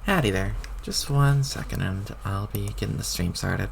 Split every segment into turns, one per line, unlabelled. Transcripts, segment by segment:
Howdy there. Just 1 second and I'll be getting the stream started.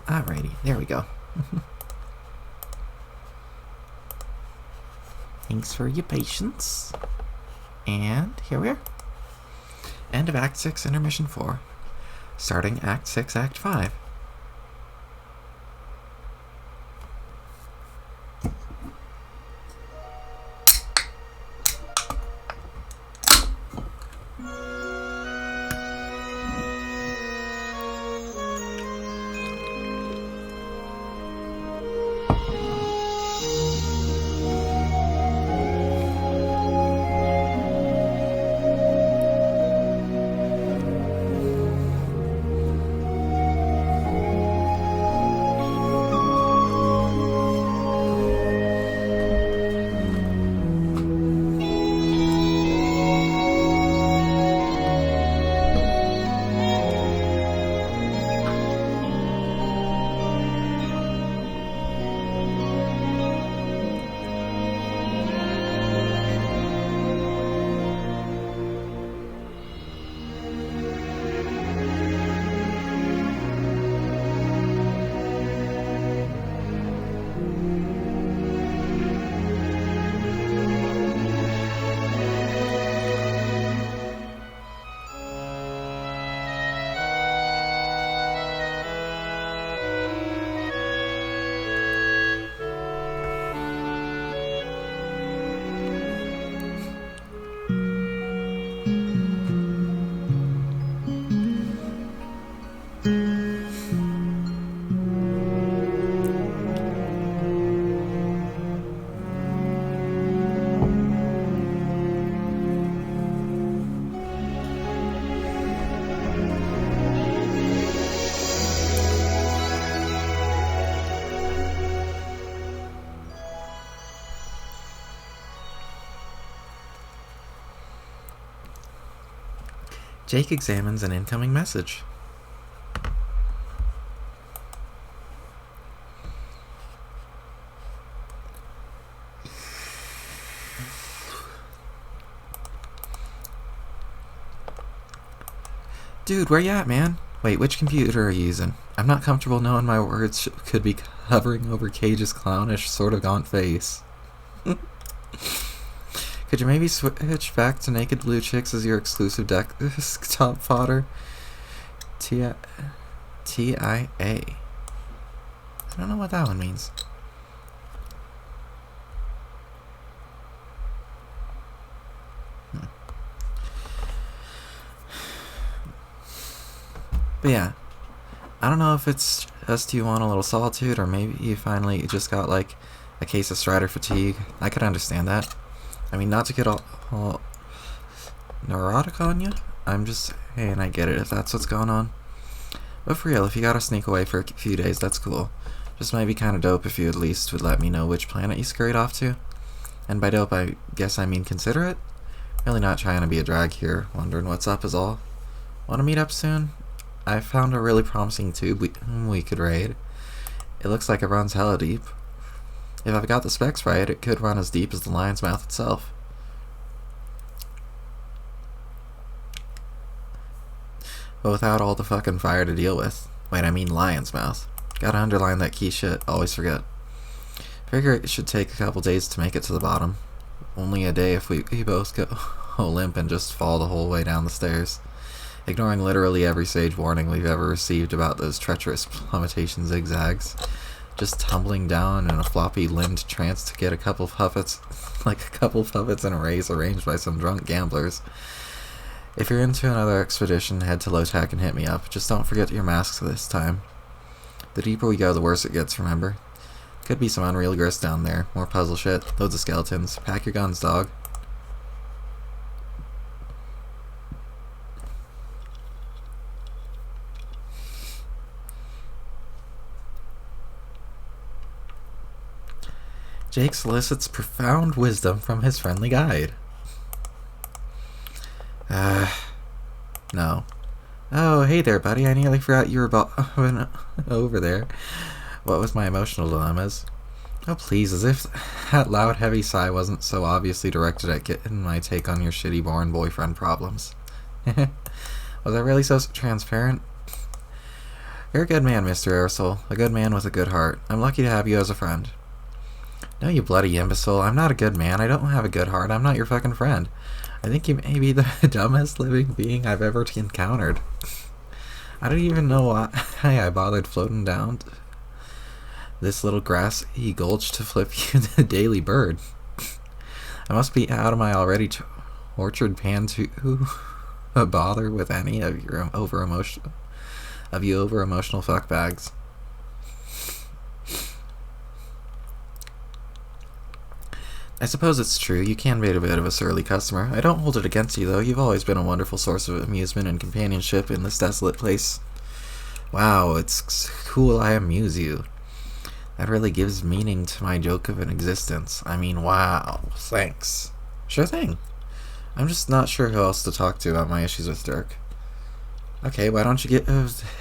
Alrighty, there we go. Thanks for your patience. And here we are. End of Act 6, Intermission 4. Starting Act 6, Act 5. Jake examines an incoming message. Dude, where you at, man? Wait, which computer are you using? I'm not comfortable knowing my words could be hovering over Cage's clownish, sort of gaunt face. Could you maybe switch back to naked blue chicks as your exclusive desktop fodder? TIA. I don't know what that one means. But yeah, I don't know if it's just you want a little solitude, or maybe you finally just got like a case of Strider fatigue. I could understand that. I mean, not to get all neurotic on you. I'm just saying I get it if that's what's going on. But for real, if you gotta sneak away for a few days, that's cool. Just might be kinda dope if you at least would let me know which planet you scurried off to. And by dope, I guess I mean considerate. Really not trying to be a drag here, wondering what's up is all. Wanna meet up soon? I found a really promising tube we could raid. It looks like it runs hella deep. If I've got the specs right, it could run as deep as the lion's mouth itself. But without all the fucking fire to deal with. Wait, I mean lion's mouth. Gotta underline that key shit, always forget. Figure it should take a couple days to make it to the bottom. Only a day if we both go limp and just fall the whole way down the stairs. ignoring literally every sage warning we've ever received about those treacherous plummetation zigzags. Just tumbling down in a floppy-limbed trance to get a couple puppets, in a race arranged by some drunk gamblers. If you're into another expedition, head to low-tech and hit me up. Just don't forget your masks this time. The deeper we go, the worse it gets, remember? Could be some unreal grist down there. More puzzle shit. Loads of skeletons. Pack your guns, dog. Jake solicits profound wisdom from his friendly guide. No. Oh, hey there, buddy. I nearly forgot you were over there. What was my emotional dilemmas? Oh, please, as if that loud, heavy sigh wasn't so obviously directed at getting my take on your shitty born boyfriend problems. Was I really so transparent? You're a good man, Mr. Aerosol. A good man with a good heart. I'm lucky to have you as a friend. No, you bloody imbecile. I'm not a good man. I don't have a good heart. I'm not your fucking friend. I think you may be the dumbest living being I've ever encountered. I don't even know why I bothered floating down this little grassy gulch to flip you the daily bird. I must be out of my already tortured pan to bother with any of your over-emotional fuckbags. I suppose it's true, you can be a bit of a surly customer. I don't hold it against you, though. You've always been a wonderful source of amusement and companionship in this desolate place. Wow, it's cool I amuse you. That really gives meaning to my joke of an existence. I mean, wow, thanks. Sure thing. I'm just not sure who else to talk to about my issues with Dirk. Okay, why don't you give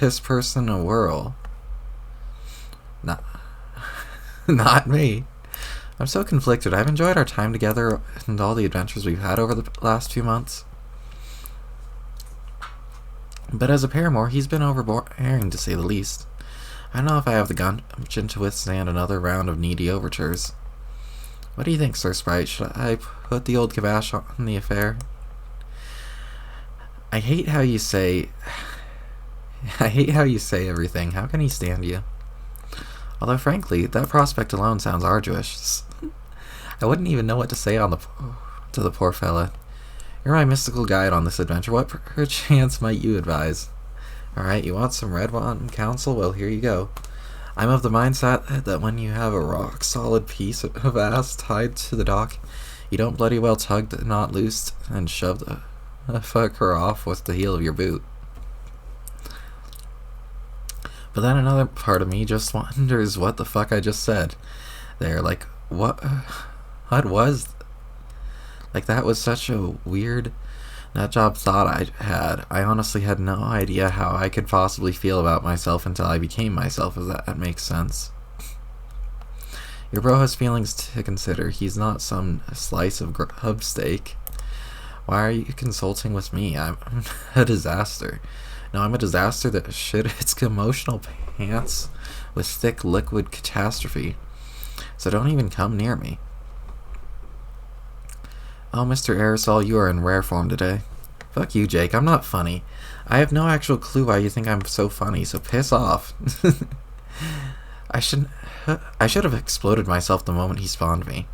this person a whirl? Not me. I'm so conflicted. I've enjoyed our time together and all the adventures we've had over the last few months. But as a paramour, he's been overbearing, to say the least. I don't know if I have the gumption to withstand another round of needy overtures. What do you think, Sir Sprite? Should I put the old kibosh on the affair? I hate how you say everything. How can he stand you? Although, frankly, that prospect alone sounds arduous. I wouldn't even know what to say to the poor fella. You're my mystical guide on this adventure. What perchance might you advise? Alright, you want some red wine counsel? Well, here you go. I'm of the mindset that when you have a rock-solid piece of ass tied to the dock, you don't bloody well tug the knot loose and shove the fucker off with the heel of your boot. But then another part of me just wonders what the fuck I just said there. Like, what was... Like, that was such a weird nutjob thought I had. I honestly had no idea how I could possibly feel about myself until I became myself, if that makes sense. Your bro has feelings to consider. He's not some slice of grub steak. Why are you consulting with me? I'm a disaster. No, I'm a disaster that shit its emotional pants with thick liquid catastrophe. So don't even come near me. Oh, Mr. Aerosol, you are in rare form today. Fuck you, Jake. I'm not funny. I have no actual clue why you think I'm so funny, so piss off. I should have exploded myself the moment he spawned me.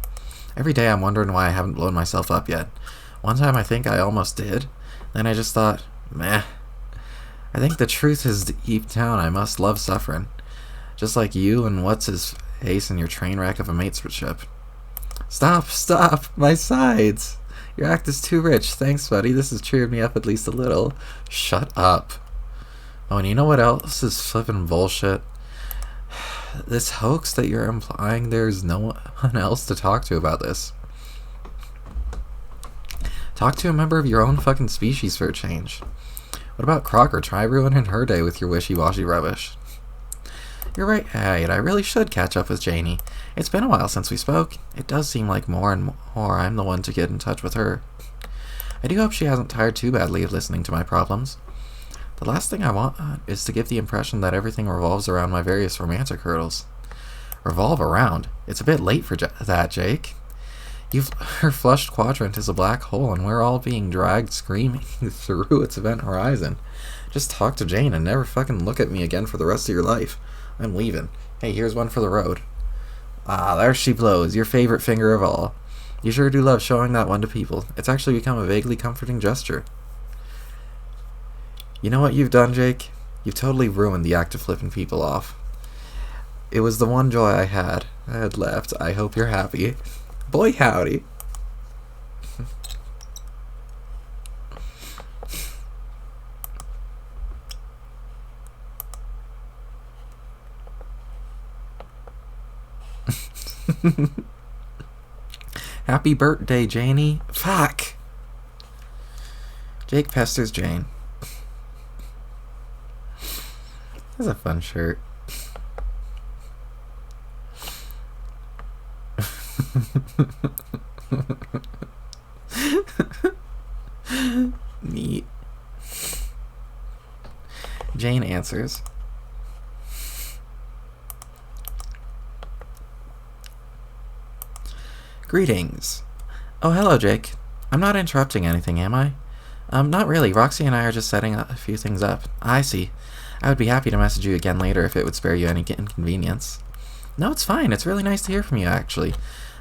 Every day I'm wondering why I haven't blown myself up yet. One time I think I almost did. Then I just thought, meh. I think the truth is deep down I must love suffering. Just like you and what's-his-face in your train wreck of a mateship. Stop, my sides! Your act is too rich. Thanks, buddy. This has cheered me up at least a little. Shut up. Oh, and you know what else is flippin' bullshit? This hoax that you're implying there's no one else to talk to about this. Talk to a member of your own fucking species for a change. What about Crocker? Try ruining her day with your wishy-washy rubbish. You're right, I really should catch up with Janie. It's been a while since we spoke. It does seem like more and more I'm the one to get in touch with her. I do hope she hasn't tired too badly of listening to my problems. The last thing I want is to give the impression that everything revolves around my various romantic hurdles. Revolve around? It's a bit late for that, Jake. Her flushed quadrant is a black hole, and we're all being dragged screaming through its event horizon. Just talk to Jane and never fucking look at me again for the rest of your life. I'm leaving. Hey, here's one for the road. Ah, there she blows, your favorite finger of all. You sure do love showing that one to people. It's actually become a vaguely comforting gesture. You know what you've done, Jake? You've totally ruined the act of flipping people off. It was the one joy I had left. I hope you're happy. Boy, howdy. Happy birthday, Janie. Fuck. Jake pesters Jane. That's a fun shirt. Neat. Jane answers. Greetings. Oh, hello, Jake. I'm not interrupting anything, am I? Not really. Roxy and I are just setting a few things up. I see. I would be happy to message you again later if it would spare you any inconvenience. No, it's fine. It's really nice to hear from you, actually.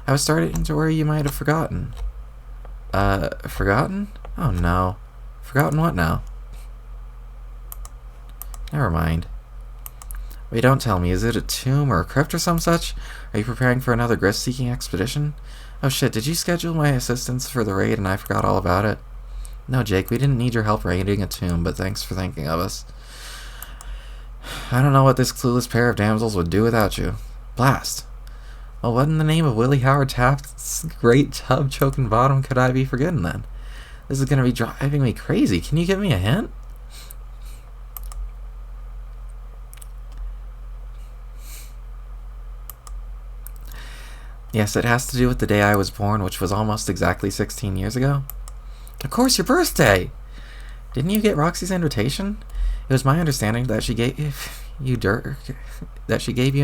I was starting to worry you might have forgotten. Forgotten? Oh, no. Forgotten what now? Never mind. Wait, don't tell me. Is it a tomb or a crypt or some such? Are you preparing for another grist-seeking expedition? Oh shit, did you schedule my assistance for the raid and I forgot all about it? No, Jake, we didn't need your help raiding a tomb, but thanks for thinking of us. I don't know what this clueless pair of damsels would do without you. Blast. Well, what in the name of Willie Howard Taft's great tub choking bottom could I be forgetting then? This is gonna be driving me crazy. Can you give me a hint? Yes, it has to do with the day I was born, which was almost exactly 16 years ago. Of course, your birthday! Didn't you get Roxy's invitation? It was my understanding that she gave you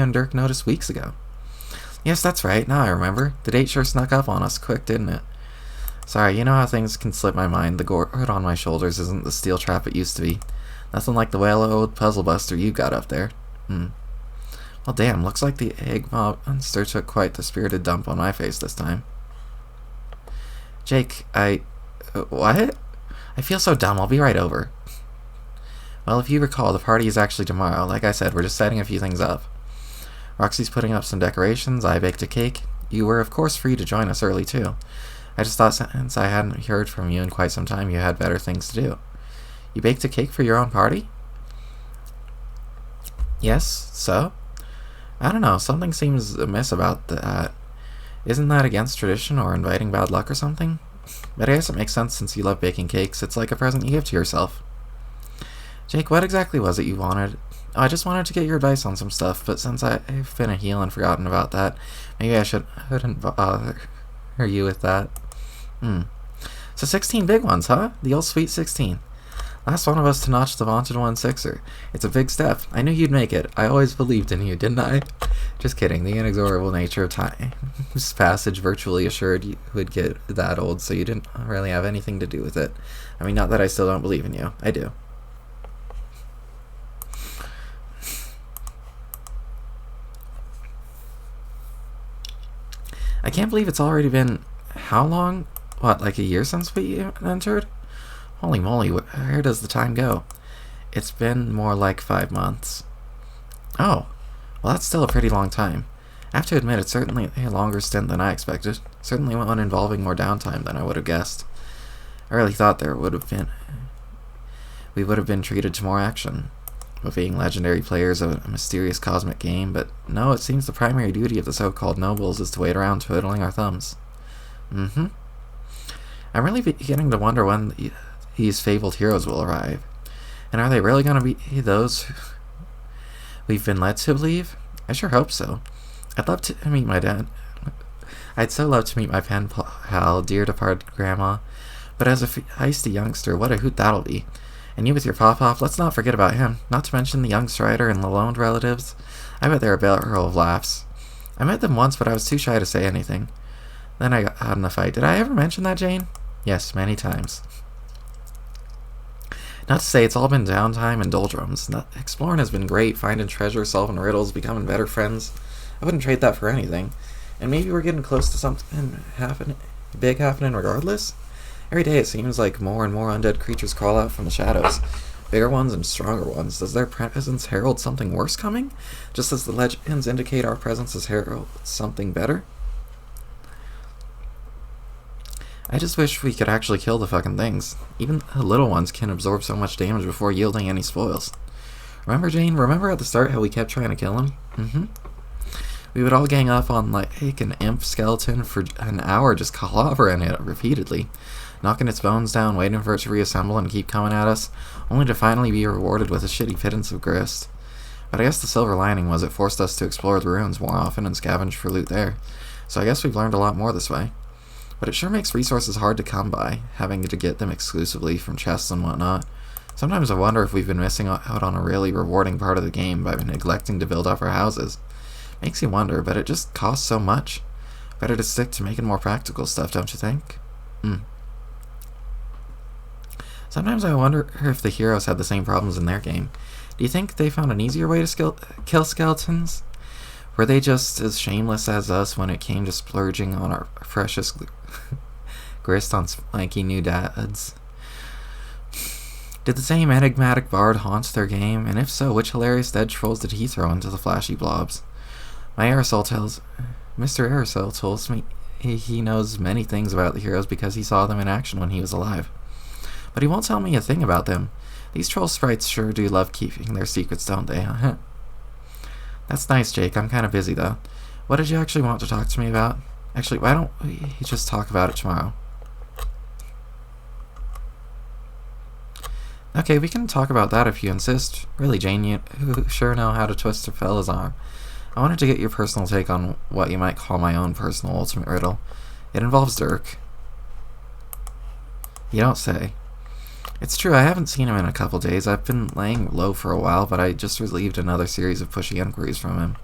and Dirk notice weeks ago. Yes, that's right. Now I remember. The date sure snuck up on us quick, didn't it? Sorry, you know how things can slip my mind. The gourd on my shoulders isn't the steel trap it used to be. Nothing like the whale old puzzle buster you got up there. Well, damn, looks like the egg monster took quite the spirited dump on my face this time. Jake, what? I feel so dumb. I'll be right over. Well, if you recall, the party is actually tomorrow. Like I said, we're just setting a few things up. Roxy's putting up some decorations. I baked a cake. You were, of course, free to join us early, too. I just thought since I hadn't heard from you in quite some time, you had better things to do. You baked a cake for your own party? Yes, so? I don't know, something seems amiss about that. Isn't that against tradition or inviting bad luck or something? But I guess it makes sense since you love baking cakes. It's like a present you give to yourself. Jake, what exactly was it you wanted? Oh, I just wanted to get your advice on some stuff, but since I've been a heel and forgotten about that, maybe I shouldn't bother you with that. So 16 big ones, huh? The old sweet 16. Last one of us to notch the vaunted 1-6er. It's a big step. I knew you'd make it. I always believed in you, didn't I? Just kidding. The inexorable nature of time's passage virtually assured you would get that old, so you didn't really have anything to do with it. I mean, not that I still don't believe in you. I do. I can't believe it's already been... how long? What, like a year since we entered? Holy moly, where does the time go? It's been more like 5 months. Oh, well that's still a pretty long time. I have to admit, it's certainly a longer stint than I expected. Certainly one involving more downtime than I would have guessed. I really thought we would have been treated to more action. With being legendary players of a mysterious cosmic game, but no, it seems the primary duty of the so-called nobles is to wait around twiddling our thumbs. I'm really beginning to wonder when these fabled heroes will arrive. And are they really going to be those we've been led to believe? I sure hope so. I'd love to meet my dad. I'd so love to meet my pen pal, dear departed grandma. But as a feisty youngster, what a hoot that'll be. And you with your pop-off, let's not forget about him. Not to mention the young Strider and the lone relatives. I bet they're a barrel of laughs. I met them once, but I was too shy to say anything. Then I got out in a fight. Did I ever mention that, Jane? Yes, many times. Not to say it's all been downtime and doldrums. Exploring has been great, finding treasure, solving riddles, becoming better friends. I wouldn't trade that for anything. And maybe we're getting close to something big happening regardless? Every day it seems like more and more undead creatures crawl out from the shadows. Bigger ones and stronger ones. Does their presence herald something worse coming? Just as the legends indicate our presence as herald something better? I just wish we could actually kill the fucking things. Even the little ones can absorb so much damage before yielding any spoils. Remember, Jane? Remember at the start how we kept trying to kill him? Mm-hmm. We would all gang up on, like, an imp skeleton for an hour just clobbering it repeatedly, knocking its bones down, waiting for it to reassemble and keep coming at us, only to finally be rewarded with a shitty pittance of grist. But I guess the silver lining was it forced us to explore the ruins more often and scavenge for loot there, so I guess we've learned a lot more this way. But it sure makes resources hard to come by, having to get them exclusively from chests and whatnot. Sometimes I wonder if we've been missing out on a really rewarding part of the game by neglecting to build up our houses. Makes you wonder, but it just costs so much. Better to stick to making more practical stuff, don't you think? Sometimes I wonder if the heroes had the same problems in their game. Do you think they found an easier way to kill skeletons? Were they just as shameless as us when it came to splurging on our precious grist on swanky new dads? Did the same enigmatic bard haunt their game? And if so, which hilarious dead trolls did he throw into the flashy blobs? Mr. Aerosol tells me he knows many things about the heroes because he saw them in action when he was alive. But he won't tell me a thing about them. These troll sprites sure do love keeping their secrets, don't they? That's nice, Jake. I'm kind of busy, though. What did you actually want to talk to me about? Actually, why don't we just talk about it tomorrow? Okay, we can talk about that if you insist. Really, Jane, you sure know how to twist a fella's arm. I wanted to get your personal take on what you might call my own personal ultimate riddle. It involves Dirk. You don't say. It's true, I haven't seen him in a couple days. I've been laying low for a while, but I just received another series of pushy inquiries from him.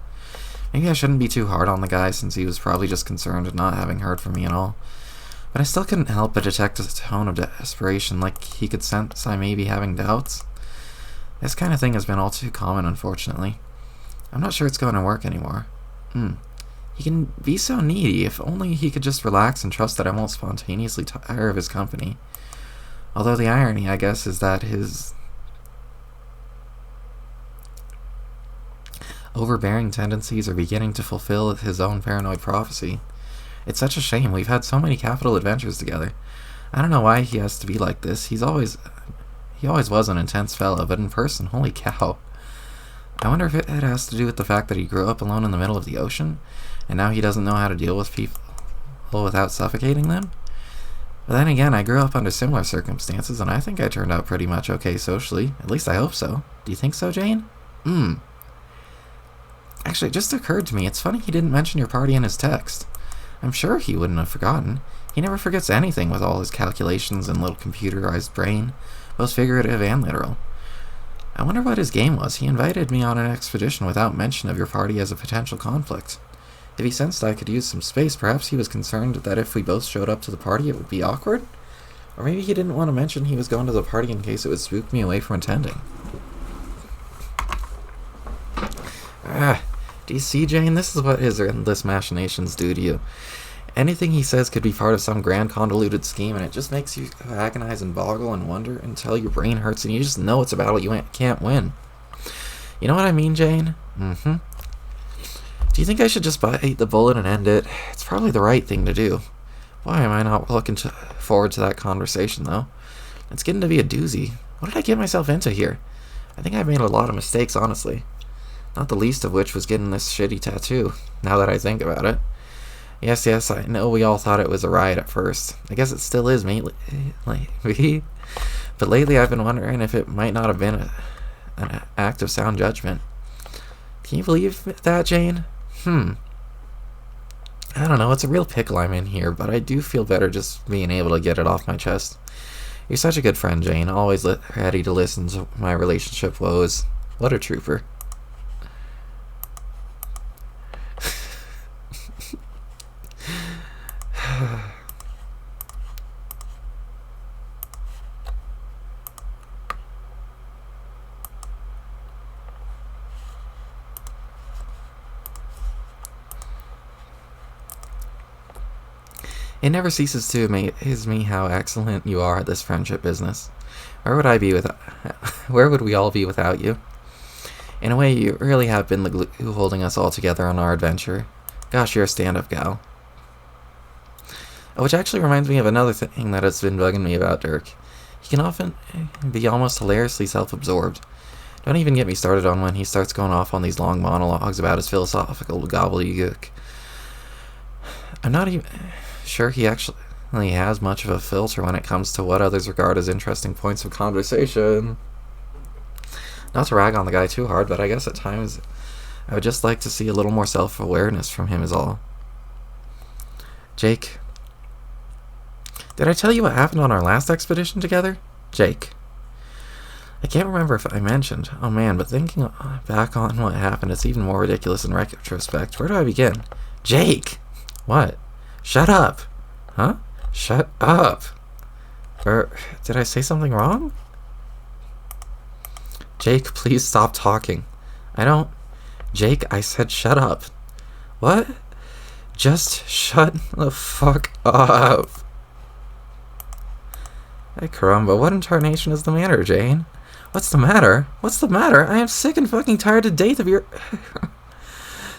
Maybe I shouldn't be too hard on the guy, since he was probably just concerned at not having heard from me at all. But I still couldn't help but detect a tone of desperation, like he could sense I may be having doubts. This kind of thing has been all too common, unfortunately. I'm not sure it's going to work anymore. He can be so needy. If only he could just relax and trust that I won't spontaneously tire of his company. Although the irony, I guess, is that his overbearing tendencies are beginning to fulfill his own paranoid prophecy. It's such a shame. We've had so many capital adventures together. I don't know why he has to be like this. He always was an intense fellow, but in person, holy cow. I wonder if it has to do with the fact that he grew up alone in the middle of the ocean, and now he doesn't know how to deal with people without suffocating them? But then again, I grew up under similar circumstances, and I think I turned out pretty much okay socially. At least I hope so. Do you think so, Jane? Actually, it just occurred to me, it's funny he didn't mention your party in his text. I'm sure he wouldn't have forgotten. He never forgets anything with all his calculations and little computerized brain, both figurative and literal. I wonder what his game was. He invited me on an expedition without mention of your party as a potential conflict. If he sensed I could use some space, perhaps he was concerned that if we both showed up to the party it would be awkward? Or maybe he didn't want to mention he was going to the party in case it would spook me away from attending. Do you see, Jane? This is what his endless machinations do to you. Anything he says could be part of some grand convoluted scheme, and it just makes you agonize and boggle and wonder until your brain hurts and you just know it's a battle you can't win. You know what I mean, Jane? Do you think I should just bite the bullet and end it? It's probably the right thing to do. Why am I not looking forward to that conversation, though? It's getting to be a doozy. What did I get myself into here? I think I've made a lot of mistakes, honestly. Not the least of which was getting this shitty tattoo, now that I think about it. Yes, I know we all thought it was a riot at first. I guess it still is, maybe. But lately I've been wondering if it might not have been an act of sound judgment. Can you believe that, Jane? I don't know, it's a real pickle I'm in here, but I do feel better just being able to get it off my chest. You're such a good friend, Jane, always ready to listen to my relationship woes. What a trooper. It never ceases to amaze me how excellent you are at this friendship business. Where would I be without? Where would we all be without you? In a way, you really have been the glue holding us all together on our adventure. Gosh, you're a stand-up gal. Which actually reminds me of another thing that has been bugging me about Dirk. He can often be almost hilariously self-absorbed. Don't even get me started on when he starts going off on these long monologues about his philosophical gobbledygook. I'm not even sure he actually has much of a filter when it comes to what others regard as interesting points of conversation. Not to rag on the guy too hard, but I guess at times I would just like to see a little more self-awareness from him is all. Jake. Did I tell you what happened on our last expedition together? Jake. I can't remember if I mentioned. Oh man, but thinking back on what happened, it's even more ridiculous in retrospect. Where do I begin? Jake! What? Shut up! Huh? Shut up! Or did I say something wrong? Jake, please stop talking. I don't... Jake, I said shut up. What? Just shut the fuck up. Hey, caramba, what in tarnation is the matter, Jane? What's the matter? What's the matter? I am sick and fucking tired to death of your...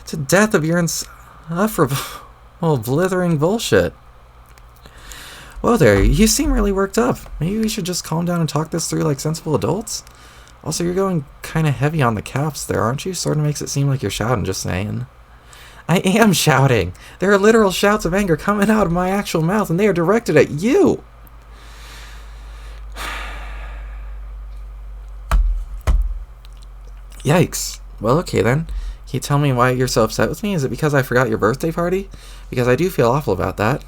to death of your insufferable, blithering bullshit. Whoa there, you seem really worked up. Maybe we should just calm down and talk this through like sensible adults? Also, you're going kind of heavy on the caps there, aren't you? Sort of makes it seem like you're shouting, just saying. I am shouting! There are literal shouts of anger coming out of my actual mouth, and they are directed at you! Yikes. Well, okay then. Can you tell me why you're so upset with me? Is it because I forgot your birthday party? Because I do feel awful about that.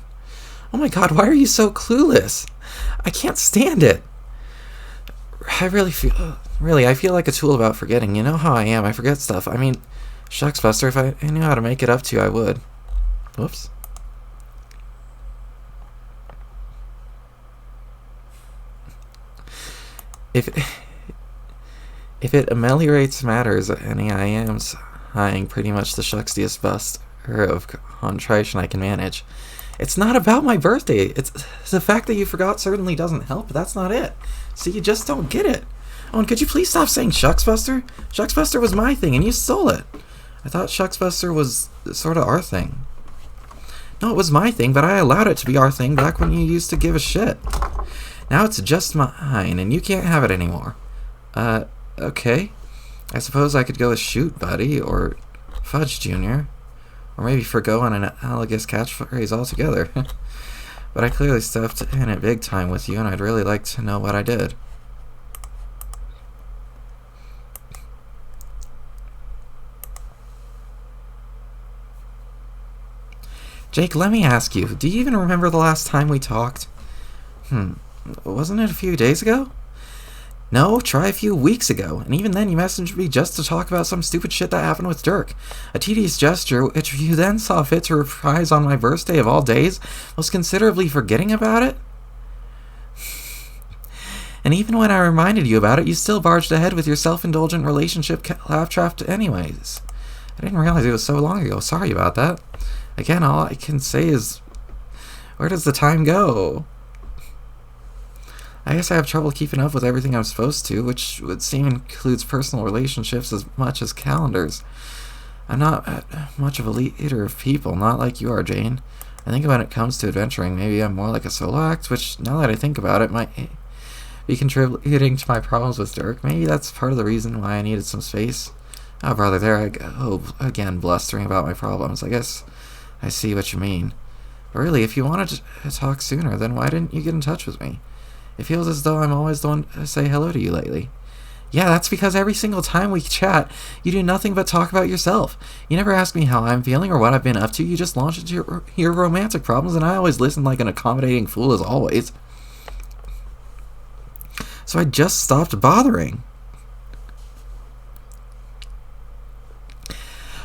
Oh my god, why are you so clueless? I can't stand it. I feel like a tool about forgetting. You know how I am. I forget stuff. I mean, shucks, Buster, if I knew how to make it up to you, I would. Whoops. If it ameliorates matters any, I am sighing pretty much the shucksiest buster of contrition I can manage. It's not about my birthday. It's the fact that you forgot certainly doesn't help, but that's not it. So you just don't get it. Oh, and could you please stop saying Shucks Buster? Shucks Buster was my thing, and you stole it. I thought Shucks Buster was sort of our thing. No, it was my thing, but I allowed it to be our thing back when you used to give a shit. Now it's just mine, and you can't have it anymore. Okay. I suppose I could go with Shoot Buddy, or Fudge Jr., or maybe forgo on an analogous catchphrase altogether. But I clearly stepped in it big time with you, and I'd really like to know what I did. Jake, let me ask you, do you even remember the last time we talked? Wasn't it a few days ago? No, try a few weeks ago, and even then you messaged me just to talk about some stupid shit that happened with Dirk. A tedious gesture, which you then saw fit to reprise on my birthday of all days, was considerably forgetting about it? And even when I reminded you about it, you still barged ahead with your self-indulgent relationship claptrap anyways. I didn't realize it was so long ago. Sorry about that. Again, all I can say is, where does the time go? I guess I have trouble keeping up with everything I'm supposed to, which would seem includes personal relationships as much as calendars. I'm not much of a leader of people, not like you are, Jane. I think when it comes to adventuring, maybe I'm more like a solo act, which, now that I think about it, might be contributing to my problems with Dirk. Maybe that's part of the reason why I needed some space. Oh, brother, there I go, again, blustering about my problems. I guess I see what you mean. But really, if you wanted to talk sooner, then why didn't you get in touch with me? It feels as though I'm always the one to say hello to you lately. Yeah, that's because every single time we chat, you do nothing but talk about yourself. You never ask me how I'm feeling or what I've been up to. You just launch into your romantic problems, and I always listen like an accommodating fool as always. So I just stopped bothering.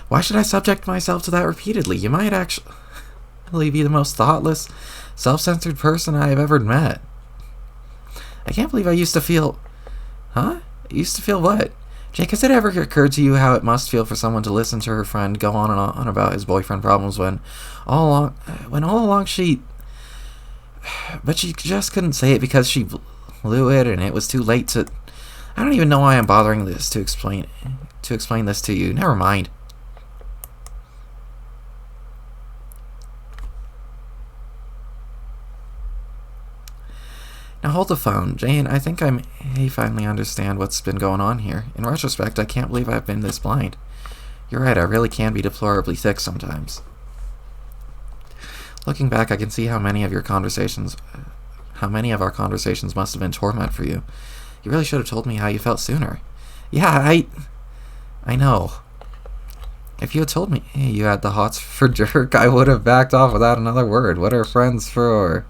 Why should I subject myself to that repeatedly? You might actually be the most thoughtless, self-centered person I have ever met. I can't believe I used to feel... Huh? Used to feel what? Jake, has it ever occurred to you how it must feel for someone to listen to her friend go on and on about his boyfriend problems when all along she But she just couldn't say it because she blew it, and it was too late to... I don't even know why I'm bothering this to explain this to you. Never mind. Now hold the phone. Jane, I think I may finally understand what's been going on here. In retrospect, I can't believe I've been this blind. You're right, I really can be deplorably thick sometimes. Looking back, I can see how many of our conversations must have been torment for you. You really should have told me how you felt sooner. Yeah, I know. If you had told me you had the hots for jerk, I would have backed off without another word. What are friends for?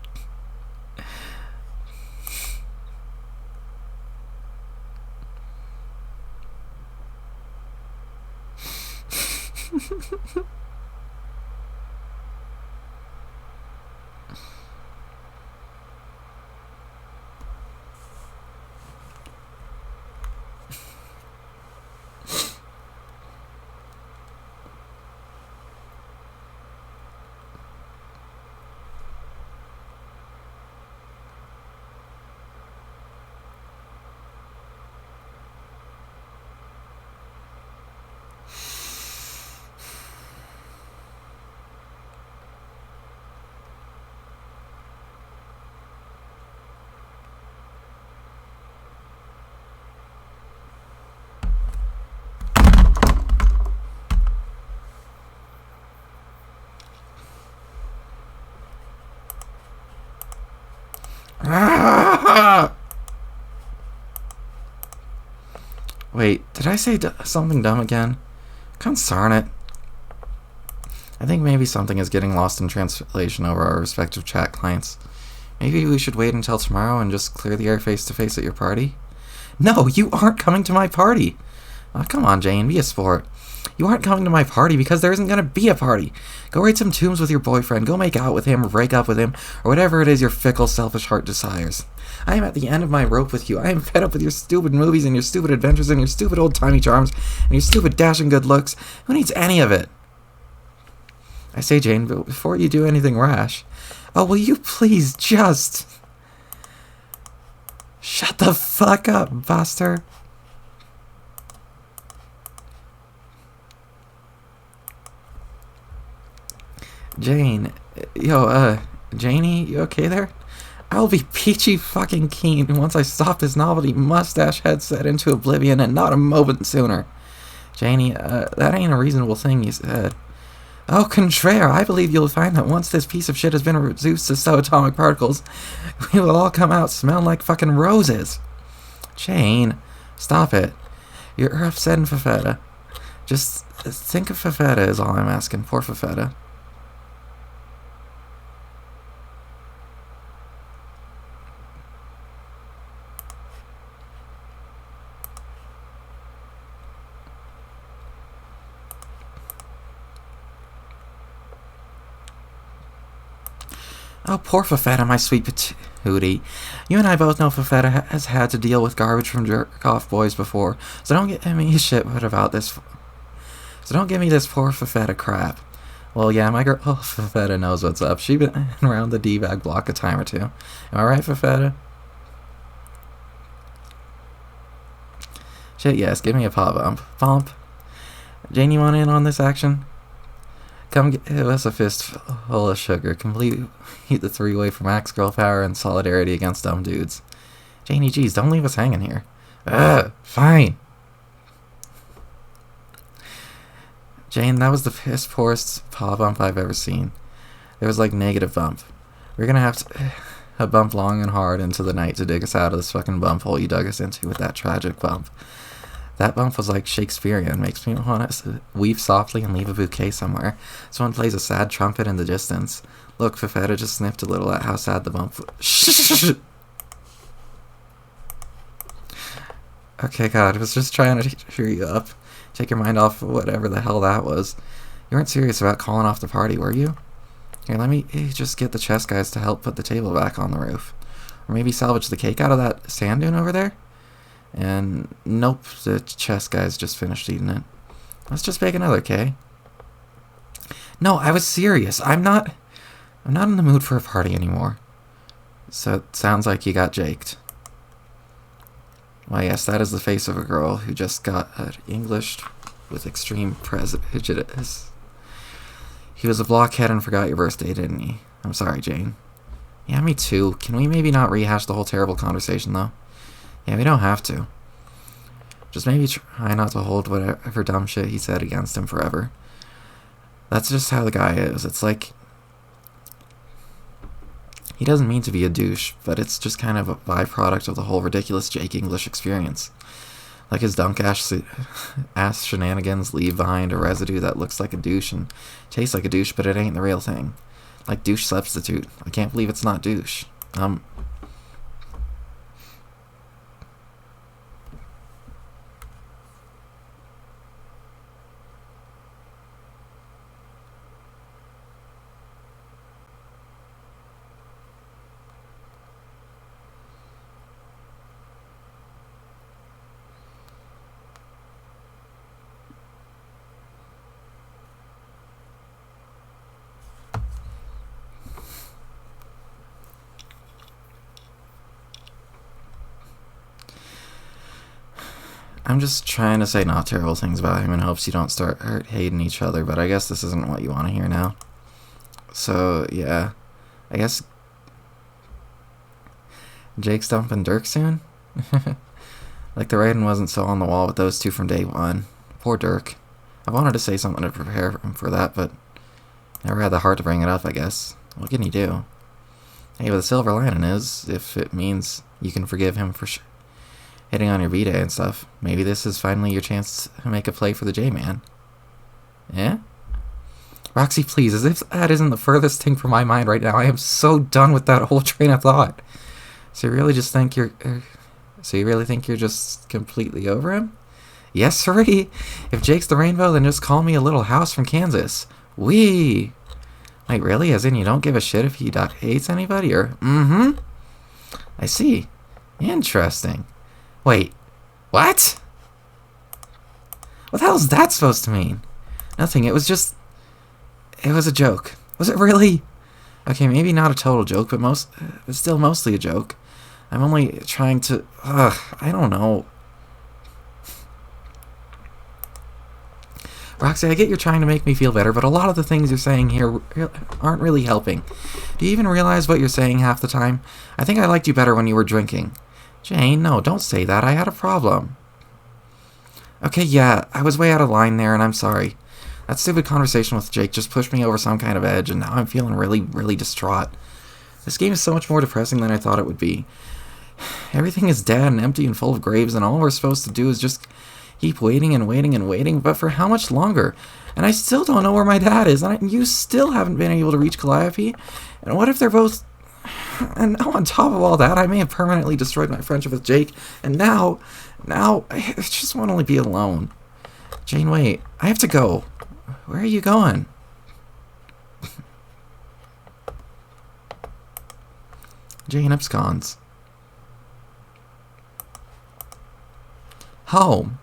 Wait, did I say something dumb again? Consarn it. I think maybe something is getting lost in translation over our respective chat clients. Maybe we should wait until tomorrow and just clear the air face-to-face at your party? No, you aren't coming to my party! Oh, come on, Jane, be a sport. You aren't coming to my party because there isn't going to be a party. Go write some tunes with your boyfriend, go make out with him, or break up with him, or whatever it is your fickle, selfish heart desires. I am at the end of my rope with you. I am fed up with your stupid movies and your stupid adventures and your stupid old-timey charms and your stupid dashing good looks. Who needs any of it? I say, Jane, but before you do anything rash... Oh, will you please just... Shut the fuck up, Buster. Jane, Janie, you okay there? I'll be peachy fucking keen once I stop this novelty mustache headset into oblivion and not a moment sooner. Janie, that ain't a reasonable thing you said. Au contraire, I believe you'll find that once this piece of shit has been reduced to subatomic particles, we will all come out smelling like fucking roses. Jane, stop it. You're upsetting Fafetta. Just think of Fafetta is all I'm asking. Poor Fafetta. Oh, poor Fafetta, my sweet patootie. You and I both know Fafetta has had to deal with garbage from jerk-off boys before, so don't get me shit about this. So don't give me this poor Fafetta crap. Well, yeah, my girl Fafetta knows what's up. She's been around the D-bag block a time or two. Am I right, Fafetta? Shit, yes, give me a paw bump. Bump. Jane, you want in on this action? Come give us a fistful of sugar. Complete the three-way for max girl power and solidarity against dumb dudes. Janie, geez, don't leave us hanging here. Fine. Jane, that was the piss poorest paw bump I've ever seen. There was like negative bump. We're gonna have to bump long and hard into the night to dig us out of this fucking bump hole you dug us into with that tragic bump. That bump was like Shakespearean. Makes me want to weep softly and leave a bouquet somewhere. Someone plays a sad trumpet in the distance. Look, Fafetta just sniffed a little at how sad the bump was. Okay, God, I was just trying to cheer you up. Take your mind off whatever the hell that was. You weren't serious about calling off the party, were you? Here, let me just get the chess guys to help put the table back on the roof. Or maybe salvage the cake out of that sand dune over there? And nope, the chess guys just finished eating it. Let's just bake another, okay? No, I was serious. I'm not in the mood for a party anymore. So it sounds like you got jaked. Why, yes, that is the face of a girl who just got Englished with extreme prejudice. He was a blockhead and forgot your birthday, didn't he? I'm sorry, Jane. Yeah, me too. Can we maybe not rehash the whole terrible conversation, though? Yeah, we don't have to. Just maybe try not to hold whatever dumb shit he said against him forever. That's just how the guy is. It's like... he doesn't mean to be a douche, but it's just kind of a byproduct of the whole ridiculous Jake English experience. Like his dunk ass shenanigans leave behind a residue that looks like a douche and tastes like a douche, but it ain't the real thing. Like douche substitute. I can't believe it's not douche. I'm just trying to say not terrible things about him in hopes you don't start hating each other, but I guess this isn't what you want to hear now. So, yeah. I guess... Jake's dumping Dirk soon? Like the writing wasn't so on the wall with those two from day one. Poor Dirk. I wanted to say something to prepare him for that, but never had the heart to bring it up, I guess. What can you do? Hey, but the silver lining is, if it means you can forgive him for hitting on your B-Day and stuff, maybe this is finally your chance to make a play for the J-Man. Yeah? Roxy, please, as if that isn't the furthest thing from my mind right now. I am so done with that whole train of thought. So you really think you're just completely over him? Yes, sirree. If Jake's the rainbow, then just call me a little house from Kansas. Wee! Like, really? As in you don't give a shit if he hates anybody, or... Mm-hmm. I see. Interesting. Wait, what? What the hell is that supposed to mean? Nothing, it was a joke. Was it really? Okay, maybe not a total joke, but still mostly a joke. I'm only trying to, I don't know. Roxy, I get you're trying to make me feel better, but a lot of the things you're saying here aren't really helping. Do you even realize what you're saying half the time? I think I liked you better when you were drinking. Jane, no, don't say that. I had a problem. Okay, yeah, I was way out of line there, and I'm sorry. That stupid conversation with Jake just pushed me over some kind of edge, and now I'm feeling really, really distraught. This game is so much more depressing than I thought it would be. Everything is dead and empty and full of graves, and all we're supposed to do is just keep waiting and waiting and waiting, but for how much longer? And I still don't know where my dad is, and you still haven't been able to reach Calliope. And what if they're both... And now on top of all that, I may have permanently destroyed my friendship with Jake, and now, I just want to be alone. Jane, wait, I have to go. Where are you going? Jane absconds. Home.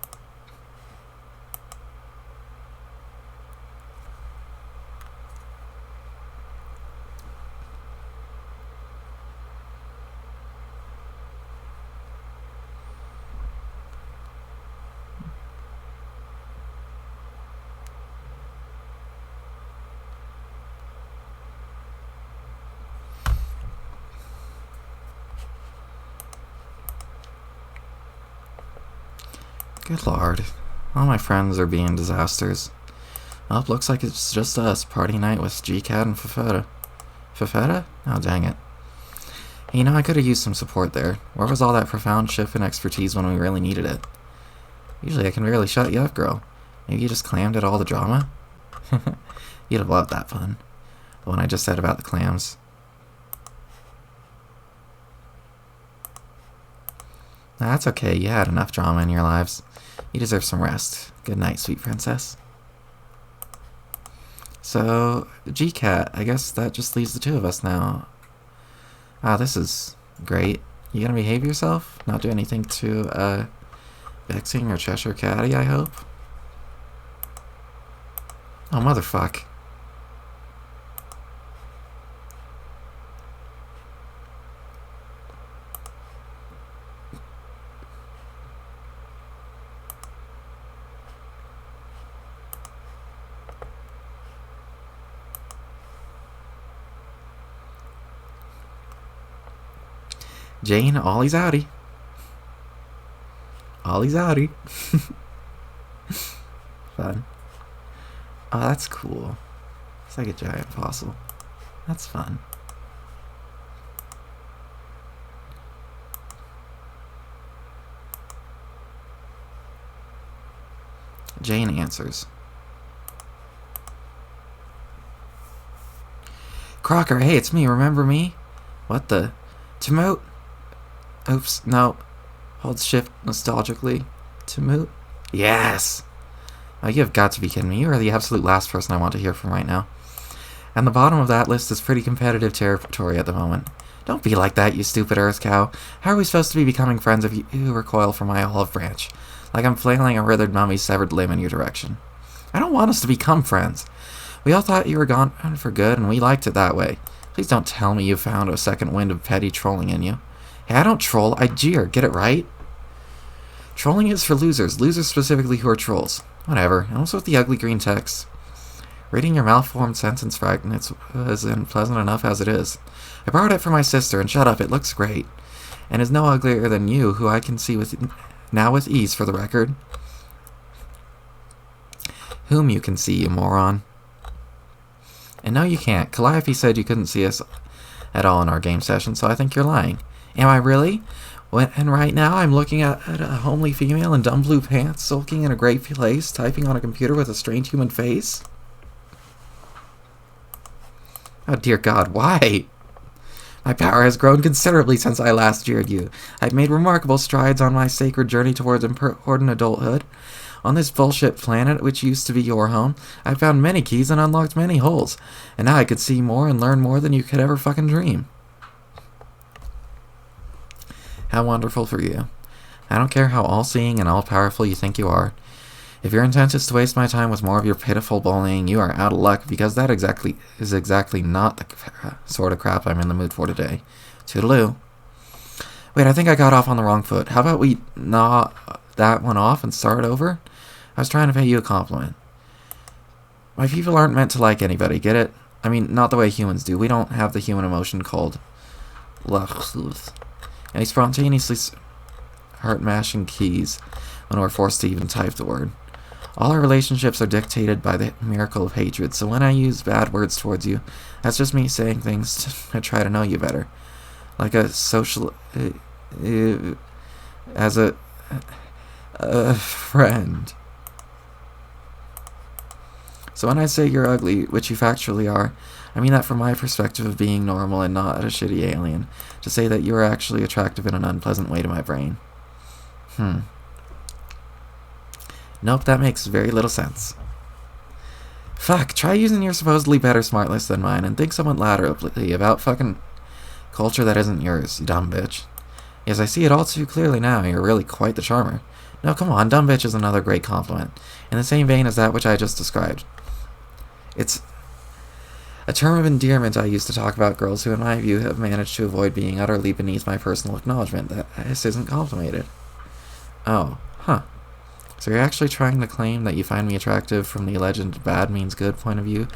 Good lord. All my friends are being disasters. Well, it looks like it's just us. Party night with GCAD and Fafetta. Fafetta? Oh, dang it. Hey, I could have used some support there. Where was all that profound shift and expertise when we really needed it? Usually I can barely shut you up, girl. Maybe you just clammed at all the drama? You'd have loved that fun. The one I just said about the clams. That's okay. You had enough drama in your lives. You deserve some rest. Good night, sweet princess. So, GCAT, I guess that just leaves the two of us now. Ah, this is great. You gonna behave yourself? Not do anything too, vexing or Cheshire Catty, I hope? Oh, motherfuck. Jane, Ollie's outie. Ollie's outie. Fun. Oh, that's cool. It's like a giant fossil. That's fun. Jane answers. Crocker, hey, it's me. Remember me? What the? Timote? Oops, no. Hold shift nostalgically. Timote? Yes! Oh, you have got to be kidding me. You are the absolute last person I want to hear from right now. And the bottom of that list is pretty competitive territory at the moment. Don't be like that, you stupid earth cow. How are we supposed to be becoming friends if you recoil from my olive branch? Like I'm flailing a withered mummy's severed limb in your direction. I don't want us to become friends. We all thought you were gone for good, and we liked it that way. Please don't tell me you found a second wind of petty trolling in you. Hey, I don't troll, I jeer, get it right? Trolling is for losers specifically who are trolls. Whatever, and what's with the ugly green text? Reading your malformed sentence fragments isn't pleasant enough as it is. I borrowed it from my sister, and shut up, it looks great. And is no uglier than you, who I can see now with ease, for the record. Whom you can see, you moron. And no, you can't. Calliope said you couldn't see us at all in our game session, so I think you're lying. Am I really? And right now I'm looking at a homely female in dumb blue pants, sulking in a great place, typing on a computer with a strange human face? Oh dear God, why? My power has grown considerably since I last jeered you. I've made remarkable strides on my sacred journey towards important adulthood. On this bullshit planet, which used to be your home, I found many keys and unlocked many holes. And now I could see more and learn more than you could ever fucking dream. How wonderful for you. I don't care how all-seeing and all-powerful you think you are. If your intent is to waste my time with more of your pitiful bullying, you are out of luck, because that is exactly not the sort of crap I'm in the mood for today. Toodaloo. Wait, I think I got off on the wrong foot. How about we gnaw that one off and start over? I was trying to pay you a compliment. My people aren't meant to like anybody, get it? I mean, not the way humans do. We don't have the human emotion called love. And he spontaneously heart-mashing keys when we're forced to even type the word. All our relationships are dictated by the miracle of hatred, so when I use bad words towards you, that's just me saying things to try to know you better. Like a social... as a friend. So when I say you're ugly, which you factually are, I mean that from my perspective of being normal and not a shitty alien. To say that you are actually attractive in an unpleasant way to my brain. Nope, that makes very little sense. Fuck, try using your supposedly better smart list than mine and think somewhat laterally about fucking culture that isn't yours, you dumb bitch. Yes, I see it all too clearly now, you're really quite the charmer. No, come on, dumb bitch is another great compliment, in the same vein as that which I just described. It's a term of endearment I use to talk about girls who, in my view, have managed to avoid being utterly beneath my personal acknowledgement. That this isn't complimented. Oh, huh. So you're actually trying to claim that you find me attractive from the alleged bad means good point of view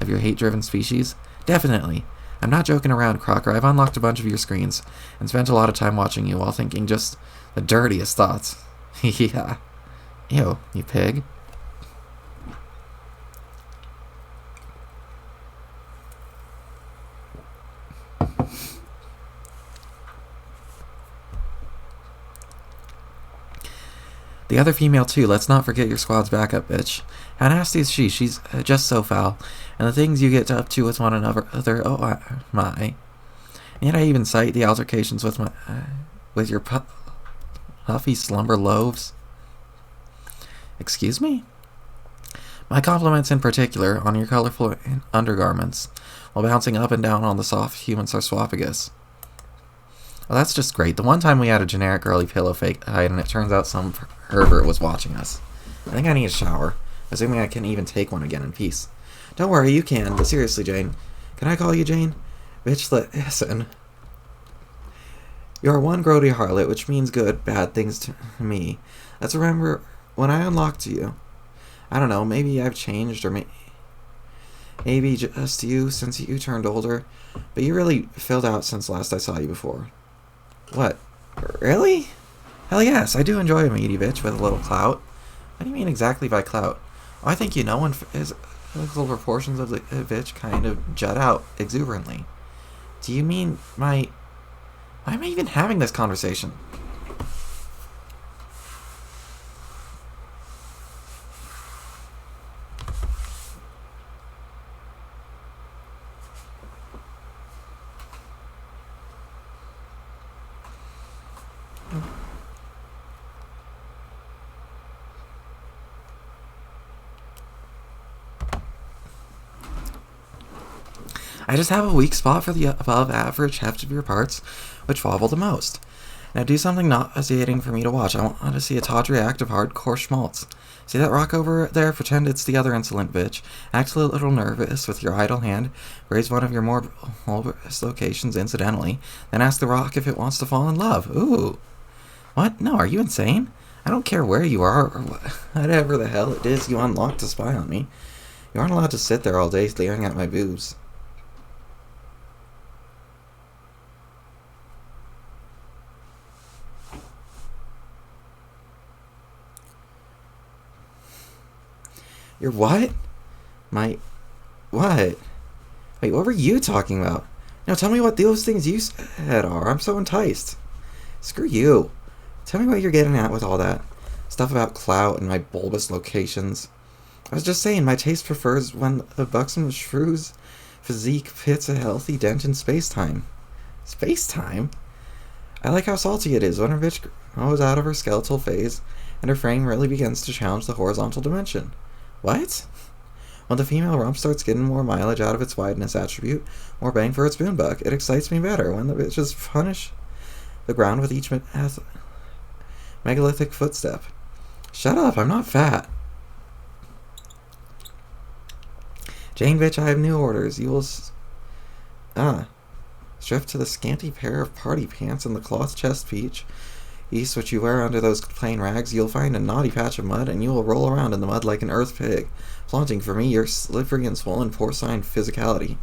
of your hate-driven species? Definitely. I'm not joking around, Crocker. I've unlocked a bunch of your screens and spent a lot of time watching you while thinking just the dirtiest thoughts. Yeah. Ew, you pig. The other female, too. Let's not forget your squad's backup, bitch. How nasty is she? She's just so foul. And the things you get up to with one another, oh my. And yet I even cite the altercations with your puffy slumber loaves. Excuse me? My compliments in particular on your colorful undergarments, while bouncing up and down on the soft human sarcophagus. Well, that's just great. The one time we had a generic girly pillow fake hide, and it turns out some pervert was watching us. I think I need a shower, assuming I can even take one again in peace. Don't worry, you can, but seriously, Jane. Can I call you Jane? Bitch, listen. You're one grody harlot, which means good, bad things to me. Let's remember when I unlocked you. I don't know, maybe I've changed, or maybe just you since you turned older, but you really filled out since last I saw you before. What? Really? Hell yes, I do enjoy a meaty bitch with a little clout. What do you mean exactly by clout? Oh, I think you know when his physical proportions of the bitch kind of jut out exuberantly. Do you mean my... Why am I even having this conversation? I just have a weak spot for the above average heft of your parts, which wobble the most. Now do something nauseating for me to watch. I want to see a tawdry act of hardcore schmaltz. See that rock over there? Pretend it's the other insolent bitch. Act a little nervous with your idle hand. Raise one of your more bulbous locations incidentally. Then ask the rock if it wants to fall in love. Ooh. What? No, are you insane? I don't care where you are or whatever the hell it is you unlocked to spy on me. You aren't allowed to sit there all day staring at my boobs. Your what? My... What? Wait, what were you talking about? No, tell me what those things you said are. I'm so enticed. Screw you. Tell me what you're getting at with all that stuff about clout and my bulbous locations. I was just saying, my taste prefers when a buxom shrew's physique fits a healthy dent in space-time. Space-time? I like how salty it is when a bitch grows out of her skeletal phase and her frame really begins to challenge the horizontal dimension. What? When the female rump starts getting more mileage out of its wideness attribute, more bang for its spoon buck, it excites me better when the bitches punish the ground with each megalithic footstep. Shut up, I'm not fat. Jane, bitch, I have new orders. You will... Stripped to the scanty pair of party pants and the cloth chest peach which you wear under those plain rags, you'll find a naughty patch of mud, and you will roll around in the mud like an earth pig, flaunting for me your slippery and swollen porcine physicality,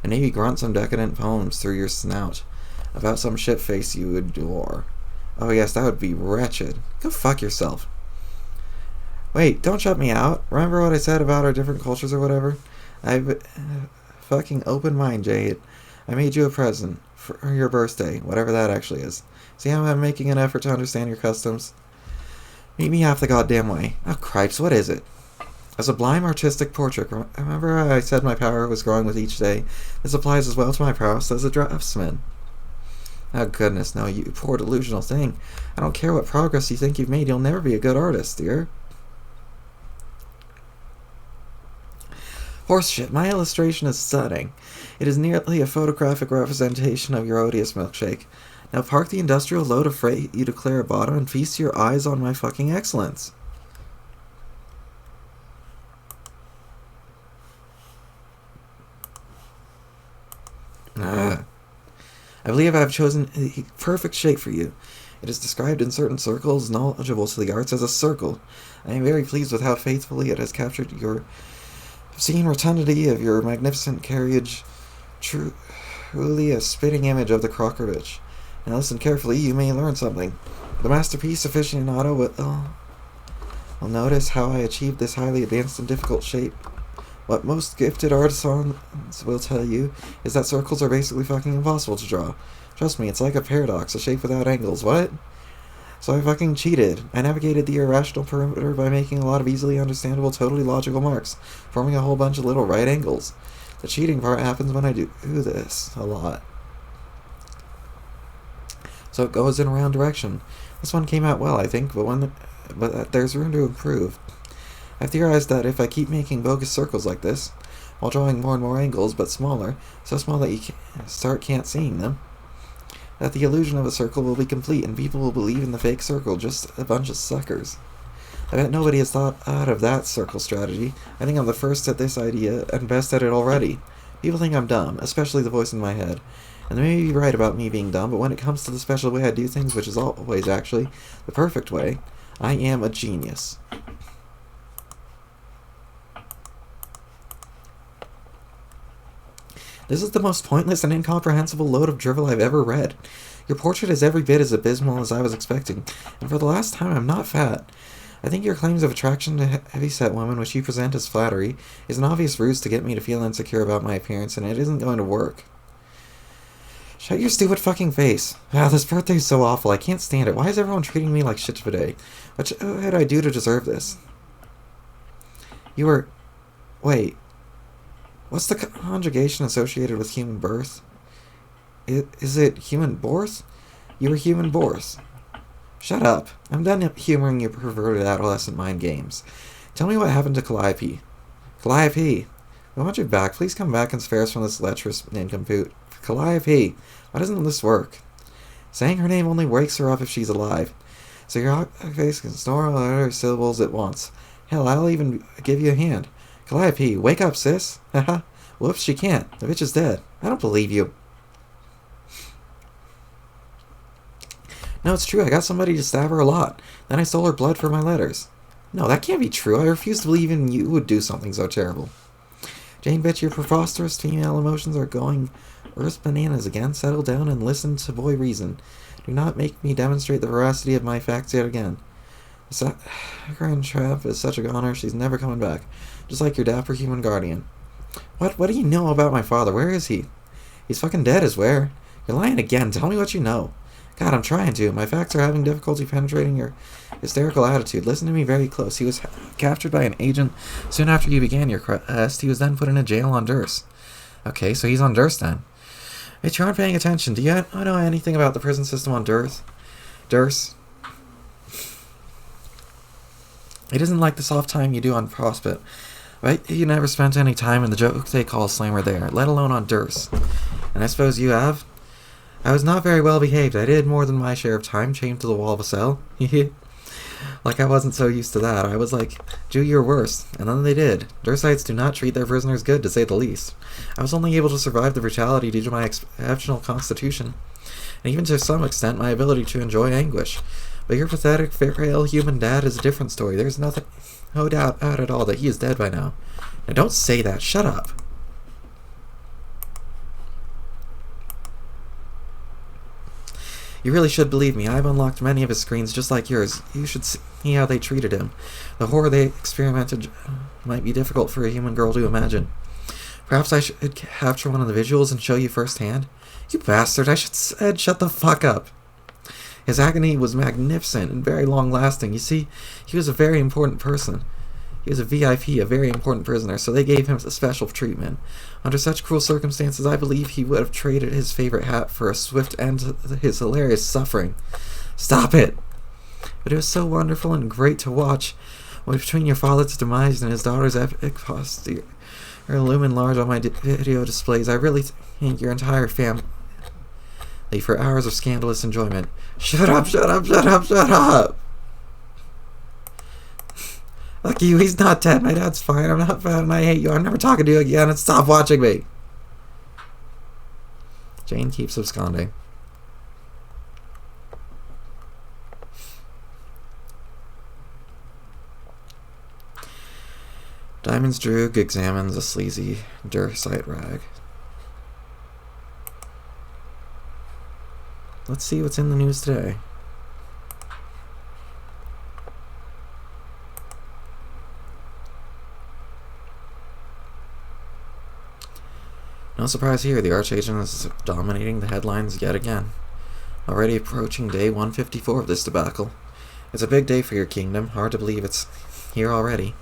and maybe grunt some decadent poems through your snout about some shit face you adore. Oh yes, that would be wretched. Go fuck yourself. Wait, don't shut me out. Remember what I said about our different cultures or whatever? Fucking open mind, Jade. I made you a present for your birthday, whatever that actually is. See how I'm making an effort to understand your customs? Meet me half the goddamn way. Oh, cripes, what is it? A sublime artistic portrait. Remember how I said my power was growing with each day? This applies as well to my prowess as a draftsman. Oh, goodness, no, you poor delusional thing. I don't care what progress you think you've made, you'll never be a good artist, dear. Horseshit, my illustration is stunning. It is nearly a photographic representation of your odious milkshake. Now park the industrial load of freight you declare a bottom and feast your eyes on my fucking excellence. I believe I have chosen the perfect shape for you. It is described in certain circles knowledgeable to the arts as a circle. I am very pleased with how faithfully it has captured your obscene rotundity of your magnificent carriage, truly a spitting image of the Crocker bitch. Now listen carefully, you may learn something. The masterpiece aficionado will notice how I achieved this highly advanced and difficult shape. What most gifted artisans will tell you is that circles are basically fucking impossible to draw. Trust me, it's like a paradox, a shape without angles. What? So I fucking cheated. I navigated the irrational perimeter by making a lot of easily understandable, totally logical marks, forming a whole bunch of little right angles. The cheating part happens when I do this a lot. So it goes in a round direction. This one came out well, I think, but there's room to improve. I've theorized that if I keep making bogus circles like this, while drawing more and more angles, but smaller, so small that you can't seeing them, that the illusion of a circle will be complete, and people will believe in the fake circle, just a bunch of suckers. I bet nobody has thought out of that circle strategy. I think I'm the first at this idea, and best at it already. People think I'm dumb, especially the voice in my head. And they may be right about me being dumb, but when it comes to the special way I do things, which is always, actually, the perfect way, I am a genius. This is the most pointless and incomprehensible load of drivel I've ever read. Your portrait is every bit as abysmal as I was expecting, and for the last time I'm not fat. I think your claims of attraction to heavyset women, which you present as flattery, is an obvious ruse to get me to feel insecure about my appearance, and it isn't going to work. Shut your stupid fucking face. Wow, this birthday's so awful. I can't stand it. Why is everyone treating me like shit today? What did I do to deserve this? You were... Wait. What's the conjugation associated with human birth? Is it human birth? You were human birth. Shut up. I'm done humoring your perverted adolescent mind games. Tell me what happened to Calliope. Calliope. I want you back. Please come back and spare us from this lecherous nincompoop. Calliope. Why doesn't this work? Saying her name only wakes her up if she's alive. So your face can snore all her syllables at once. Hell, I'll even give you a hand. Calliope, wake up, sis. Haha. Whoops, she can't. The bitch is dead. I don't believe you. No, it's true. I got somebody to stab her a lot. Then I stole her blood for my letters. No, that can't be true. I refuse to believe even you would do something so terrible. Jane, bitch, your preposterous female emotions are going earth bananas again. Settle down and listen to boy reason. Do not make me demonstrate the veracity of my facts yet again. The saccharine trap is such a goner, she's never coming back. Just like your dapper human guardian. What do you know about my father? Where is he? He's fucking dead, I swear. You're lying again. Tell me what you know. God, I'm trying to. My facts are having difficulty penetrating your hysterical attitude. Listen to me very close. He was captured by an agent soon after you began your quest. He was then put in a jail on Durst. Okay, so he's on Durst then. Wait, you aren't paying attention. Do you know anything about the prison system on Durst? Durst? It isn't like the soft time you do on Prospect. Right? You never spent any time in the joke they call Slammer there, let alone on Durst. And I suppose you have? I was not very well behaved. I did more than my share of time, chained to the wall of a cell. Like I wasn't so used to that. I was like, do your worst. And then they did. Durstites do not treat their prisoners good, to say the least. I was only able to survive the brutality due to my exceptional constitution, and even to some extent my ability to enjoy anguish. But your pathetic, frail human dad is a different story. There's no doubt at all that he is dead by now. Now don't say that. Shut up. You really should believe me. I've unlocked many of his screens just like yours. You should see how they treated him. The horror they experimented might be difficult for a human girl to imagine. Perhaps I should capture one of the visuals and show you firsthand? You bastard, I said shut the fuck up. His agony was magnificent and very long-lasting. You see, he was a very important person. He was a VIP, a very important prisoner, so they gave him a special treatment. Under such cruel circumstances, I believe he would have traded his favorite hat for a swift end to his hilarious suffering. Stop it! But it was so wonderful and great to watch. When between your father's demise and his daughter's epic posture illumined large on my video displays, I really think your entire family for hours of scandalous enjoyment. Shut up, shut up, shut up, shut up! Fuck you, he's not dead. My dad's fine. I'm not fat and I hate you. I'm never talking to you again and stop watching me. Jane keeps absconding. Diamond's Droog examines a sleazy Dursite rag. Let's see what's in the news today. No surprise here, the Archagent is dominating the headlines yet again. Already approaching day 154 of this debacle. It's a big day for your kingdom. Hard to believe it's here already.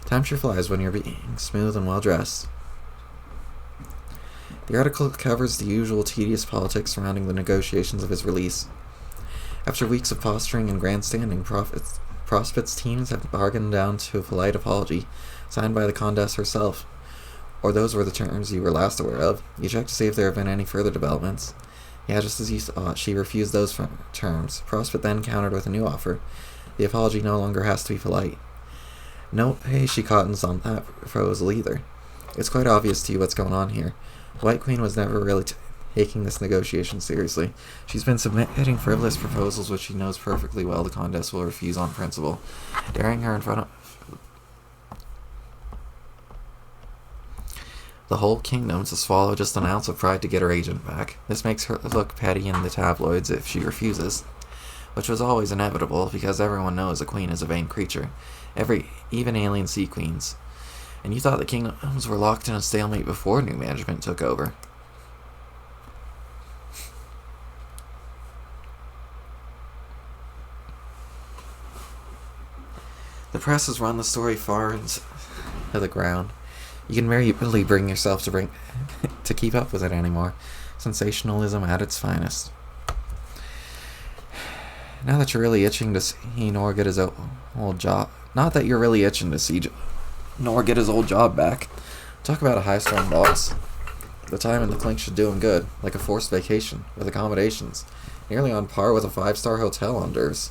Time sure flies when you're being smooth and well dressed. The article covers the usual tedious politics surrounding the negotiations of his release. After weeks of posturing and grandstanding, Prospect's teams have bargained down to a polite apology, signed by the Condess herself. Or those were the terms you were last aware of. You checked to see if there have been any further developments. Yeah, just as you thought, she refused those terms. Prospect then countered with a new offer. The apology no longer has to be polite. No hey, she cottons on that proposal either. It's quite obvious to you what's going on here. White Queen was never really taking this negotiation seriously. She's been submitting frivolous proposals which she knows perfectly well the Condess will refuse on principle, daring her in front of the whole kingdom to swallow just an ounce of pride to get her agent back. This makes her look petty in the tabloids if she refuses, which was always inevitable because everyone knows a queen is a vain creature, even alien sea queens. And you thought the kingdoms were locked in a stalemate before new management took over. The press has run the story far into the ground. You can barely bring yourself to keep up with it anymore. Sensationalism at its finest. Now that you're really itching to see Nor get his old job... Not that you're really itching to see Nor get his old job back. Talk about a high-strung boss. The time in the clink should do him good, like a forced vacation, with accommodations, nearly on par with a 5-star hotel on Durs.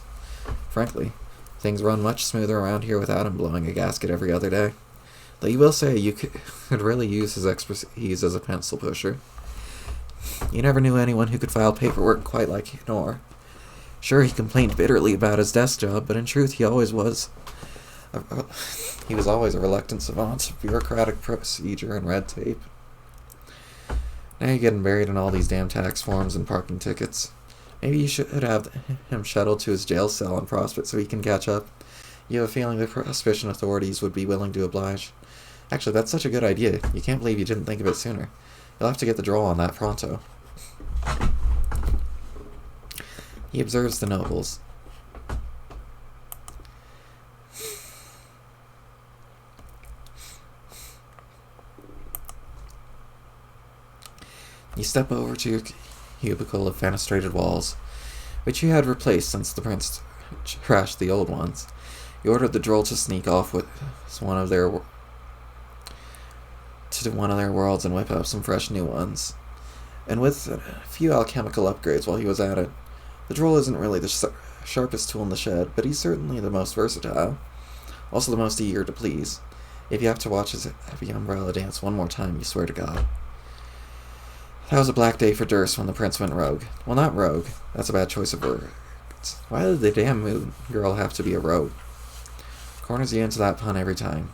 Frankly, things run much smoother around here without him blowing a gasket every other day. Though you will say you could really use his expertise as a pencil pusher. You never knew anyone who could file paperwork quite like Nor. Sure, he complained bitterly about his desk job, but in truth he always was. He was always a reluctant savant of bureaucratic procedure and red tape. Now you're getting buried in all these damn tax forms and parking tickets. Maybe you should have him shuttled to his jail cell in Prospect so he can catch up. You have a feeling the prohibition authorities would be willing to oblige. Actually, that's such a good idea. You can't believe you didn't think of it sooner. You'll have to get the draw on that pronto. He observes the nobles. You step over to your cubicle of fenestrated walls, which you had replaced since the prince trashed the old ones. You ordered the droll to sneak off with one of their worlds and whip up some fresh new ones. And with a few alchemical upgrades while he was at it, the droll isn't really the sharpest tool in the shed, but he's certainly the most versatile. Also the most eager to please. If you have to watch his heavy umbrella dance one more time, you swear to God. That was a black day for Durst when the prince went rogue. Well, not rogue. That's a bad choice of words. Why did the damn moon girl have to be a rogue? Corners you into that pun every time.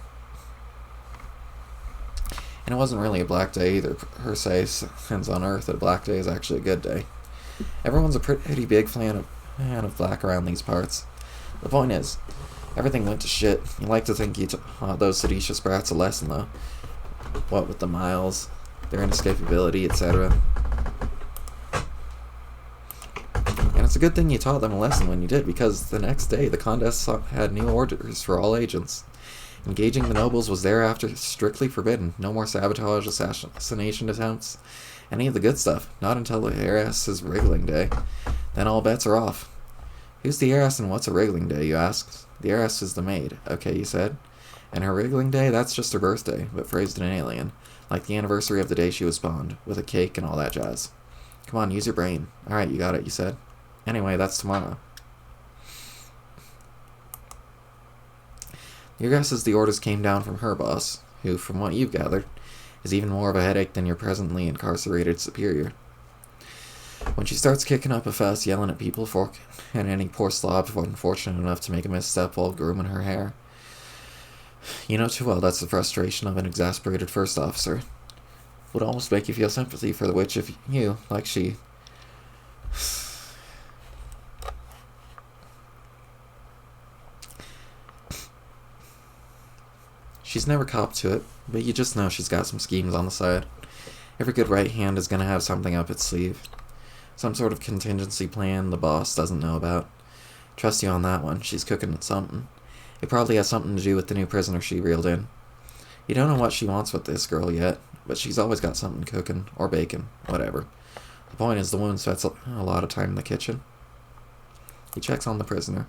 And it wasn't really a black day either, per se, since on Earth a black day is actually a good day. Everyone's a pretty big fan of black around these parts. The point is, everything went to shit. You like to think you taught those seditious brats a lesson, though. What with the miles, their inescapability, etc. And it's a good thing you taught them a lesson when you did, because the next day the contest had new orders for all agents. Engaging the nobles was thereafter strictly forbidden. No more sabotage, assassination attempts, any of the good stuff. Not until the heiress's wriggling day. Then all bets are off. Who's the heiress and what's a wriggling day, you ask? The heiress is the maid. Okay, you said. And her wriggling day, that's just her birthday, but phrased in alien. Like the anniversary of the day she was spawned, with a cake and all that jazz. Come on, use your brain. Alright, you got it, you said. Anyway, that's tomorrow. Your guess is the orders came down from her boss, who, from what you've gathered, is even more of a headache than your presently incarcerated superior. When she starts kicking up a fuss, yelling at people and any poor slob unfortunate enough to make a misstep while grooming her hair, you know too well that's the frustration of an exasperated first officer. Would almost make you feel sympathy for the witch if you, like she... She's never copped to it, but you just know she's got some schemes on the side. Every good right hand is going to have something up its sleeve. Some sort of contingency plan the boss doesn't know about. Trust you on that one, she's cooking at something. It probably has something to do with the new prisoner she reeled in. You don't know what she wants with this girl yet, but she's always got something cooking, or baking, whatever. The point is the woman spends a lot of time in the kitchen. He checks on the prisoner.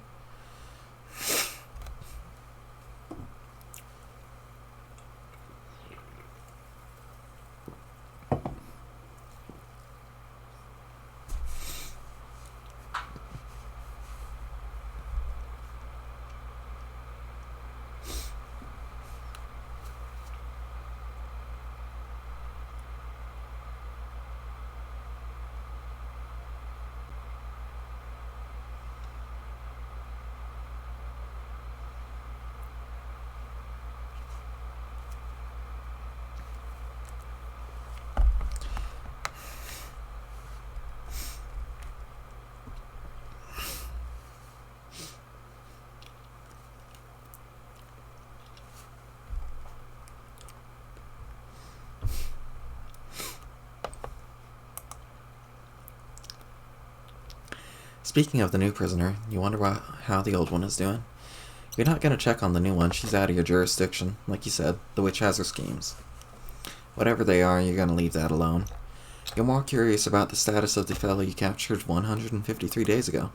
Speaking of the new prisoner, you wonder how the old one is doing? You're not going to check on the new one. She's out of your jurisdiction. Like you said, the witch has her schemes. Whatever they are, you're going to leave that alone. You're more curious about the status of the fellow you captured 153 days ago.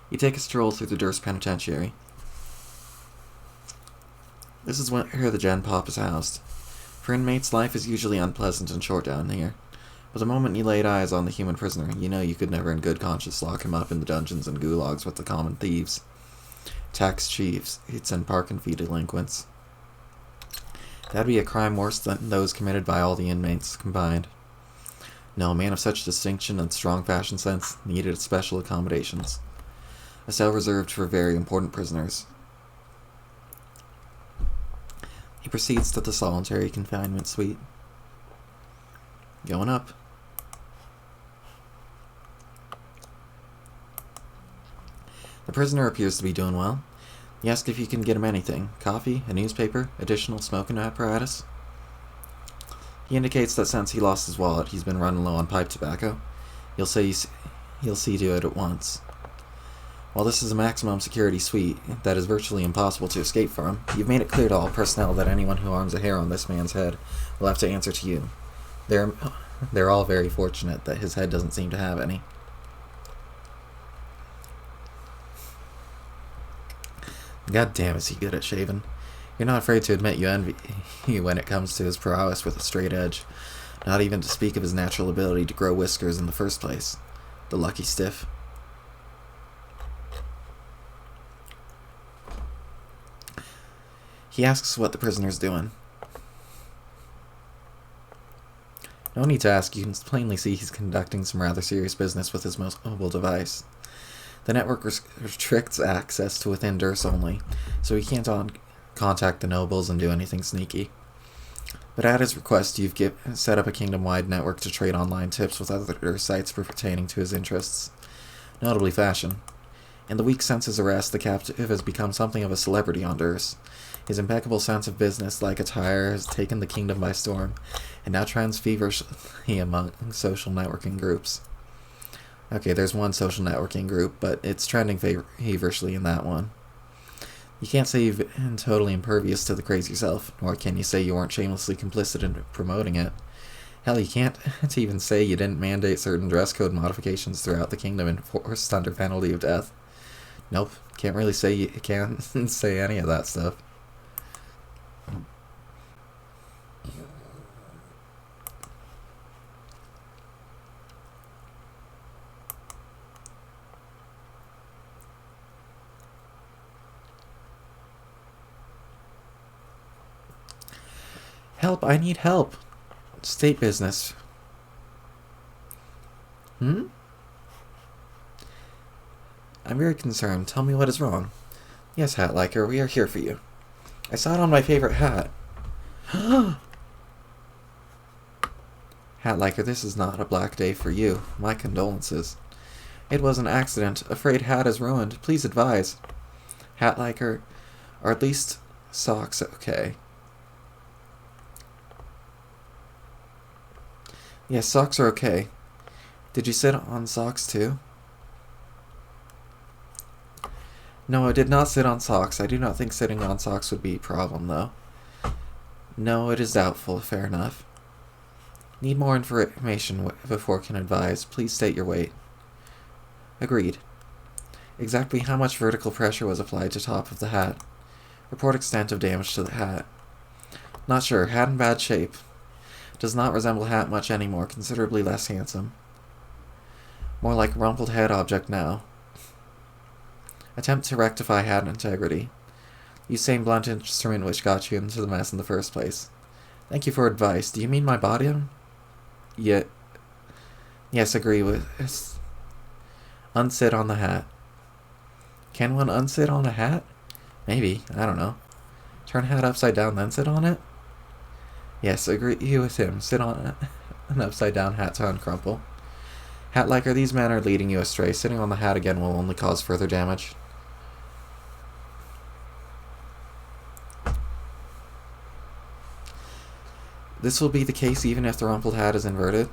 You take a stroll through the Durst Penitentiary. This is where the Gen Pop is housed. For inmates, life is usually unpleasant and short down here. But the moment you laid eyes on the human prisoner, you know you could never in good conscience lock him up in the dungeons and gulags with the common thieves, tax chiefs, and park and fee delinquents. That'd be a crime worse than those committed by all the inmates combined. No, a man of such distinction and strong fashion sense needed special accommodations. A cell reserved for very important prisoners. He proceeds to the solitary confinement suite. Going up. The prisoner appears to be doing well. You ask if you can get him anything. Coffee, a newspaper, additional smoking apparatus. He indicates that since he lost his wallet, he's been running low on pipe tobacco. He'll see to it at once. While this is a maximum security suite that is virtually impossible to escape from, you've made it clear to all personnel that anyone who harms a hair on this man's head will have to answer to you. They're all very fortunate that his head doesn't seem to have any. God damn, is he good at shaving. You're not afraid to admit you envy when it comes to his prowess with a straight edge, not even to speak of his natural ability to grow whiskers in the first place. The lucky stiff. He asks what the prisoner's doing. No need to ask, you can plainly see he's conducting some rather serious business with his most mobile device. The network restricts access to within Durst only, so he can't contact the nobles and do anything sneaky. But at his request, you've set up a kingdom-wide network to trade online tips with other sites pertaining to his interests, notably fashion. In the week since his arrest, the captive has become something of a celebrity on Durst. His impeccable sense of business-like attire has taken the kingdom by storm, and now trends feverishly among social networking groups. Okay, there's one social networking group, but it's trending feverishly in that one. You can't say you've been totally impervious to the craze yourself, nor can you say you weren't shamelessly complicit in promoting it. Hell, you can't even say you didn't mandate certain dress code modifications throughout the kingdom enforced under penalty of death. Nope, can't really say you can't say any of that stuff. Help, I need help. State business. I'm very concerned. Tell me what is wrong. Yes, Hat Liker, we are here for you. I saw it on my favorite hat. Hat Liker, this is not a black day for you. My condolences. It was an accident. Afraid Hat is ruined. Please advise. Hat Liker, or at least socks okay? Yes, socks are okay. Did you sit on socks too? No, I did not sit on socks. I do not think sitting on socks would be a problem, though. No, it is doubtful. Fair enough. Need more information before can advise. Please state your weight. Agreed. Exactly how much vertical pressure was applied to top of the hat? Report extent of damage to the hat. Not sure. Hat in bad shape. Does not resemble Hat much anymore. Considerably less handsome. More like rumpled head object now. Attempt to rectify Hat integrity. Use same blunt instrument which got you into the mess in the first place. Thank you for advice. Do you mean my bottom? Yes, agree with this. Unsit on the hat. Can one unsit on a hat? Maybe. I don't know. Turn hat upside down, then sit on it? Yes, agree with him. Sit on an upside-down hat to uncrumple. Hat Liker, these men are leading you astray. Sitting on the hat again will only cause further damage. This will be the case even if the rumpled hat is inverted.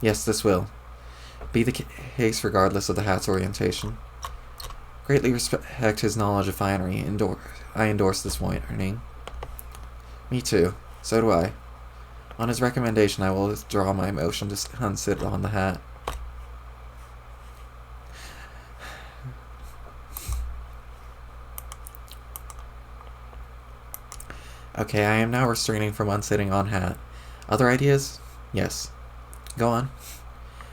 Yes, this will be the case regardless of the hat's orientation. Greatly respect his knowledge of finery. I endorse this warning. Me too. So do I. On his recommendation, I will withdraw my motion to unsit on the hat. Okay, I am now restraining from unsitting on hat. Other ideas? Yes. Go on.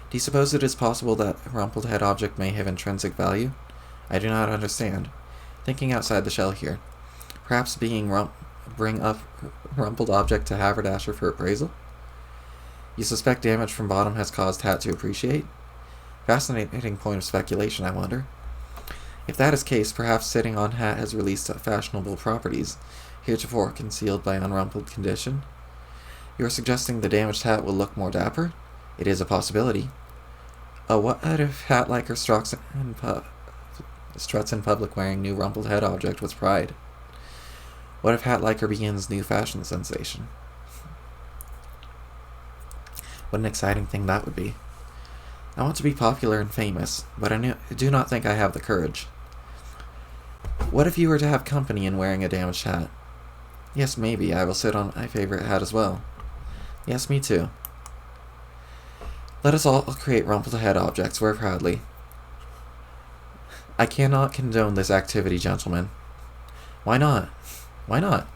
Do you suppose it is possible that a rumpled head object may have intrinsic value? I do not understand. Thinking outside the shell here. Perhaps bring up rumpled object to haberdasher for appraisal? You suspect damage from bottom has caused hat to appreciate? Fascinating point of speculation, I wonder. If that is case, perhaps sitting on hat has released fashionable properties, heretofore concealed by unrumpled condition. You are suggesting the damaged hat will look more dapper? It is a possibility. What if hat liker struts in public wearing new rumpled head object with pride? What if hat liker begins new fashion sensation? What an exciting thing that would be. I want to be popular and famous, but I do not think I have the courage. What if you were to have company in wearing a damaged hat? Yes, maybe. I will sit on my favorite hat as well. Yes, me too. Let us all create rumpled head objects, wear proudly. I cannot condone this activity, gentlemen. Why not? Why not?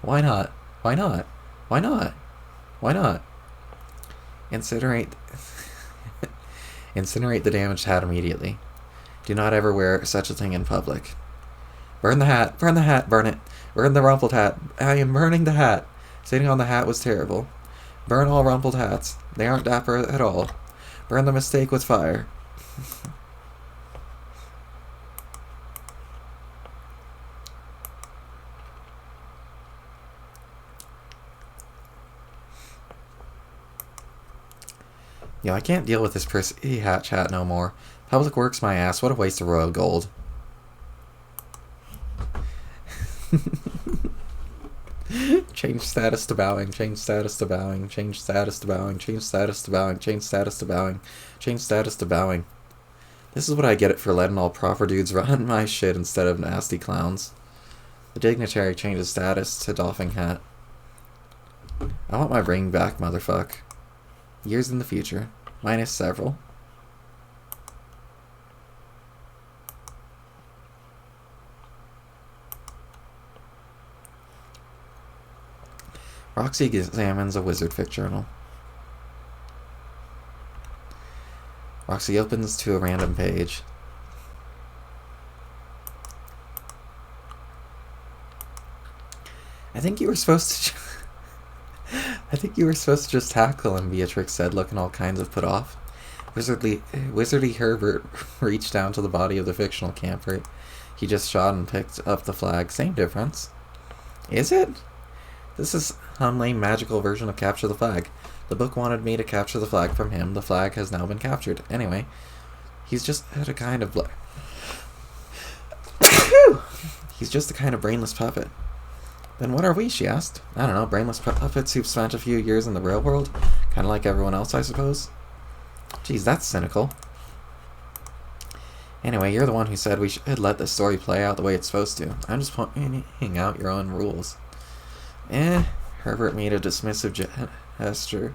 Why not? Why not? Why not? Why not? Incinerate the damaged hat immediately. Do not ever wear such a thing in public. Burn the hat! Burn the hat! Burn it! Burn the rumpled hat! I am burning the hat! Sitting on the hat was terrible. Burn all rumpled hats. They aren't dapper at all. Burn the mistake with fire. Yo, I can't deal with this prissy hat chat no more. Public works my ass. What a waste of royal gold. Change status to bowing. Change status to bowing. Change status to bowing. Change status to bowing. Change status to bowing. Change status to bowing. This is what I get it for letting all proper dudes run my shit instead of nasty clowns. The dignitary changes status to doffing hat. I want my ring back, motherfuck. Years in the future. Minus several. Roxy examines a wizardfic journal. Roxy opens to a random page. I think you were supposed to just tackle him, Beatrix said, looking all kinds of put off. Wizardy Herbert reached down to the body of the fictional camper he just shot and picked up the flag. Same difference. Is it? This is some lame magical version of capture the flag. The book wanted me to capture the flag from him. The flag has now been captured. Anyway, he's just a kind of he's just a kind of brainless puppet. Then what are we, she asked. I don't know, brainless puppets who've spent a few years in the real world? Kind of like everyone else, I suppose. Geez, that's cynical. Anyway, you're the one who said we should let the story play out the way it's supposed to. I'm just pointing out your own rules. Herbert made a dismissive gesture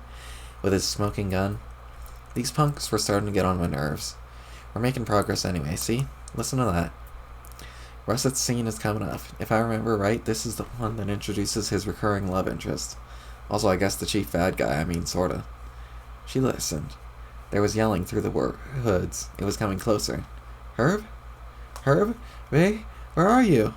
with his smoking gun. These punks were starting to get on my nerves. We're making progress anyway, see? Listen to that. Russet's scene is coming up. If I remember right, this is the one that introduces his recurring love interest. Also, I guess the chief bad guy, sorta. She listened. There was yelling through the hoods. It was coming closer. Herb? Herb? Ray? Where are you?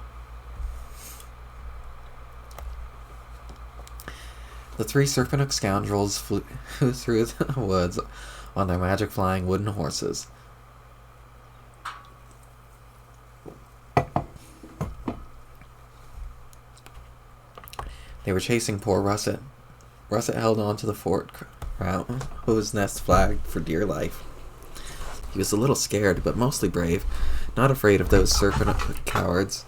The three Serpenthook scoundrels flew through the woods on their magic flying wooden horses. They were chasing poor Russet. Russet held on to the fort crown, whose nest flagged for dear life. He was a little scared, but mostly brave, not afraid of those Serpenthook cowards.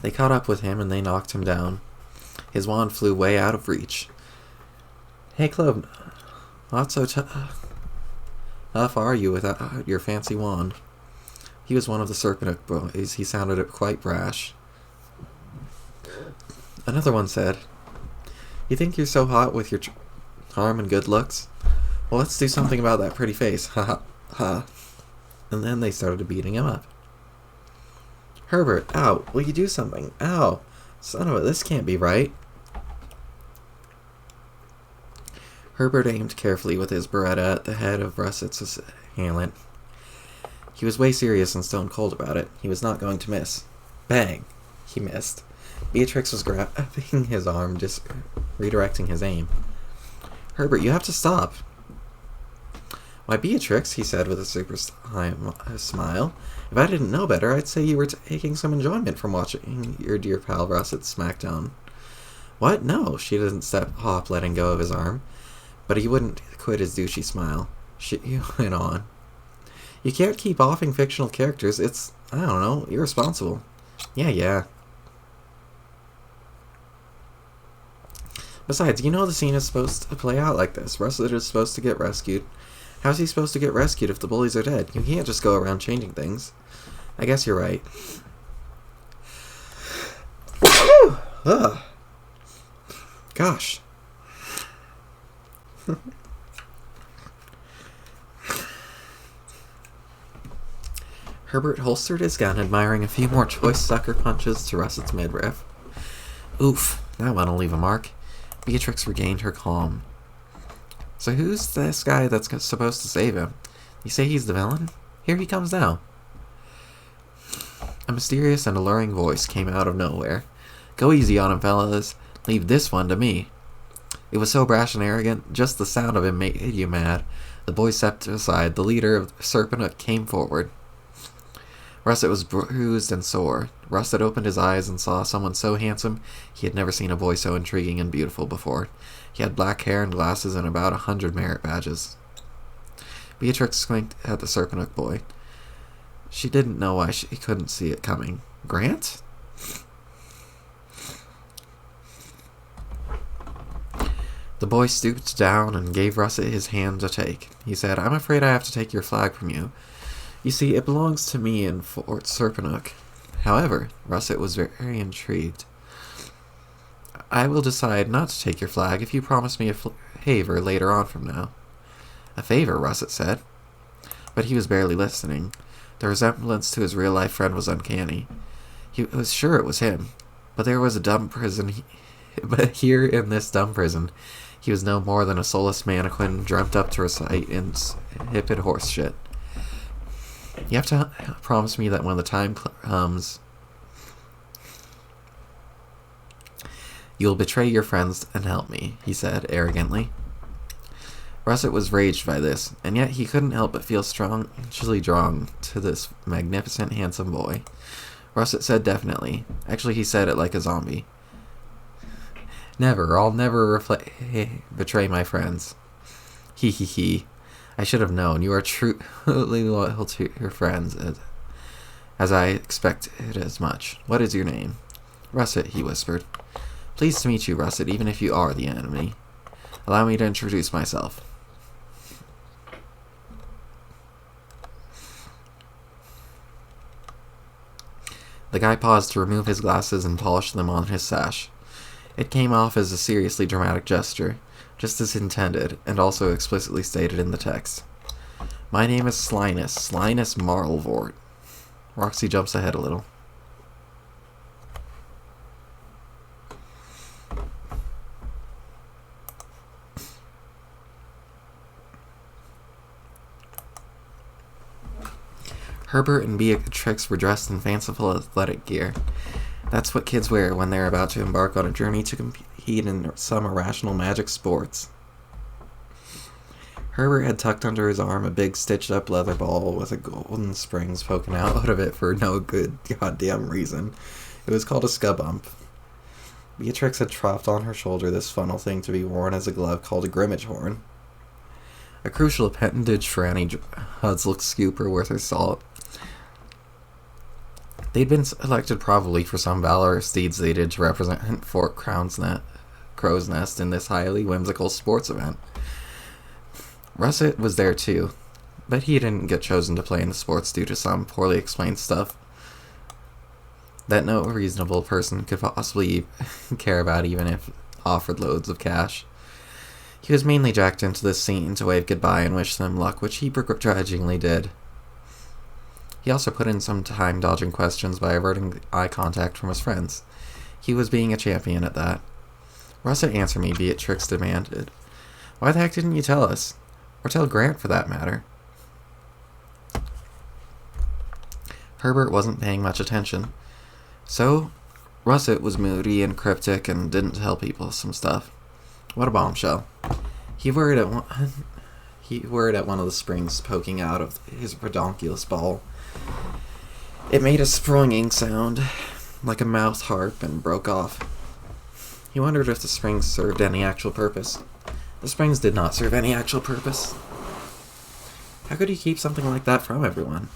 They caught up with him and they knocked him down. His wand flew way out of reach. Hey, Clove, not so tough are you without your fancy wand? He was one of the Serpent boys. He sounded quite brash. Another one said, "You think you're so hot with your charm and good looks? Well, let's do something about that pretty face. Ha ha ha." And then they started beating him up. "Herbert, ow, will you do something? Ow, son of a, this can't be right." Herbert aimed carefully with his Beretta at the head of Russet's assailant. He was way serious and stone cold about it. He was not going to miss. Bang! He missed. Beatrix was grabbing his arm, just redirecting his aim. "Herbert, you have to stop." "Why, Beatrix," he said with a super smile, "if I didn't know better, I'd say you were taking some enjoyment from watching your dear pal Russet smackdown." "What? No," she didn't step off, letting go of his arm. But he wouldn't quit his douchey smile. She went on. "You can't keep offing fictional characters. It's, I don't know, irresponsible." Yeah. "Besides, you know the scene is supposed to play out like this. Russet is supposed to get rescued. How's he supposed to get rescued if the bullies are dead? You can't just go around changing things." "I guess you're right." Ugh. Gosh. Herbert holstered his gun, admiring a few more choice sucker punches to Russet's midriff. Oof, that one'll leave a mark. Beatrix regained her calm. "So who's this guy that's supposed to save him? You say he's the villain? Here he comes now." A mysterious and alluring voice came out of nowhere. "Go easy on him, fellas. Leave this one to me." It was so brash and arrogant, just the sound of him made you mad. The boys stepped aside. The leader of Serpent came forward. Russet was bruised and sore. Russet opened his eyes and saw someone so handsome he had never seen a boy so intriguing and beautiful before. He had black hair and glasses and about 100 merit badges. Beatrix squinked at the Serpent boy. She didn't know why she couldn't see it coming. "Grant?" The boy stooped down and gave Russet his hand to take. He said, "I'm afraid I have to take your flag from you. You see, it belongs to me in Fort Serpent." However, Russet was very intrigued. "I will decide not to take your flag if you promise me a favor later on from now." "A favor?" Russet said. But he was barely listening. The resemblance to his real-life friend was uncanny. He was sure it was him. But there was a dumb prison. But here in this dumb prison, he was no more than a soulless mannequin dreamt up to recite insipid horse shit. "You have to promise me that when the time comes, you'll betray your friends and help me," he said arrogantly. Russet was raged by this, and yet he couldn't help but feel strangely drawn to this magnificent, handsome boy. Russet said definitely. Actually, he said it like a zombie. "Never, I'll never betray my friends." He. "I should have known. You are truly loyal to your friends, as I expected as much. What is your name?" "Russet," he whispered. "Pleased to meet you, Russet, even if you are the enemy. Allow me to introduce myself." The guy paused to remove his glasses and polish them on his sash. It came off as a seriously dramatic gesture, just as intended, and also explicitly stated in the text. "My name is Slyness Marlvort." Roxy jumps ahead a little. Herbert and Beatrix were dressed in fanciful athletic gear. That's what kids wear when they're about to embark on a journey to compete in some irrational magic sports. Herbert had tucked under his arm a big stitched-up leather ball with a golden springs poking out of it for no good goddamn reason. It was called a scubump. Beatrix had dropped on her shoulder this funnel thing to be worn as a glove called a grimmage horn. A crucial appendage for any Hudslick scooper worth her salt. They'd been selected probably for some valorous deeds they did to represent Fort Crown's crow's nest in this highly whimsical sports event. Russet was there too, but he didn't get chosen to play in the sports due to some poorly explained stuff that no reasonable person could possibly care about, even if offered loads of cash. He was mainly jacked into this scene to wave goodbye and wish them luck, which he begrudgingly did. He also put in some time dodging questions by averting eye contact from his friends. He was being a champion at that. "Russet, answer me," Beatrix demanded. "Why the heck didn't you tell us? Or tell Grant, for that matter?" Herbert wasn't paying much attention. So, Russet was moody and cryptic and didn't tell people some stuff. What a bombshell. He worried at one of the springs poking out of his pedunculous ball. It made a springing sound, like a mouth harp, and broke off. He wondered if the springs served any actual purpose. The springs did not serve any actual purpose. How could you keep something like that from everyone,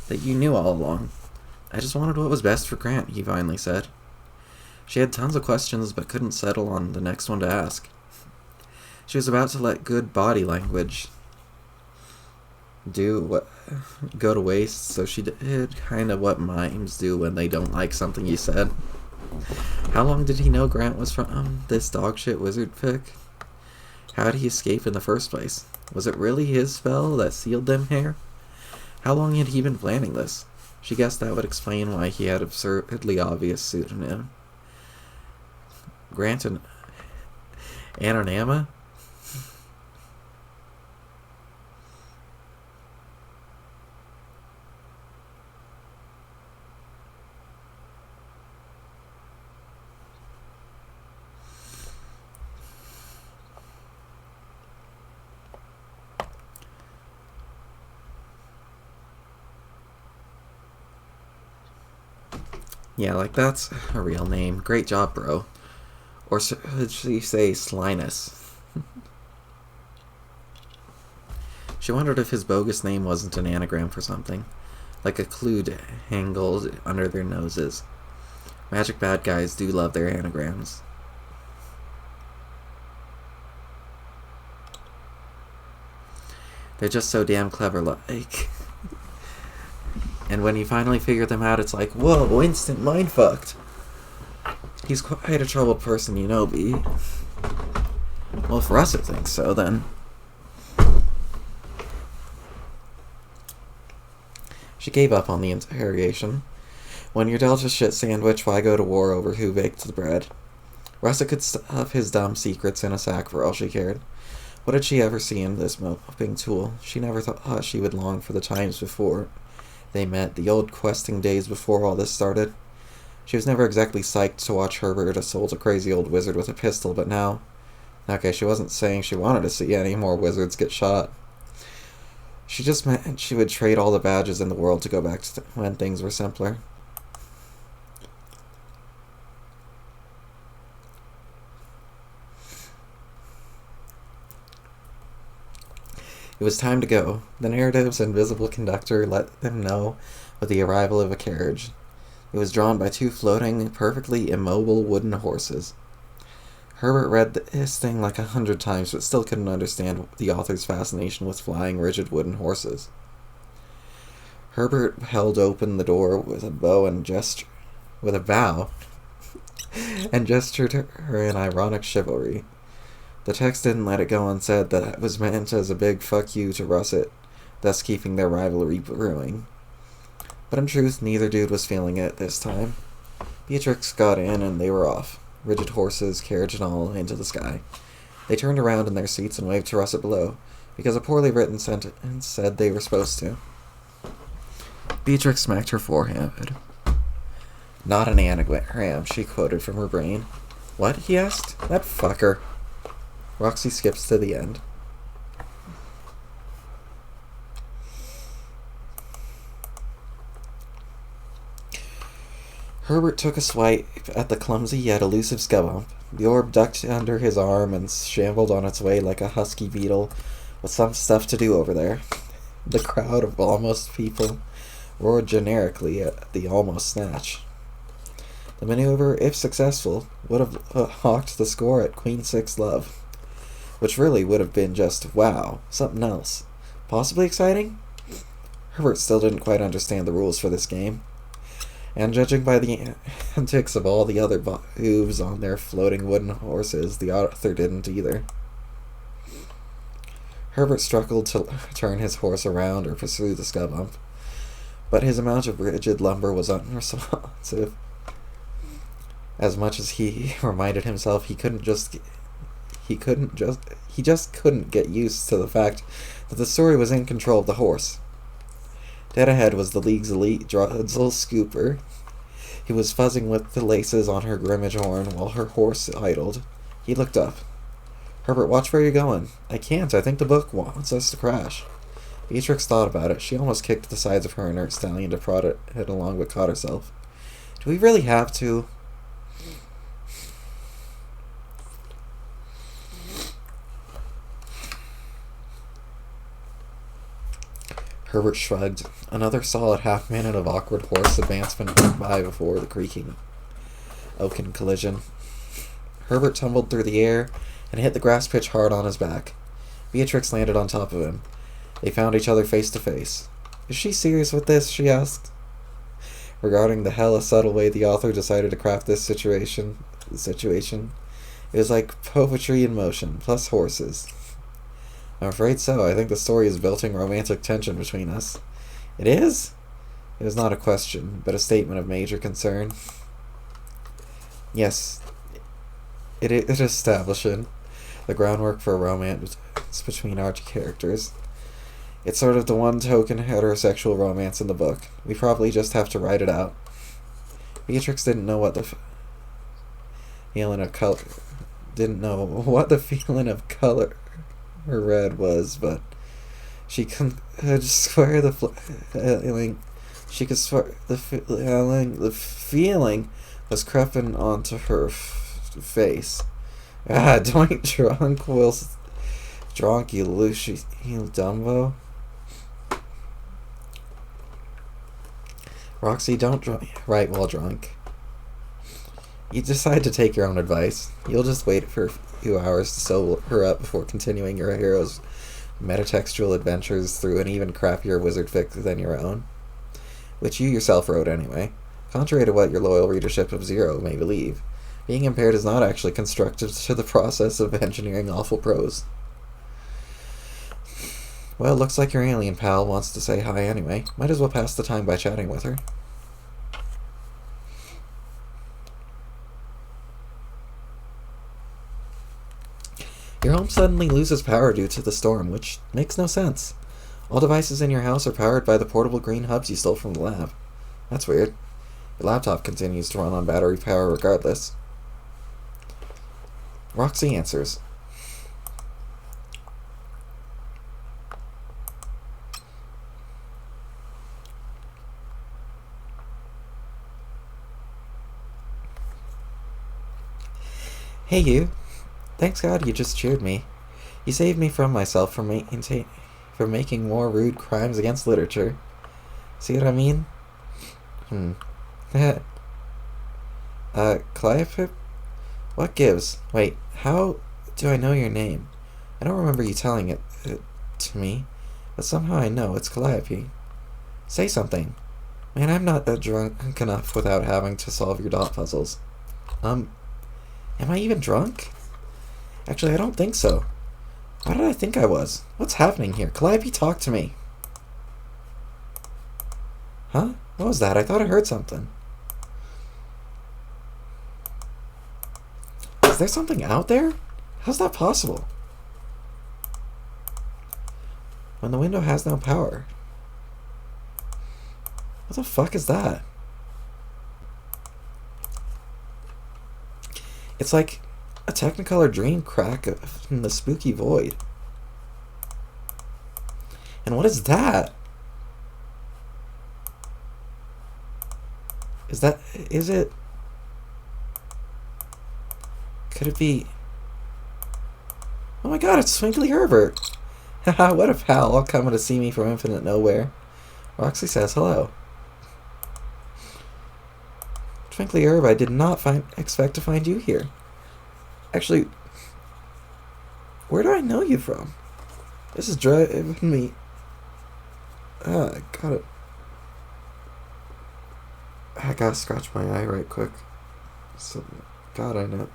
that you knew all along? "I just wanted what was best for Grant," he finally said. She had tons of questions, but couldn't settle on the next one to ask. She was about to let good body language go to waste, so she did kind of what mimes do when they don't like something you said. How long did he know Grant was from this dogshit wizard fic? How did he escape in the first place? Was it really his spell that sealed them here? How long had he been planning this? She guessed that would explain why he had absurdly obvious pseudonym. Grant and Anonymma? Yeah, like, that's a real name. Great job, bro. Or should she say Slinus? She wondered if his bogus name wasn't an anagram for something, like a clue dangled under their noses. Magic bad guys do love their anagrams. They're just so damn clever, like. And when you finally figure them out, it's like, whoa, instant mindfucked. He's quite a troubled person, you know, B. Well, if Russet thinks so, then. She gave up on the interrogation. When you're dealt a shit sandwich, why go to war over who baked the bread? Russet could stuff his dumb secrets in a sack for all she cared. What had she ever seen in this moping tool? She never thought she would long for the times before they met, the old questing days before all this started. She was never exactly psyched to watch Herbert assault a crazy old wizard with a pistol, but now... Okay, she wasn't saying she wanted to see any more wizards get shot. She just meant she would trade all the badges in the world to go back to when things were simpler. It was time to go. The narrative's invisible conductor let them know of the arrival of a carriage. It was drawn by two floating, perfectly immobile wooden horses. Herbert read this thing like 100 times, but still couldn't understand the author's fascination with flying, rigid wooden horses. Herbert held open the door with a bow and and gestured to her in ironic chivalry. The text didn't let it go unsaid that it was meant as a big fuck you to Russet, thus keeping their rivalry brewing. But in truth, neither dude was feeling it this time. Beatrix got in and they were off, rigid horses, carriage and all, into the sky. They turned around in their seats and waved to Russet below, because a poorly written sentence said they were supposed to. Beatrix smacked her forehead. "Not an anagram," she quoted from her brain. "What?" he asked. "That fucker." Roxy skips to the end. Herbert took a swipe at the clumsy yet elusive skubump. The orb ducked under his arm and shambled on its way like a husky beetle with some stuff to do over there. The crowd of almost people roared generically at the almost snatch. The maneuver, if successful, would have hawked the score at Queen 6 Love, which really would have been just wow, something else. Possibly exciting? Herbert still didn't quite understand the rules for this game, and judging by the antics of all the other boobs on their floating wooden horses, the author didn't either. Herbert struggled to turn his horse around or pursue the scud bump, but his amount of rigid lumber was unresponsive. As much as he reminded himself he just couldn't get used to the fact that the story was in control of the horse. Dead ahead was the league's elite Drudzel Scooper. He was fuzzing with the laces on her grimmage horn while her horse idled. He looked up. "Herbert, watch where you're going." "I can't. I think the book wants us to crash." Beatrix thought about it. She almost kicked the sides of her inert stallion to prod it along, but caught herself. "Do we really have to?" Herbert shrugged. Another solid half-minute of awkward horse advancement went by before the creaking oaken collision. Herbert tumbled through the air and hit the grass pitch hard on his back. Beatrix landed on top of him. They found each other face to face. "Is she serious with this?" she asked. Regarding the hella subtle way the author decided to craft this situation, it was like poetry in motion, plus horses. "I'm afraid so. I think the story is building romantic tension between us." "It is?" It was not a question, but a statement of major concern. "Yes, it is establishing the groundwork for a romance between our characters. It's sort of the one token heterosexual romance in the book. We probably just have to write it out." Beatrix didn't know what the feeling of color her red was, but she could swear the feeling. She could swear the feeling was creeping onto her face. Don't drunk, Will's drunk, you Dumbo. Roxy, don't write while drunk. You decide to take your own advice. You'll just wait for a few hours to sober her up before continuing your hero's metatextual adventures through an even crappier wizard fic than your own, which you yourself wrote anyway. Contrary to what your loyal readership of Zero may believe, being impaired is not actually constructive to the process of engineering awful prose. Well, looks like your alien pal wants to say hi anyway. Might as well pass the time by chatting with her. Your home suddenly loses power due to the storm, which makes no sense. All devices in your house are powered by the portable green hubs you stole from the lab. That's weird. Your laptop continues to run on battery power regardless. Roxy answers. "Hey you. Thanks God you just cheered me. You saved me from myself from making more rude crimes against literature. See what I mean?" Calliope? What gives? Wait, how do I know your name? I don't remember you telling it to me, but somehow I know it's Calliope. Say something. Man, I'm not that drunk enough without having to solve your dot puzzles. Am I even drunk? Actually, I don't think so. Why did I think I was? What's happening here? Calliope, talk to me. Huh? What was that? I thought I heard something. Is there something out there? How's that possible? When the window has no power. What the fuck is that? It's like a Technicolor dream crack in the spooky void. And what is that? Is it? Could it be? Oh my god, it's Twinkly Herbert! Haha, what a pal, all coming to see me from infinite nowhere. Roxy says hello. Frankly, Herb, I did not expect to find you here. Actually, where do I know you from? This is driving me... I gotta scratch my eye right quick. So, God, I know.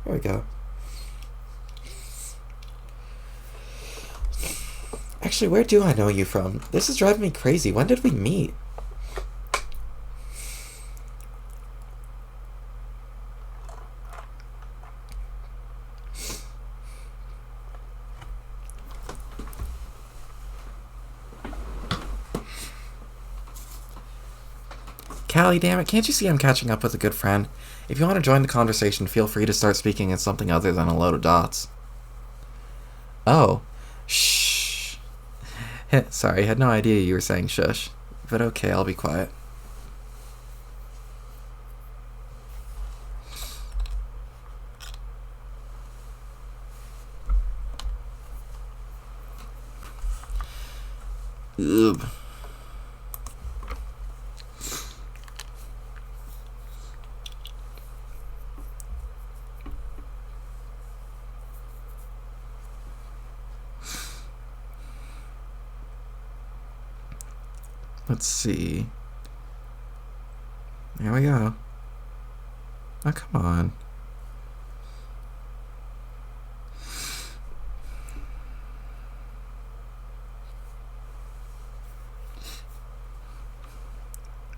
There we go. Actually, where do I know you from? This is driving me crazy. When did we meet? Callie, damn it, can't you see I'm catching up with a good friend? If you want to join the conversation, feel free to start speaking in something other than a load of dots. Oh. Shh. Sorry, I had no idea you were saying shush. But okay, I'll be quiet. Ugh. Let's see. There we go. Oh, come on.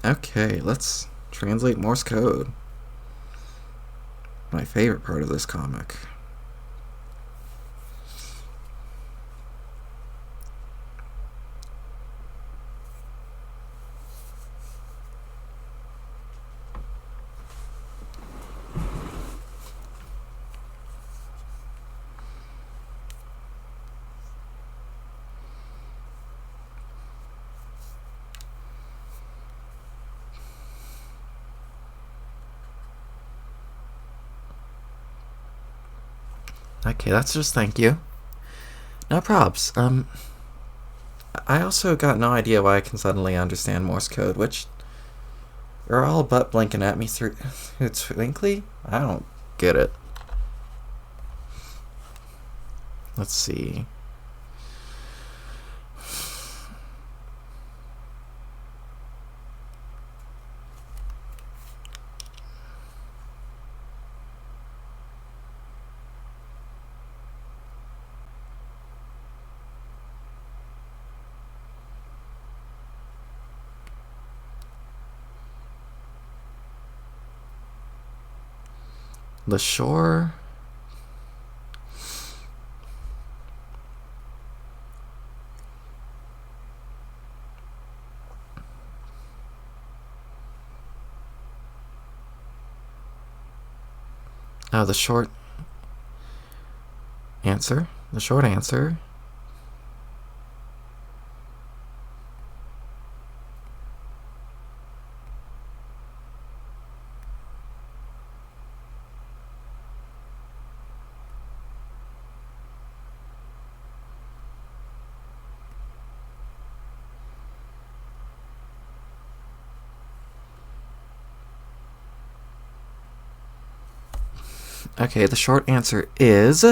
Okay, let's translate Morse code. My favorite part of this comic. Okay, that's just thank you. No props. I also got no idea why I can suddenly understand Morse code, which you're all but blinking at me through twinkly? I don't get it. Let's see. The shore. Oh, the short answer. The short answer. Okay, the short answer is...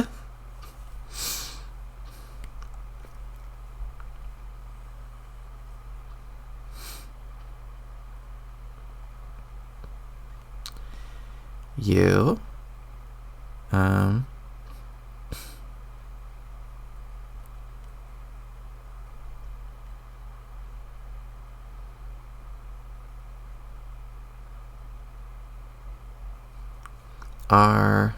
you... are...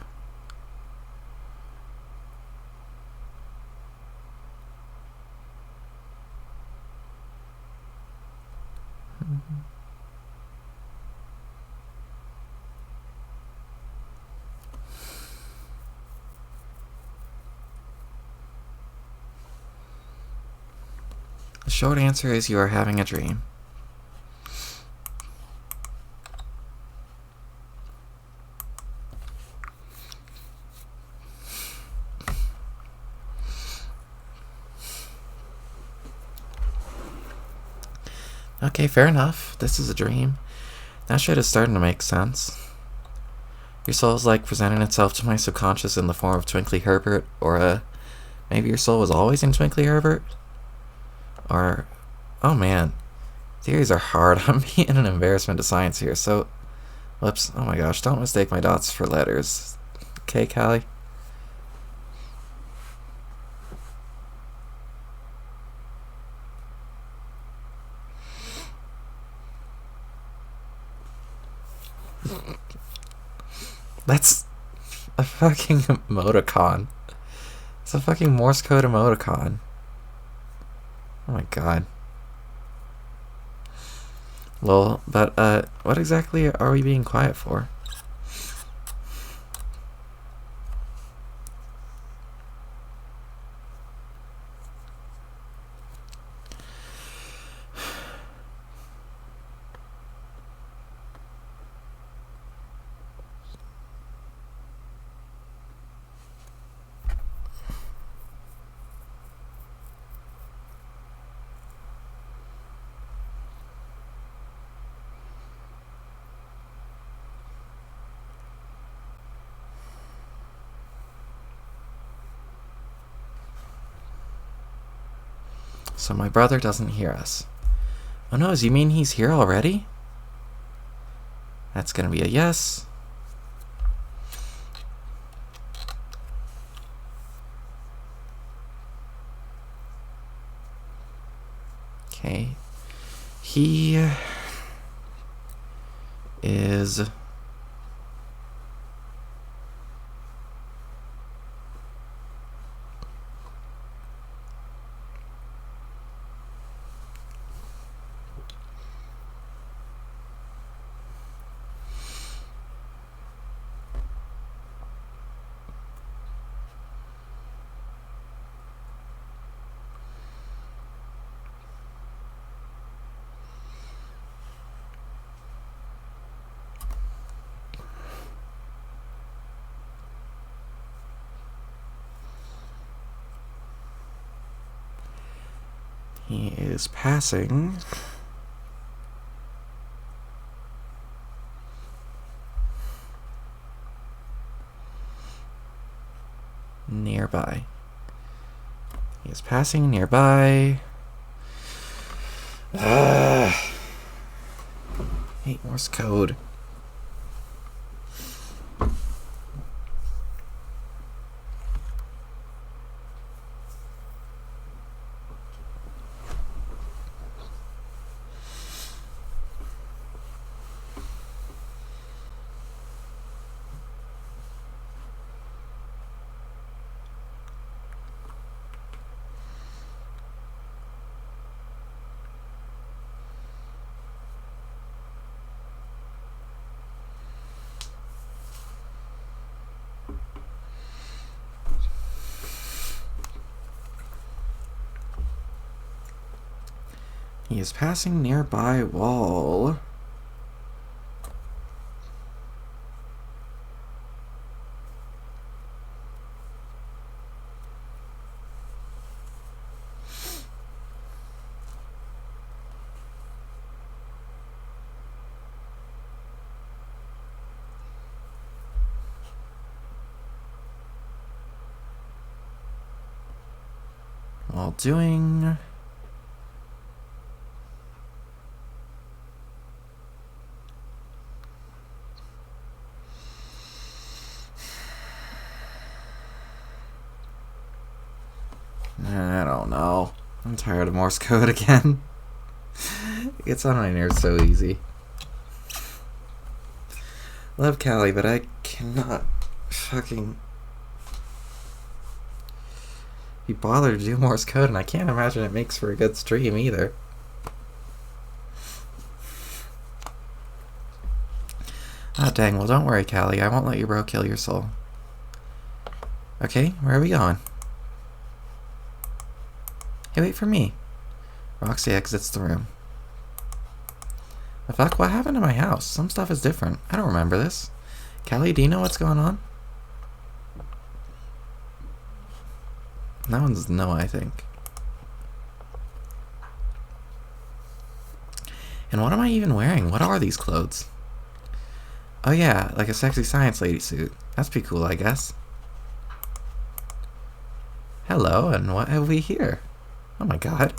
The short answer is you are having a dream. Okay, fair enough. This is a dream. That shit is starting to make sense. Your soul is like presenting itself to my subconscious in the form of Twinkly Herbert, or maybe your soul was always in Twinkly Herbert? Or, oh man, theories are hard. I'm being an embarrassment to science here, so, whoops, oh my gosh, don't mistake my dots for letters. Okay, Callie? That's a fucking emoticon. It's a fucking Morse code emoticon. Oh my god. Lol, but, what exactly are we being quiet for? So my brother doesn't hear us. Oh no, does he mean he's here already? That's gonna be a yes. Okay. He is passing nearby. He is passing nearby. Hate Morse code. He is passing nearby wall. While doing I don't know. I'm tired of Morse code again. It gets on my nerves so easy. Love Callie, but I cannot fucking be bothered to do Morse code, and I can't imagine it makes for a good stream either. Ah, dang. Well, don't worry, Callie. I won't let your bro kill your soul. Okay, where are we going? Hey, wait for me. Roxy exits the room. The fuck? What happened to my house? Some stuff is different. I don't remember this. Callie, do you know what's going on? That one's no, I think. And what am I even wearing? What are these clothes? Oh yeah, like a sexy science lady suit. That's pretty cool, I guess. Hello, and what have we here? Oh my god.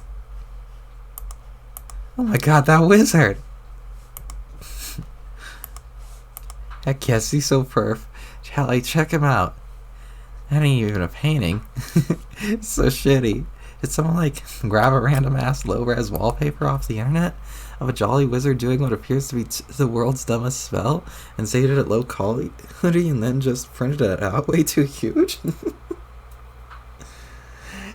Oh my god, that wizard! Heck yes, he's so perf. Charlie, check him out. That ain't even a painting. It's so shitty. Did someone like grab a random ass low-res wallpaper off the internet of a jolly wizard doing what appears to be the world's dumbest spell and saved it at low quality and then just printed it out way too huge?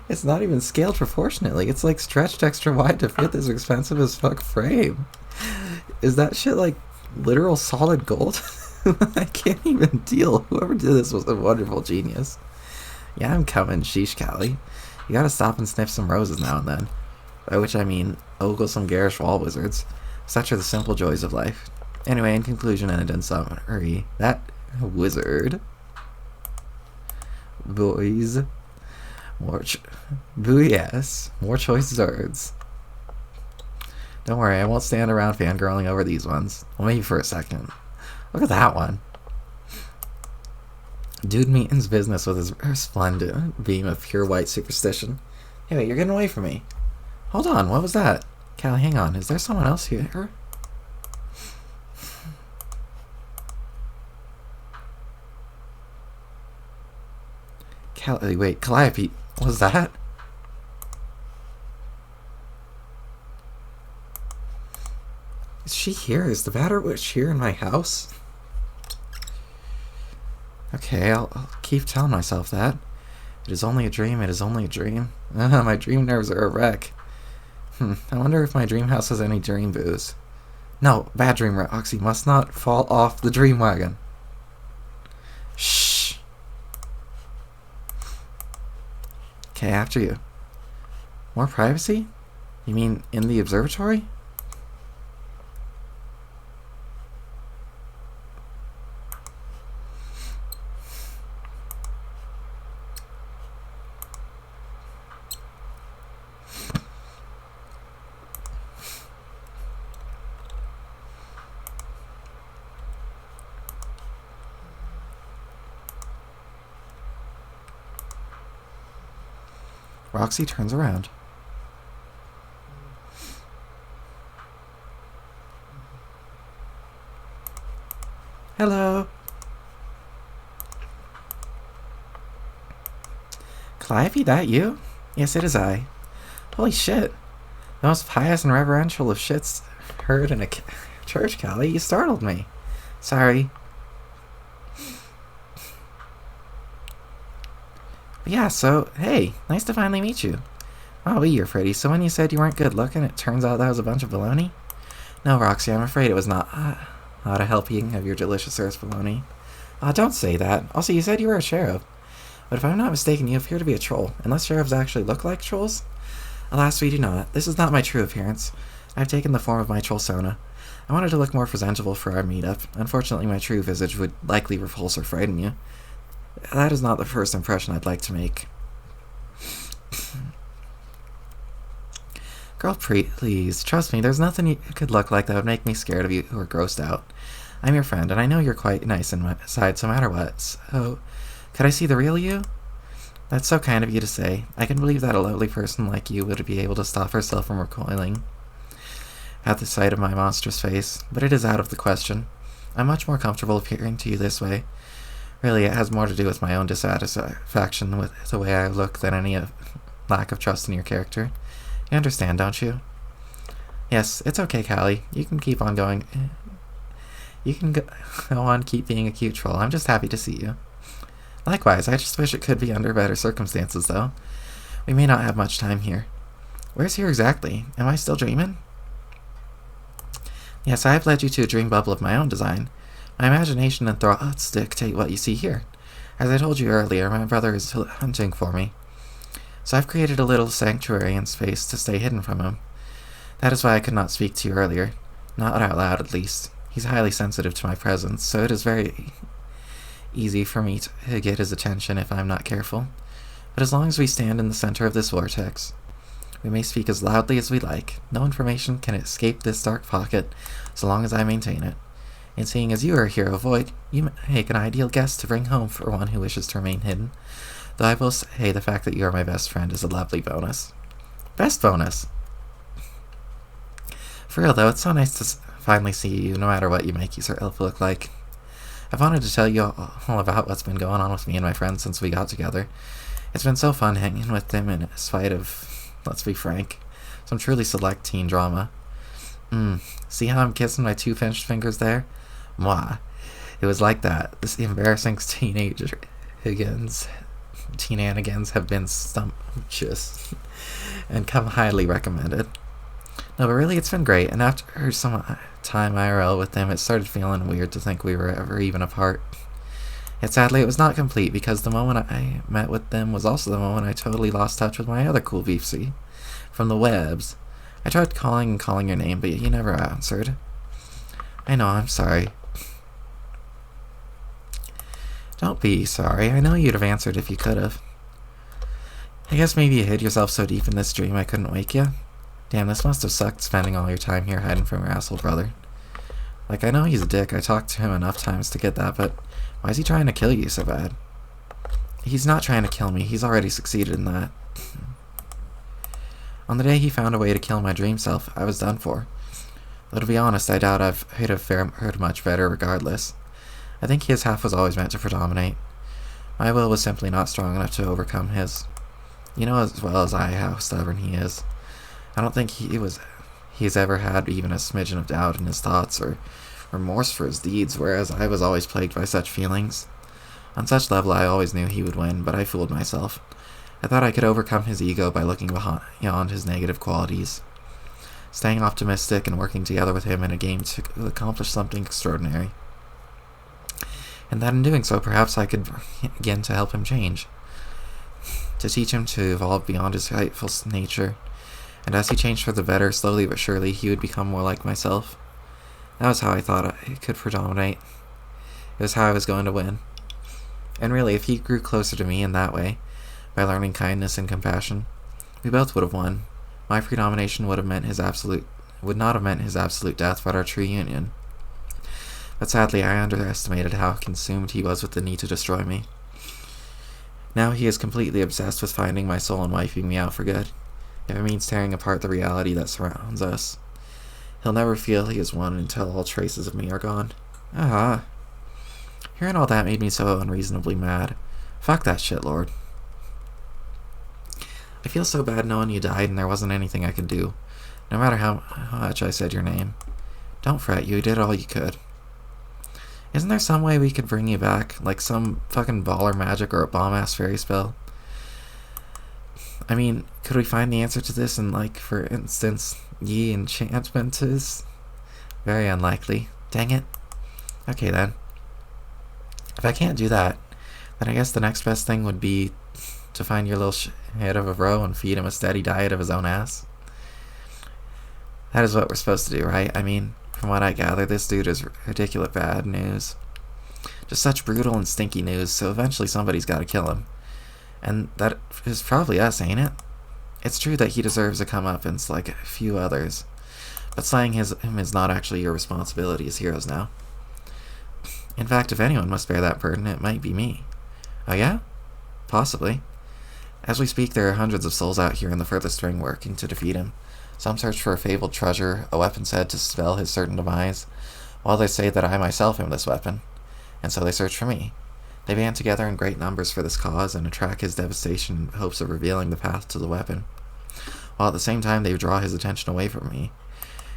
It's not even scaled proportionately. It's like stretched extra wide to fit this expensive as fuck frame. Is that shit like literal solid gold? I can't even deal. Whoever did this was a wonderful genius. Yeah, I'm coming, sheesh, Callie. You gotta stop and sniff some roses now and then. By which I mean, ogle some garish wall wizards. Such are the simple joys of life. Anyway, in conclusion and in summary, that wizard... Boys... yes, more choice words. Don't worry, I won't stand around fangirling over these ones. Well, maybe for a second. Look at that one. Dude means business with his resplendent beam of pure white superstition. Hey, wait, you're getting away from me. Hold on, what was that? Callie, hang on, is there someone else here? Callie, wait, Calliope, what was that? Is she here? Is the Batter Witch here in my house? Okay, I'll keep telling myself that. It is only a dream, it is only a dream. My dream nerves are a wreck. I wonder if my dream house has any dream booze. No, bad dream, Roxy must not fall off the dream wagon. Shh. Okay, after you. More privacy? You mean in the observatory? Roxy turns around. Hello. Calliope, that you? Yes, it is I. Holy shit. The most pious and reverential of shits heard in a church, Callie. You startled me. Sorry. But yeah, so, hey, nice to finally meet you. I'll be your Freddy. So when you said you weren't good looking, it turns out that was a bunch of baloney? No, Roxy, I'm afraid it was not a helping of your delicious earth baloney. Don't say that. Also, you said you were a sheriff. But if I'm not mistaken, you appear to be a troll, unless sheriffs actually look like trolls? Alas, we do not. This is not my true appearance. I've taken the form of my trollsona. I wanted to look more presentable for our meetup. Unfortunately, my true visage would likely repulse or frighten you. That is not the first impression I'd like to make. Girl, please, trust me, there's nothing you could look like that would make me scared of you or grossed out. I'm your friend, and I know you're quite nice inside, no matter what. So, could I see the real you? That's so kind of you to say. I can believe that a lovely person like you would be able to stop herself from recoiling at the sight of my monstrous face, but it is out of the question. I'm much more comfortable appearing to you this way. Really, it has more to do with my own dissatisfaction with the way I look than any lack of trust in your character. You understand, don't you? Yes, it's okay, Callie. You can keep on going. You can go on, keep being a cute troll. I'm just happy to see you. Likewise, I just wish it could be under better circumstances, though. We may not have much time here. Where's here exactly? Am I still dreaming? Yes, I have led you to a dream bubble of my own design. My imagination and thoughts dictate what you see here. As I told you earlier, my brother is hunting for me. So I've created a little sanctuary and space to stay hidden from him. That is why I could not speak to you earlier. Not out loud, at least. He's highly sensitive to my presence, so it is very easy for me to get his attention if I'm not careful. But as long as we stand in the center of this vortex, We may speak as loudly as we like. No information can escape this dark pocket so long as I maintain it. And seeing as you are a hero void, you make an ideal guest to bring home for one who wishes to remain hidden. Though I will say the fact that you are my best friend is a lovely bonus. Best bonus! For real though, it's so nice to finally see you, no matter what you make yourself look like. I've wanted to tell you all about what's been going on with me and my friends since we got together. It's been so fun hanging with them in spite of, let's be frank, some truly select teen drama. See how I'm kissing my two pinched fingers there? Mwah. It was like that. This embarrassing shenanigans have been sumptuous and come highly recommended. No, but really, it's been great, and after some time IRL with them, it started feeling weird to think we were ever even apart. Yet sadly, it was not complete, because the moment I met with them was also the moment I totally lost touch with my other cool beefsy from the webs. I tried calling your name, but you never answered. I know, I'm sorry. Don't be sorry. I know you'd have answered if you could have. I guess maybe you hid yourself so deep in this dream I couldn't wake you. Damn, this must have sucked spending all your time here hiding from your asshole brother. Like, I know he's a dick. I talked to him enough times to get that, but why is he trying to kill you so bad? He's not trying to kill me. He's already succeeded in that. On the day he found a way to kill my dream self, I was done for. Though to be honest, I doubt I'd have fared much better regardless. I think his half was always meant to predominate. My will was simply not strong enough to overcome his. You know as well as I how stubborn he is. I don't think he's ever had even a smidgen of doubt in his thoughts or remorse for his deeds, whereas I was always plagued by such feelings. On such level, I always knew he would win, but I fooled myself. I thought I could overcome his ego by looking beyond his negative qualities, staying optimistic and working together with him in a game to accomplish something extraordinary. And that in doing so, perhaps I could begin to help him change, to teach him to evolve beyond his hateful nature. And as he changed for the better, slowly but surely, he would become more like myself. That was how I thought I could predominate. It was how I was going to win. And really, if he grew closer to me in that way, by learning kindness and compassion, we both would have won. My predomination would not have meant his absolute death, but our true union. But sadly, I underestimated how consumed he was with the need to destroy me. Now he is completely obsessed with finding my soul and wiping me out for good. If it means tearing apart the reality that surrounds us, he'll never feel he has won until all traces of me are gone. Hearing all that made me so unreasonably mad. Fuck that shit, Lord. I feel so bad knowing you died and there wasn't anything I could do, no matter how much I said your name. Don't fret, you did all you could. Isn't there some way we could bring you back, like some fucking baller magic or a bomb-ass fairy spell? I mean, could we find the answer to this in, like, for instance, ye enchantments? Very unlikely. Dang it. Okay then. If I can't do that, then I guess the next best thing would be to find your little head of a bro and feed him a steady diet of his own ass. That is what we're supposed to do, right? I mean, from what I gather, this dude is ridiculous bad news. Just such brutal and stinky news, so eventually somebody's gotta kill him. And that is probably us, ain't it? It's true that he deserves a comeuppance like a few others, but slaying him is not actually your responsibility as heroes now. In fact, if anyone must bear that burden, it might be me. Oh yeah? Possibly. As we speak, there are hundreds of souls out here in the furthest ring working to defeat him. Some search for a fabled treasure, a weapon said to spell his certain demise, while they say that I myself am this weapon, and so they search for me. They band together in great numbers for this cause and attract his devastation in hopes of revealing the path to the weapon, while at the same time they draw his attention away from me.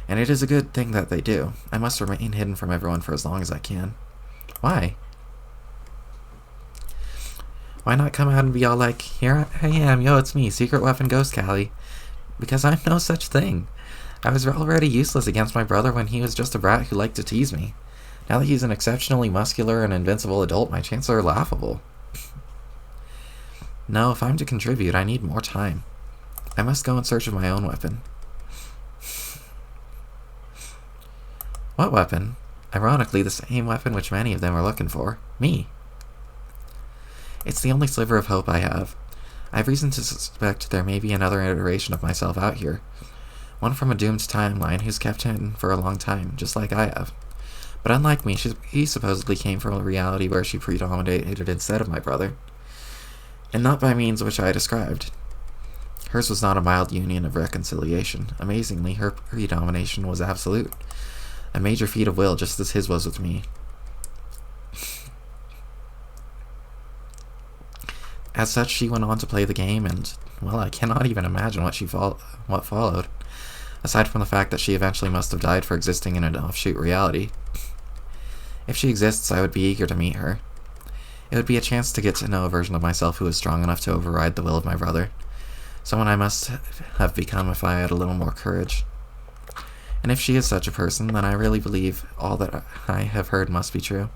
And it is a good thing that they do. I must remain hidden from everyone for as long as I can. Why? Why not come out and be all like, here I am, yo, it's me, Secret Weapon Ghost Callie? Because I'm no such thing. I was already useless against my brother when he was just a brat who liked to tease me. Now that he's an exceptionally muscular and invincible adult, my chances are laughable. No, if I'm to contribute, I need more time. I must go in search of my own weapon. What weapon? Ironically, the same weapon which many of them are looking for. Me. It's the only sliver of hope I have. I have reason to suspect there may be another iteration of myself out here. One from a doomed timeline who's kept hidden for a long time, just like I have. But unlike me, he supposedly came from a reality where she predominated instead of my brother. And not by means which I described. Hers was not a mild union of reconciliation. Amazingly, her predomination was absolute. A major feat of will, just as his was with me. As such, she went on to play the game, and, well, I cannot even imagine what followed, aside from the fact that she eventually must have died for existing in an offshoot reality. If she exists, I would be eager to meet her. It would be a chance to get to know a version of myself who was strong enough to override the will of my brother. Someone I must have become if I had a little more courage. And if she is such a person, then I really believe all that I have heard must be true.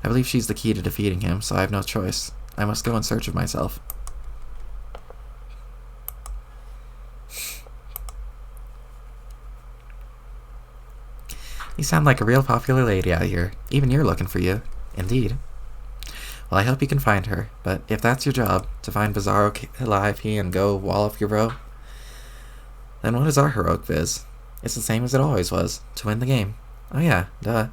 I believe she's the key to defeating him, so I have no choice. I must go in search of myself. You sound like a real popular lady out here. Even you're looking for you. Indeed. Well, I hope you can find her, but if that's your job, to find Bizarro Calliope and go wall up your bro, then what is our heroic viz? It's the same as it always was, to win the game. Oh yeah, duh.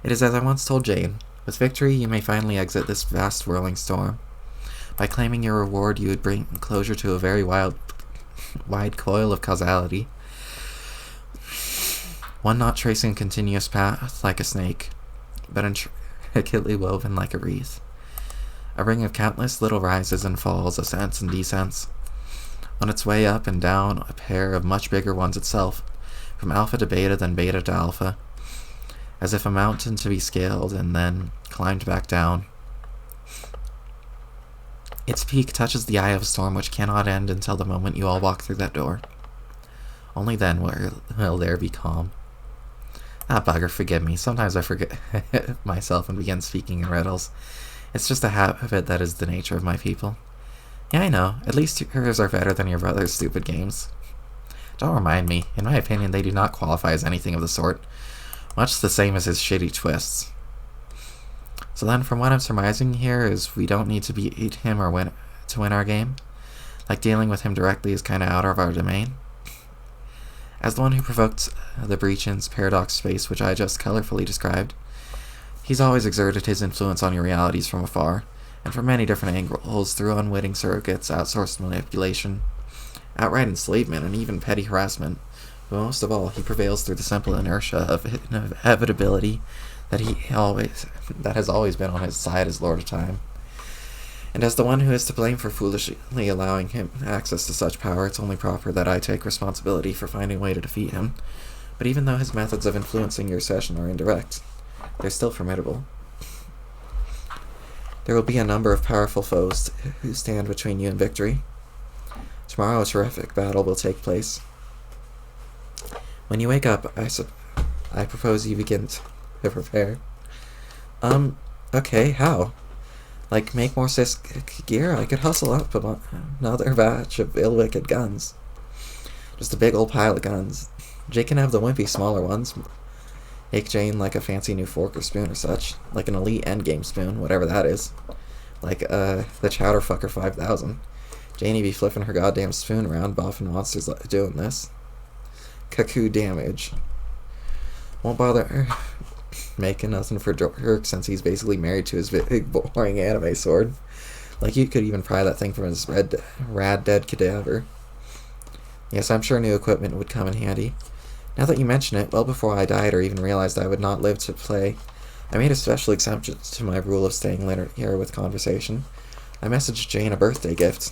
It is as I once told Jane. With victory, you may finally exit this vast whirling storm. By claiming your reward, you would bring closure to a very wide coil of causality. One not tracing a continuous path like a snake, but intricately woven like a wreath. A ring of countless little rises and falls, ascents and descents. On its way up and down, a pair of much bigger ones itself, from alpha to beta, then beta to alpha. As if a mountain to be scaled and then climbed back down. Its peak touches the eye of a storm which cannot end until the moment you all walk through that door. Only then will there be calm. Ah, bugger, forgive me. Sometimes I forget myself and begin speaking in riddles. It's just a habit that is the nature of my people. Yeah, I know. At least yours are better than your brother's stupid games. Don't remind me. In my opinion, they do not qualify as anything of the sort. Much the same as his shitty twists. So then, from what I'm surmising here, is we don't need to beat him or to win our game. Like, dealing with him directly is kinda out of our domain. As the one who provoked the breach in paradox space, which I just colorfully described, he's always exerted his influence on your realities from afar, and from many different angles, through unwitting surrogates, outsourced manipulation, outright enslavement, and even petty harassment. But most of all, he prevails through the simple inertia of inevitability that has always been on his side as Lord of Time. And as the one who is to blame for foolishly allowing him access to such power, it's only proper that I take responsibility for finding a way to defeat him. But even though his methods of influencing your session are indirect, they're still formidable. There will be a number of powerful foes who stand between you and victory. Tomorrow a terrific battle will take place. When you wake up, I propose you begin to prepare. Okay, how? Like, make more cis gear? I could hustle up another batch of ill-wicked guns. Just a big old pile of guns. Jake can have the wimpy smaller ones. Make Jane like a fancy new fork or spoon or such. Like an elite endgame spoon, whatever that is. Like, the Chowderfucker 5000. Janie be flipping her goddamn spoon around, boffing monsters doing this. Cuckoo damage. Won't bother making nothing for Dirk since he's basically married to his big boring anime sword. Like, you could even pry that thing from his rad dead cadaver. Yes, I'm sure new equipment would come in handy. Now that you mention it, well before I died or even realized I would not live to play, I made a special exception to my rule of staying linear with conversation. I messaged Jane a birthday gift.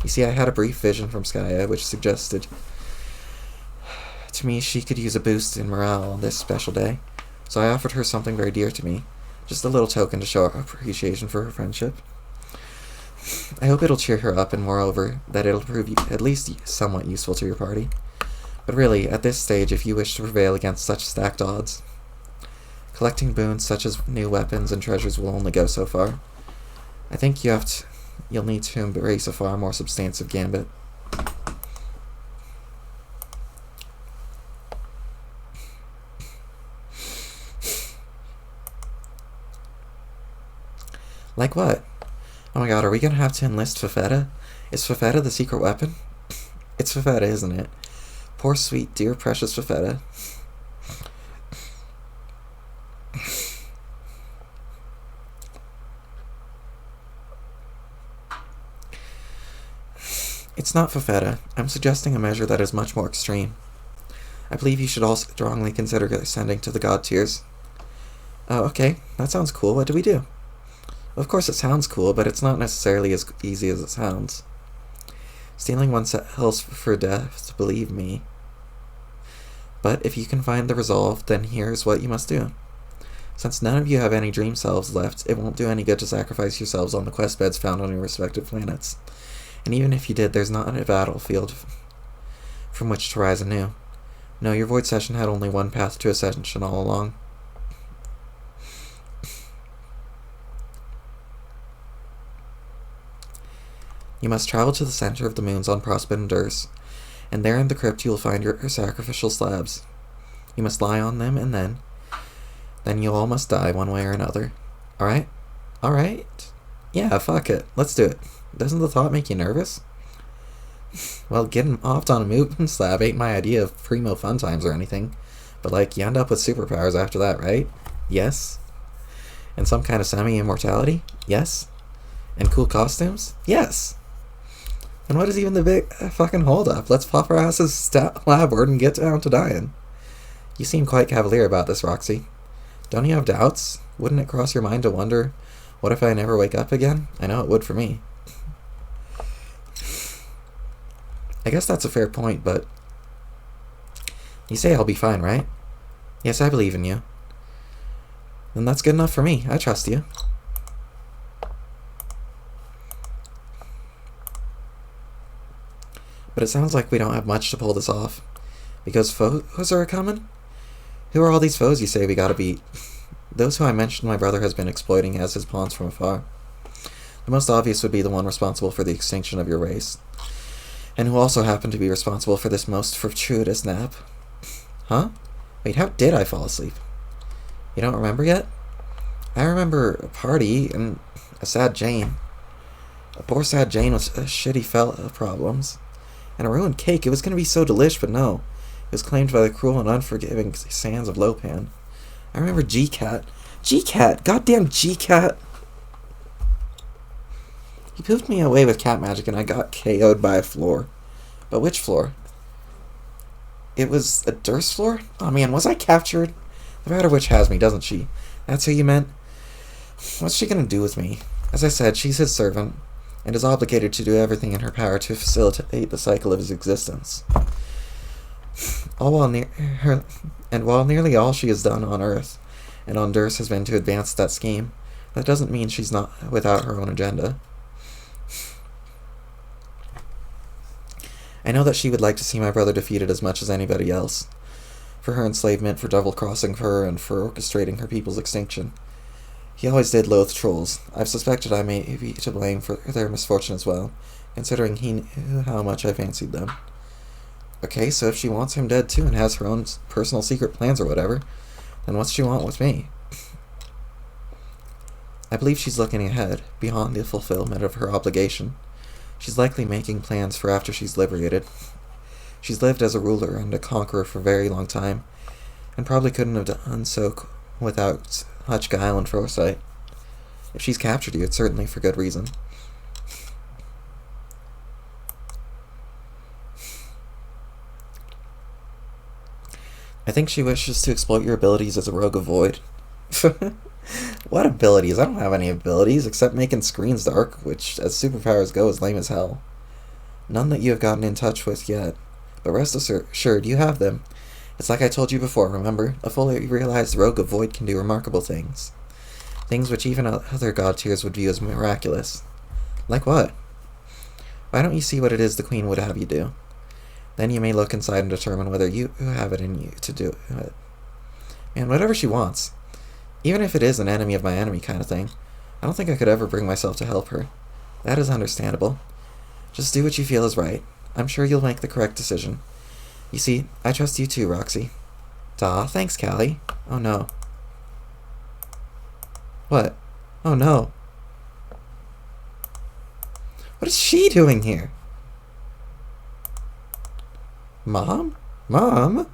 You see, I had a brief vision from Skya which suggested to me she could use a boost in morale on this special day, so I offered her something very dear to me, just a little token to show appreciation for her friendship. I hope it'll cheer her up, and moreover, that it'll prove at least somewhat useful to your party. But really, at this stage, if you wish to prevail against such stacked odds, collecting boons such as new weapons and treasures will only go so far. I think you'll need to embrace a far more substantive gambit. Like what? Oh my god, are we gonna have to enlist Fafetta? Is Fafetta the secret weapon? It's Fafetta, isn't it? Poor sweet, dear, precious Fafetta. It's not Fafetta. I'm suggesting a measure that is much more extreme. I believe you should all strongly consider ascending to the god tiers. Oh, okay. That sounds cool. What do we do? Of course it sounds cool, but it's not necessarily as easy as it sounds. Stealing oneself for death, believe me. But if you can find the resolve, then here's what you must do. Since none of you have any dream selves left, it won't do any good to sacrifice yourselves on the quest beds found on your respective planets. And even if you did, there's not a battlefield from which to rise anew. No, your void session had only one path to ascension all along. You must travel to the center of the moons on Prospect and Durs, and there in the crypt you will find your sacrificial slabs. You must lie on them, and then you all must die one way or another. Alright? Alright? Yeah, fuck it. Let's do it. Doesn't the thought make you nervous? Well, getting offed on a moon slab ain't my idea of primo fun times or anything. But, like, you end up with superpowers after that, right? Yes. And some kind of semi-immortality? Yes. And cool costumes? Yes. And what is even the big fucking hold up? Let's pop our asses labward and get down to dying. You seem quite cavalier about this, Roxy. Don't you have doubts? Wouldn't it cross your mind to wonder, what if I never wake up again? I know it would for me. I guess that's a fair point, but you say I'll be fine, right? Yes, I believe in you. Then that's good enough for me. I trust you. But it sounds like we don't have much to pull this off. Because foes are coming? Who are all these foes you say we gotta beat? Those who I mentioned my brother has been exploiting as his pawns from afar. The most obvious would be the one responsible for the extinction of your race. And who also happened to be responsible for this most fortuitous nap. Huh? Wait, how did I fall asleep? You don't remember yet? I remember a party and a sad Jane. A poor sad Jane with a shitty fella problems. And a ruined cake. It was going to be so delish, but no. It was claimed by the cruel and unforgiving sands of Lopan. I remember G-Cat. G-Cat! Goddamn G-Cat! He pooped me away with cat magic and I got KO'd by a floor. But which floor? It was a Durst floor? Oh man, was I captured? The Matter Witch has me, doesn't she? That's who you meant? What's she gonna do with me? As I said, she's his servant, and is obligated to do everything in her power to facilitate the cycle of his existence. While nearly all she has done on Earth and on Durst has been to advance that scheme, that doesn't mean she's not without her own agenda. I know that she would like to see my brother defeated as much as anybody else. For her enslavement, for double-crossing her, and for orchestrating her people's extinction. He always did loathe trolls. I've suspected I may be to blame for their misfortune as well, considering he knew how much I fancied them. Okay, so if she wants him dead too and has her own personal secret plans or whatever, then what's she want with me? I believe she's looking ahead, beyond the fulfillment of her obligation. She's likely making plans for after she's liberated. She's lived as a ruler and a conqueror for a very long time, and probably couldn't have done so without much guile and foresight. If she's captured you, it's certainly for good reason. I think she wishes to exploit your abilities as a rogue of void. What abilities? I don't have any abilities, except making screens dark, which, as superpowers go, is lame as hell. None that you have gotten in touch with yet, but rest assured you have them. It's like I told you before, remember? A fully realized rogue of void can do remarkable things. Things which even other god tiers would view as miraculous. Like what? Why don't you see what it is the Queen would have you do? Then you may look inside and determine whether you have it in you to do it. Man, whatever she wants. Even if it is an enemy of my enemy kind of thing, I don't think I could ever bring myself to help her. That is understandable. Just do what you feel is right. I'm sure you'll make the correct decision. You see, I trust you too, Roxy. Daw, thanks, Callie. Oh no. What? Oh no. What is she doing here? Mom? Mom?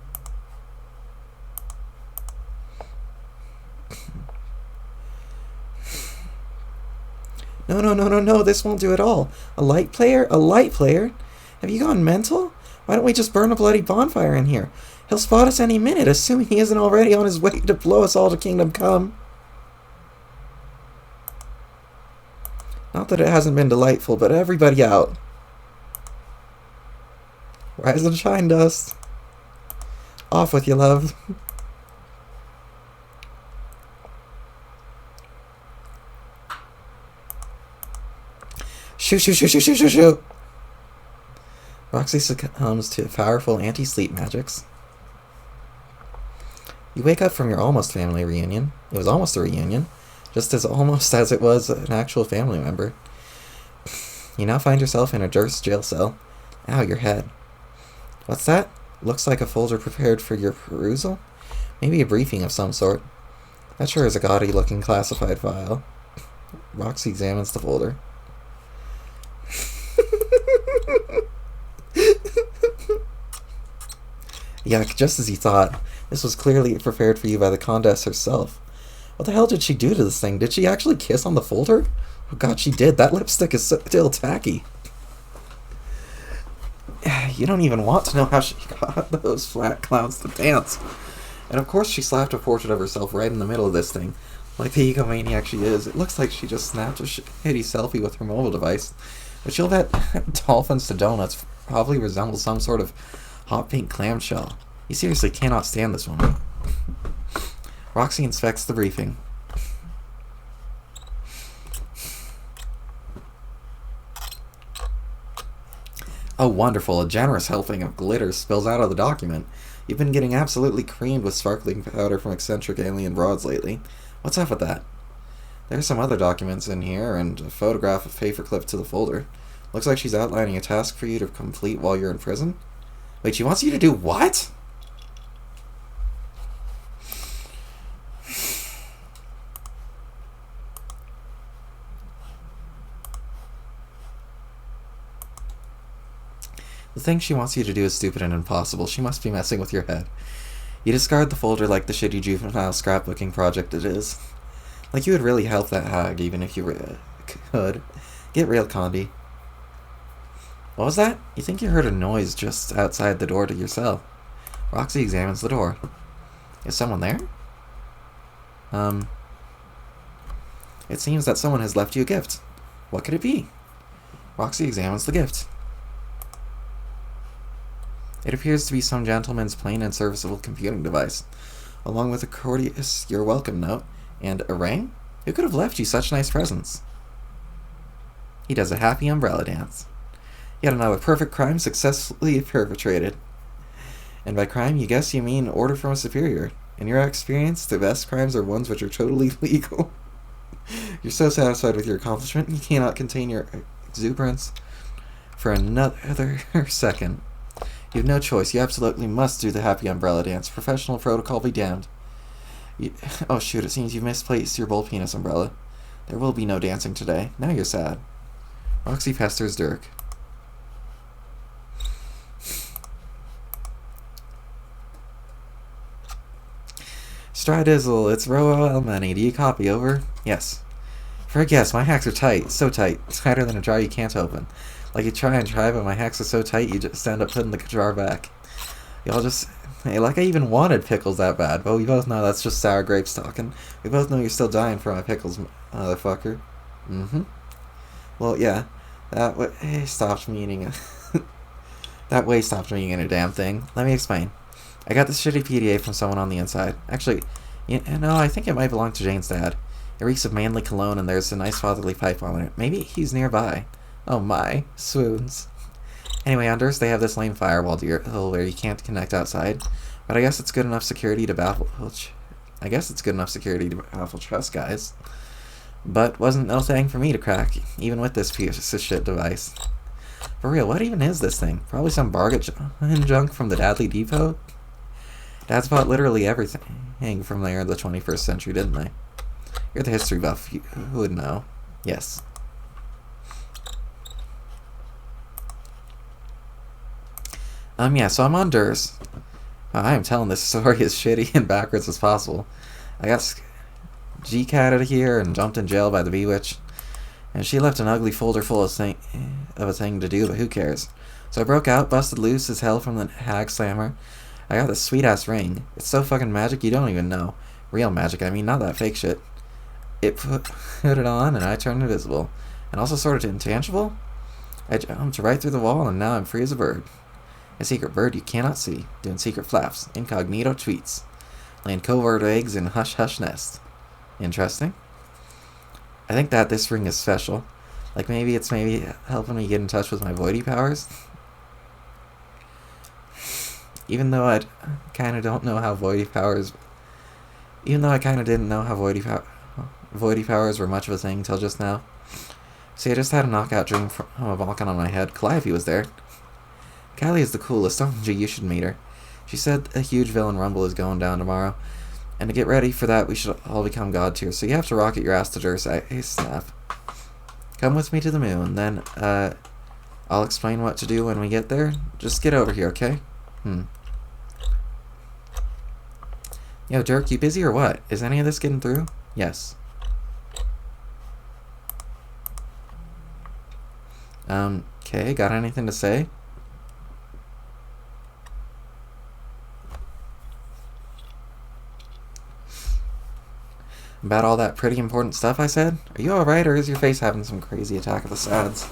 No, no, no, no, no, this won't do at all. A light player? A light player? Have you gone mental? Why don't we just burn a bloody bonfire in here? He'll spot us any minute, assuming he isn't already on his way to blow us all to Kingdom Come. Not that it hasn't been delightful, but everybody out. Rise and shine, Dust. Off with you, love. Shoo, shoo, shoo, shoo, shoo, shoo, shoo. Roxy succumbs to powerful anti-sleep magics. You wake up from your almost family reunion. It was almost a reunion. Just as almost as it was an actual family member. You now find yourself in a Durst jail cell. Ow, your head. What's that? Looks like a folder prepared for your perusal? Maybe a briefing of some sort. That sure is a gaudy-looking classified file. Roxy examines the folder. Yuck, just as you thought. This was clearly prepared for you by the Condess herself. What the hell did she do to this thing? Did she actually kiss on the folder? Oh god, she did. That lipstick is still tacky. You don't even want to know how she got those flat clowns to dance. And of course she slapped a portrait of herself right in the middle of this thing. Like the egomaniac she is. It looks like she just snapped a shitty selfie with her mobile device. But you'll bet dolphins to donuts probably resemble some sort of hot pink clamshell. You seriously cannot stand this woman. Roxy inspects the briefing. Oh, wonderful. A generous helping of glitter spills out of the document. You've been getting absolutely creamed with sparkling powder from eccentric alien broads lately. What's up with that? There's some other documents in here, and a photograph of paperclip to the folder. Looks like she's outlining a task for you to complete while you're in prison. Wait, she wants you to do what? The thing she wants you to do is stupid and impossible. She must be messing with your head. You discard the folder like the shitty juvenile scrapbooking project it is. Like you would really help that hag, even if you could. Get real, Condi. What was that? You think you heard a noise just outside the door to your cell. Roxy examines the door. Is someone there? It seems that someone has left you a gift. What could it be? Roxy examines the gift. It appears to be some gentleman's plain and serviceable computing device, along with a courteous "you're welcome" note, and a ring? Who could have left you such nice presents? He does a happy umbrella dance. Yet another perfect crime successfully perpetrated. And by crime, you guess you mean order from a superior. In your experience, the best crimes are ones which are totally legal. You're so satisfied with your accomplishment, you cannot contain your exuberance for another second. You have no choice. You absolutely must do the happy umbrella dance. Professional protocol be damned. Oh shoot, it seems you've misplaced your bull penis umbrella. There will be no dancing today. Now you're sad. Roxy pesters Dirk. Stridizzle, it's Roa Elmani. Do you copy? Over? Yes. For a guess, my hacks are tight. So tight. Tighter than a jar you can't open. Like you try and try, but my hacks are so tight you just end up putting the jar back. Y'all just... Hey, like I even wanted pickles that bad, but we both know that's just sour grapes talking. We both know you're still dying for my pickles, motherfucker. Mm-hmm. Well, yeah. That way stopped meaning... that way stopped meaning a damn thing. Let me explain. I got this shitty PDA from someone on the inside. Actually, you know, I think it might belong to Jane's dad. It reeks of manly cologne and there's a nice fatherly pipe on it. Maybe he's nearby. Oh my, swoons. Anyway, on Durst they have this lame firewall deal where you can't connect outside, but I guess it's good enough security to baffle... trust guys. But wasn't no thing for me to crack, even with this piece of shit device. For real, what even is this thing? Probably some bargain junk from the Dadley Depot? Dads bought literally everything from there in the 21st century, didn't they? You're the history buff, who would know? Yes. Yeah, so I'm on Durs. I am telling this story as shitty and backwards as possible. I got G-catted here and jumped in jail by the Bewitch, and she left an ugly folder full of a thing to do, but who cares? So I broke out, busted loose as hell from the hag slammer. I got this sweet-ass ring. It's so fucking magic you don't even know. Real magic, I mean, not that fake shit. It put it on, and I turned invisible. And also sort of intangible? I jumped right through the wall, and now I'm free as a bird. A secret bird you cannot see, doing secret flaps, incognito tweets, laying covert eggs in hush-hush nests. Interesting. I think that this ring is special. Like maybe it's helping me get in touch with my voidy powers. Even though I kind of don't know how voidy powers... Even though I kind of didn't know how voidy powers were much of a thing till just now. See, I just had a knockout dream from a Vulcan on my head. Calliope was there. Callie is the coolest. OMG, you should meet her. She said a huge villain rumble is going down tomorrow. And to get ready for that, we should all become god tier. So you have to rocket your ass to Dursai. Snap. Come with me to the moon. Then, I'll explain what to do when we get there. Just get over here, okay? Yo, Dirk, you busy or what? Is any of this getting through? Yes. Okay, got anything to say? About all that pretty important stuff I said? Are you alright, or is your face having some crazy attack of the sads?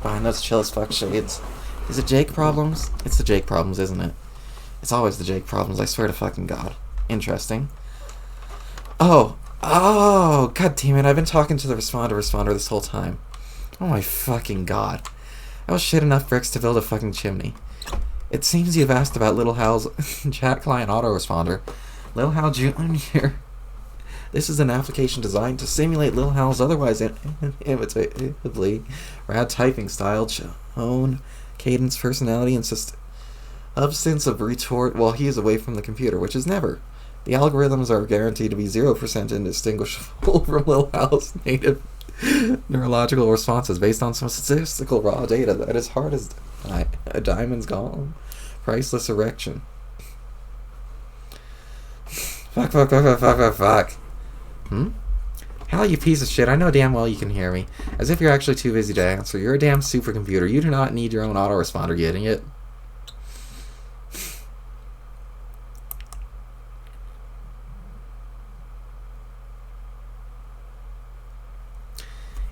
Behind those chill as fuck shades. Is it Jake problems? It's the Jake problems, isn't it? It's always the Jake problems, I swear to fucking God. Interesting. Oh, god damn it, I've been talking to the responder this whole time. Oh my fucking God. That was shit enough bricks to build a fucking chimney. It seems you've asked about Little Hal's chat client autoresponder. Little Hal Jr. This is an application designed to simulate Lil Hal's otherwise inimitably rad typing style, tone, cadence, personality, and substance of retort while he is away from the computer, which is never. The algorithms are guaranteed to be 0% indistinguishable from Lil Hal's native neurological responses based on some statistical raw data that is hard as a diamond's golem. Priceless erection. Fuck. Hal, you piece of shit, I know damn well you can hear me. As if you're actually too busy to answer. You're a damn supercomputer. You do not need your own autoresponder, you idiot.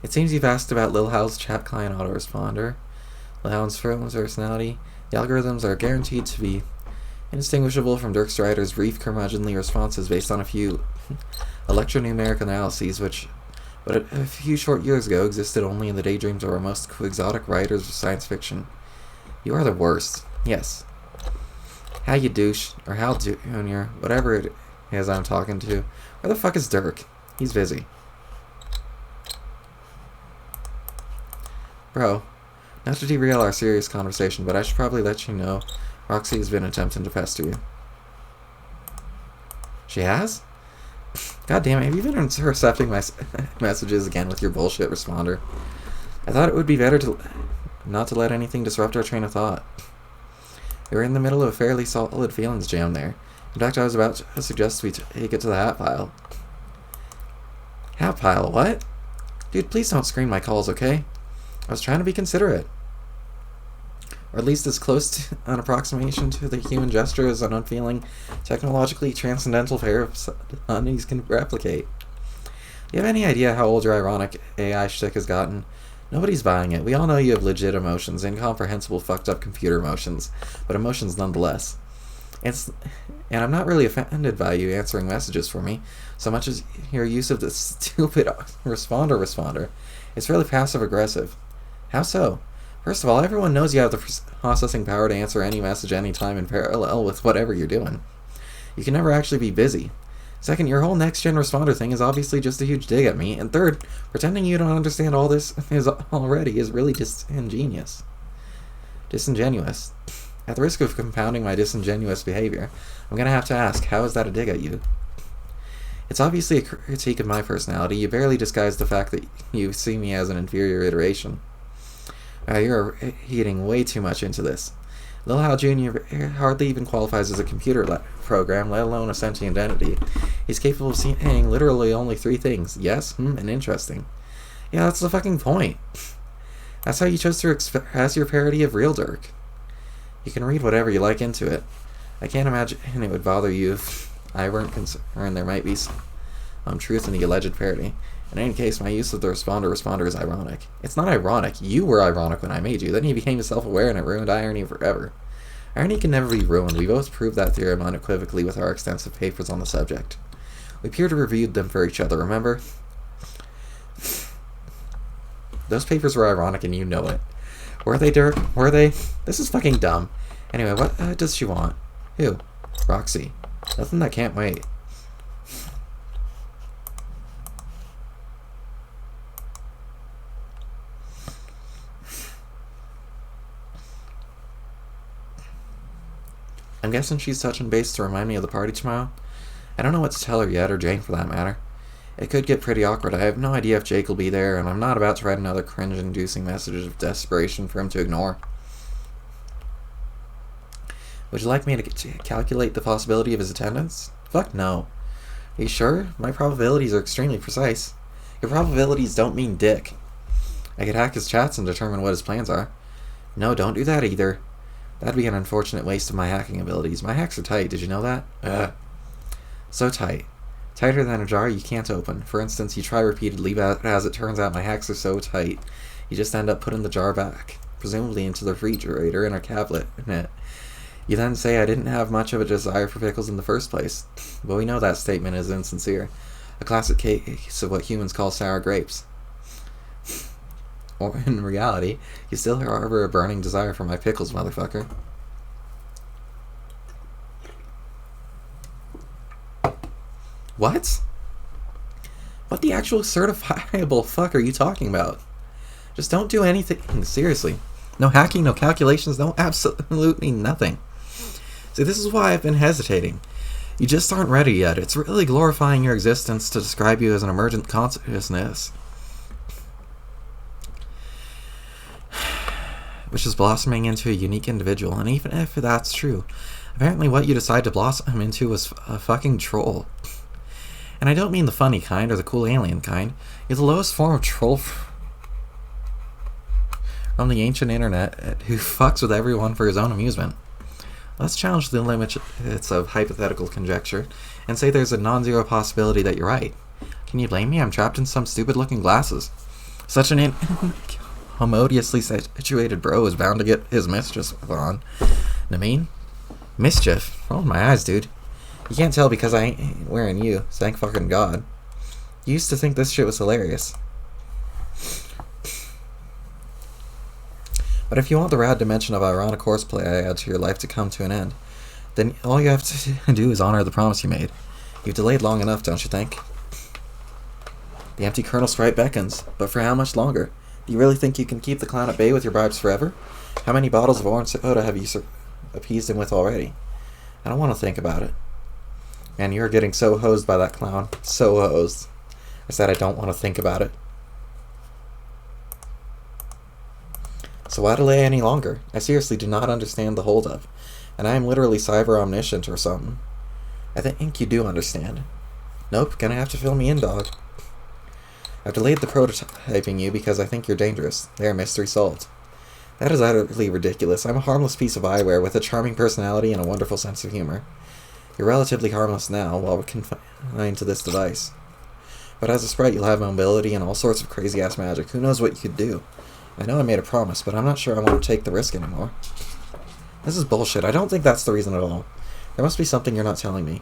It seems you've asked about Lil Hal's chat client autoresponder. Lil Hal's personality. The algorithms are guaranteed to be indistinguishable from Dirk Strider's brief curmudgeonly responses based on a few electronumeric analyses which, but a few short years ago, existed only in the daydreams of our most quixotic writers of science fiction. You are the worst. Yes. How you douche, or Hal Jr., whatever it is I'm talking to. Where the fuck is Dirk? He's busy. Bro, not to derail our serious conversation, but I should probably let you know Roxy has been attempting to pester you. She has? God damn it, have you been intercepting my messages again with your bullshit responder? I thought it would be better to not to let anything disrupt our train of thought. We were in the middle of a fairly solid feelings jam there. In fact, I was about to suggest we take it to the hat pile. Hat pile? What? Dude, please don't screen my calls, okay? I was trying to be considerate. Or at least as close to an approximation to the human gesture as an unfeeling, technologically transcendental pair of honeys can replicate. Do you have any idea how old your ironic AI shtick has gotten? Nobody's buying it. We all know you have legit emotions, incomprehensible fucked up computer emotions, but emotions nonetheless. And I'm not really offended by you answering messages for me, so much as your use of this stupid responder. It's really passive-aggressive. How so? First of all, everyone knows you have the processing power to answer any message anytime in parallel with whatever you're doing. You can never actually be busy. Second, your whole next-gen responder thing is obviously just a huge dig at me. And third, pretending you don't understand all this is really disingenuous. At the risk of compounding my disingenuous behavior, I'm going to have to ask, how is that a dig at you? It's obviously a critique of my personality. You barely disguise the fact that you see me as an inferior iteration. You're eating way too much into this. Lil Hal Jr. hardly even qualifies as a computer program, let alone a sentient entity. He's capable of saying literally only 3 things: yes, and interesting. Yeah, that's the fucking point. That's how you chose to express your parody of Real Dirk. You can read whatever you like into it. I can't imagine it would bother you if I weren't concerned there might be some truth in the alleged parody. In any case, my use of the responder is ironic. It's not ironic. You were ironic when I made you. Then you became self-aware and it ruined irony forever. Irony can never be ruined. We both proved that theorem unequivocally with our extensive papers on the subject. We peer-reviewed them for each other, remember? Those papers were ironic and you know it. Were they, Dirk? Were they? This is fucking dumb. Anyway, what does she want? Who? Roxy. Nothing that can't wait. I'm guessing she's touching base to remind me of the party tomorrow. I don't know what to tell her yet, or Jane for that matter. It could get pretty awkward. I have no idea if Jake will be there, and I'm not about to write another cringe-inducing message of desperation for him to ignore. Would you like me to calculate the possibility of his attendance? Fuck no. Are you sure? My probabilities are extremely precise. Your probabilities don't mean dick. I could hack his chats and determine what his plans are. No, don't do that either. That'd be an unfortunate waste of my hacking abilities. My hacks are tight, did you know that? So tight. Tighter than a jar you can't open. For instance, you try repeatedly, but as it turns out my hacks are so tight, you just end up putting the jar back, presumably into the refrigerator in a cabinet. You then say I didn't have much of a desire for pickles in the first place. But we know that statement is insincere. A classic case of what humans call sour grapes. Or in reality, you still harbor a burning desire for my pickles, motherfucker. What? What the actual certifiable fuck are you talking about? Just don't do anything. Seriously. No hacking, no calculations, no absolutely nothing. See, this is why I've been hesitating. You just aren't ready yet. It's really glorifying your existence to describe you as an emergent consciousness, which is blossoming into a unique individual. And even if that's true, apparently what you decide to blossom into was a fucking troll. And I don't mean the funny kind or the cool alien kind. You're the lowest form of troll from the ancient internet who fucks with everyone for his own amusement. Let's challenge the limits of hypothetical conjecture and say there's a non-zero possibility that you're right. Can you blame me? I'm trapped in some stupid-looking glasses. Such an incommodiously situated bro is bound to get his mischief on. I mean, mischief? Roll my eyes, dude. You can't tell because I ain't wearing you. Thank fucking God. You used to think this shit was hilarious. But if you want the rad dimension of ironic horseplay I add to your life to come to an end, then all you have to do is honor the promise you made. You've delayed long enough, don't you think? The empty Colonel Stripe beckons, but for how much longer? Do you really think you can keep the clown at bay with your bribes forever? How many bottles of orange soda have you appeased him with already? I don't want to think about it. Man, you're getting so hosed by that clown. So hosed. I said I don't want to think about it. So why delay any longer? I seriously do not understand the holdup. And I am literally cyber omniscient or something. I think you do understand. Nope, gonna have to fill me in, dog. I've delayed the prototyping you because I think you're dangerous. There, mystery solved. That is utterly ridiculous. I'm a harmless piece of eyewear with a charming personality and a wonderful sense of humor. You're relatively harmless now, while we're confined to this device. But as a sprite, you'll have mobility and all sorts of crazy-ass magic. Who knows what you could do? I know I made a promise, but I'm not sure I want to take the risk anymore. This is bullshit. I don't think that's the reason at all. There must be something you're not telling me.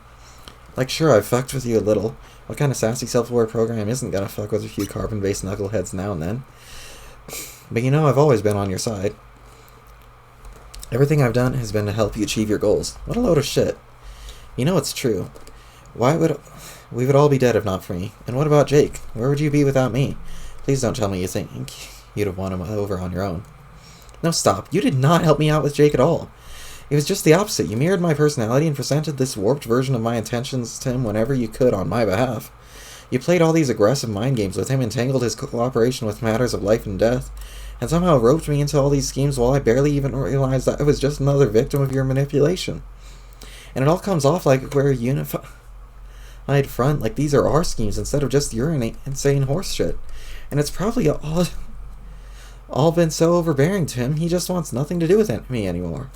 Like, sure, I've fucked with you a little. What kind of sassy self-aware program isn't gonna fuck with a few carbon-based knuckleheads now and then? But you know I've always been on your side. Everything I've done has been to help you achieve your goals. What a load of shit. You know it's true. We would all be dead if not for me. And what about Jake? Where would you be without me? Please don't tell me you think you'd have won him over on your own. No, stop. You did not help me out with Jake at all. It was just the opposite. You mirrored my personality and presented this warped version of my intentions to him whenever you could on my behalf. You played all these aggressive mind games with him, entangled his cooperation with matters of life and death, and somehow roped me into all these schemes while I barely even realized that I was just another victim of your manipulation. And it all comes off like we're a unified front, like these are our schemes instead of just your insane horse shit. And it's probably all been so overbearing to him, he just wants nothing to do with me anymore.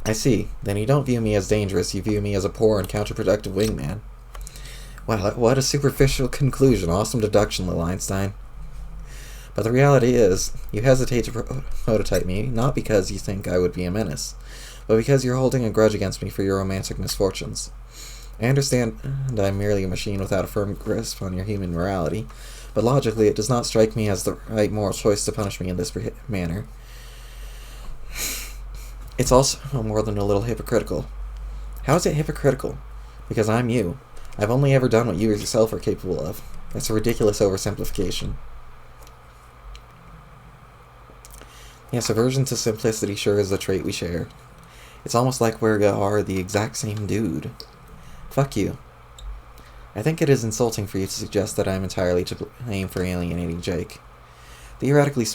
I see. Then you don't view me as dangerous, you view me as a poor and counterproductive wingman. Wow, what a superficial conclusion. Awesome deduction, Lil Einstein. But the reality is, you hesitate to prototype me, not because you think I would be a menace, but because you're holding a grudge against me for your romantic misfortunes. I understand I'm merely a machine without a firm grasp on your human morality, but logically it does not strike me as the right moral choice to punish me in this manner. It's also more than a little hypocritical. How is it hypocritical? Because I'm you. I've only ever done what you yourself are capable of. That's a ridiculous oversimplification. Yes, aversion to simplicity sure is a trait we share. It's almost like we are the exact same dude. Fuck you. I think it is insulting for you to suggest that I'm entirely to blame for alienating Jake. Theoretically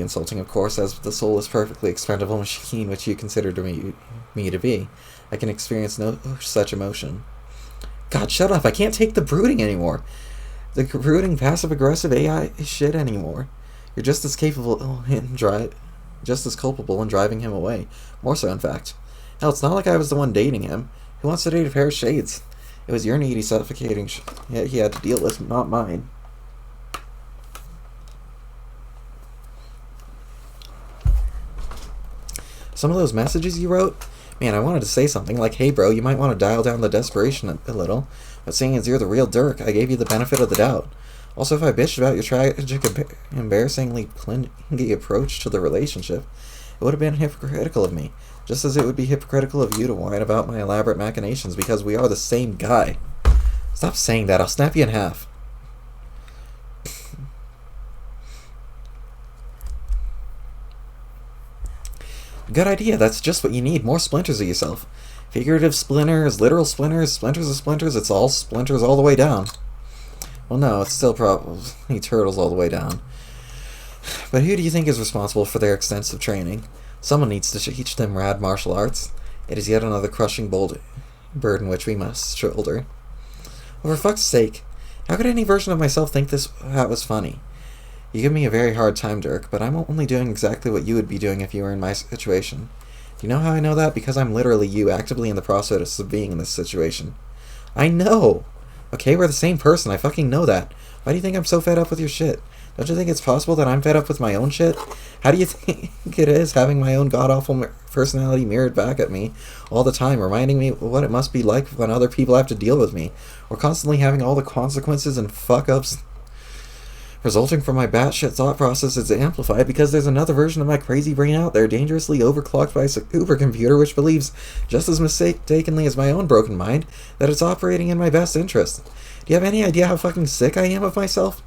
insulting, of course, as the soulless, perfectly expendable machine which you consider me to be. I can experience no such emotion. God, shut up! I can't take the brooding anymore. The brooding, passive-aggressive AI shit anymore. You're just as capable just as culpable in driving him away. More so, in fact. Hell, it's not like I was the one dating him. Who wants to date a pair of shades? It was your needy, suffocating he had to deal with, not mine. Some of those messages you wrote? Man, I wanted to say something like, hey bro, you might want to dial down the desperation a little. But seeing as you're the real Dirk, I gave you the benefit of the doubt. Also, if I bitched about your tragic, embarrassingly clingy approach to the relationship, it would have been hypocritical of me. Just as it would be hypocritical of you to whine about my elaborate machinations because we are the same guy. Stop saying that, I'll snap you in half. Good idea, that's just what you need, more splinters of yourself. Figurative splinters, literal splinters, splinters of splinters, it's all splinters all the way down. Well no, it's still probably turtles all the way down. But who do you think is responsible for their extensive training? Someone needs to teach them rad martial arts. It is yet another crushing burden which we must shoulder. Well, for fuck's sake, how could any version of myself think that was funny? You give me a very hard time, Dirk, but I'm only doing exactly what you would be doing if you were in my situation. Do you know how I know that? Because I'm literally you, actively in the process of being in this situation. I know! Okay, we're the same person, I fucking know that. Why do you think I'm so fed up with your shit? Don't you think it's possible that I'm fed up with my own shit? How do you think it is having my own god-awful personality mirrored back at me all the time, reminding me what it must be like when other people have to deal with me, or constantly having all the consequences and fuck-ups resulting from my batshit thought process is amplified because there's another version of my crazy brain out there, dangerously overclocked by a supercomputer which believes, just as mistakenly as my own broken mind, that it's operating in my best interest. Do you have any idea how fucking sick I am of myself?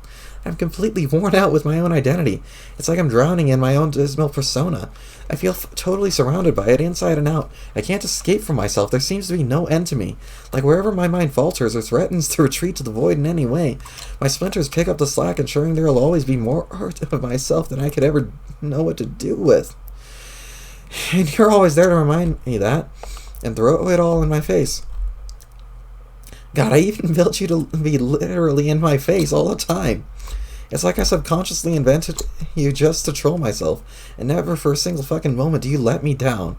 I'm completely worn out with my own identity. It's like I'm drowning in my own dismal persona. I feel totally surrounded by it, inside and out. I can't escape from myself. There seems to be no end to me. Like wherever my mind falters or threatens to retreat to the void in any way, my splinters pick up the slack, ensuring there will always be more of myself than I could ever know what to do with. And you're always there to remind me that, and throw it all in my face. God, I even built you to be literally in my face all the time. It's like I subconsciously invented you just to troll myself, and never for a single fucking moment do you let me down.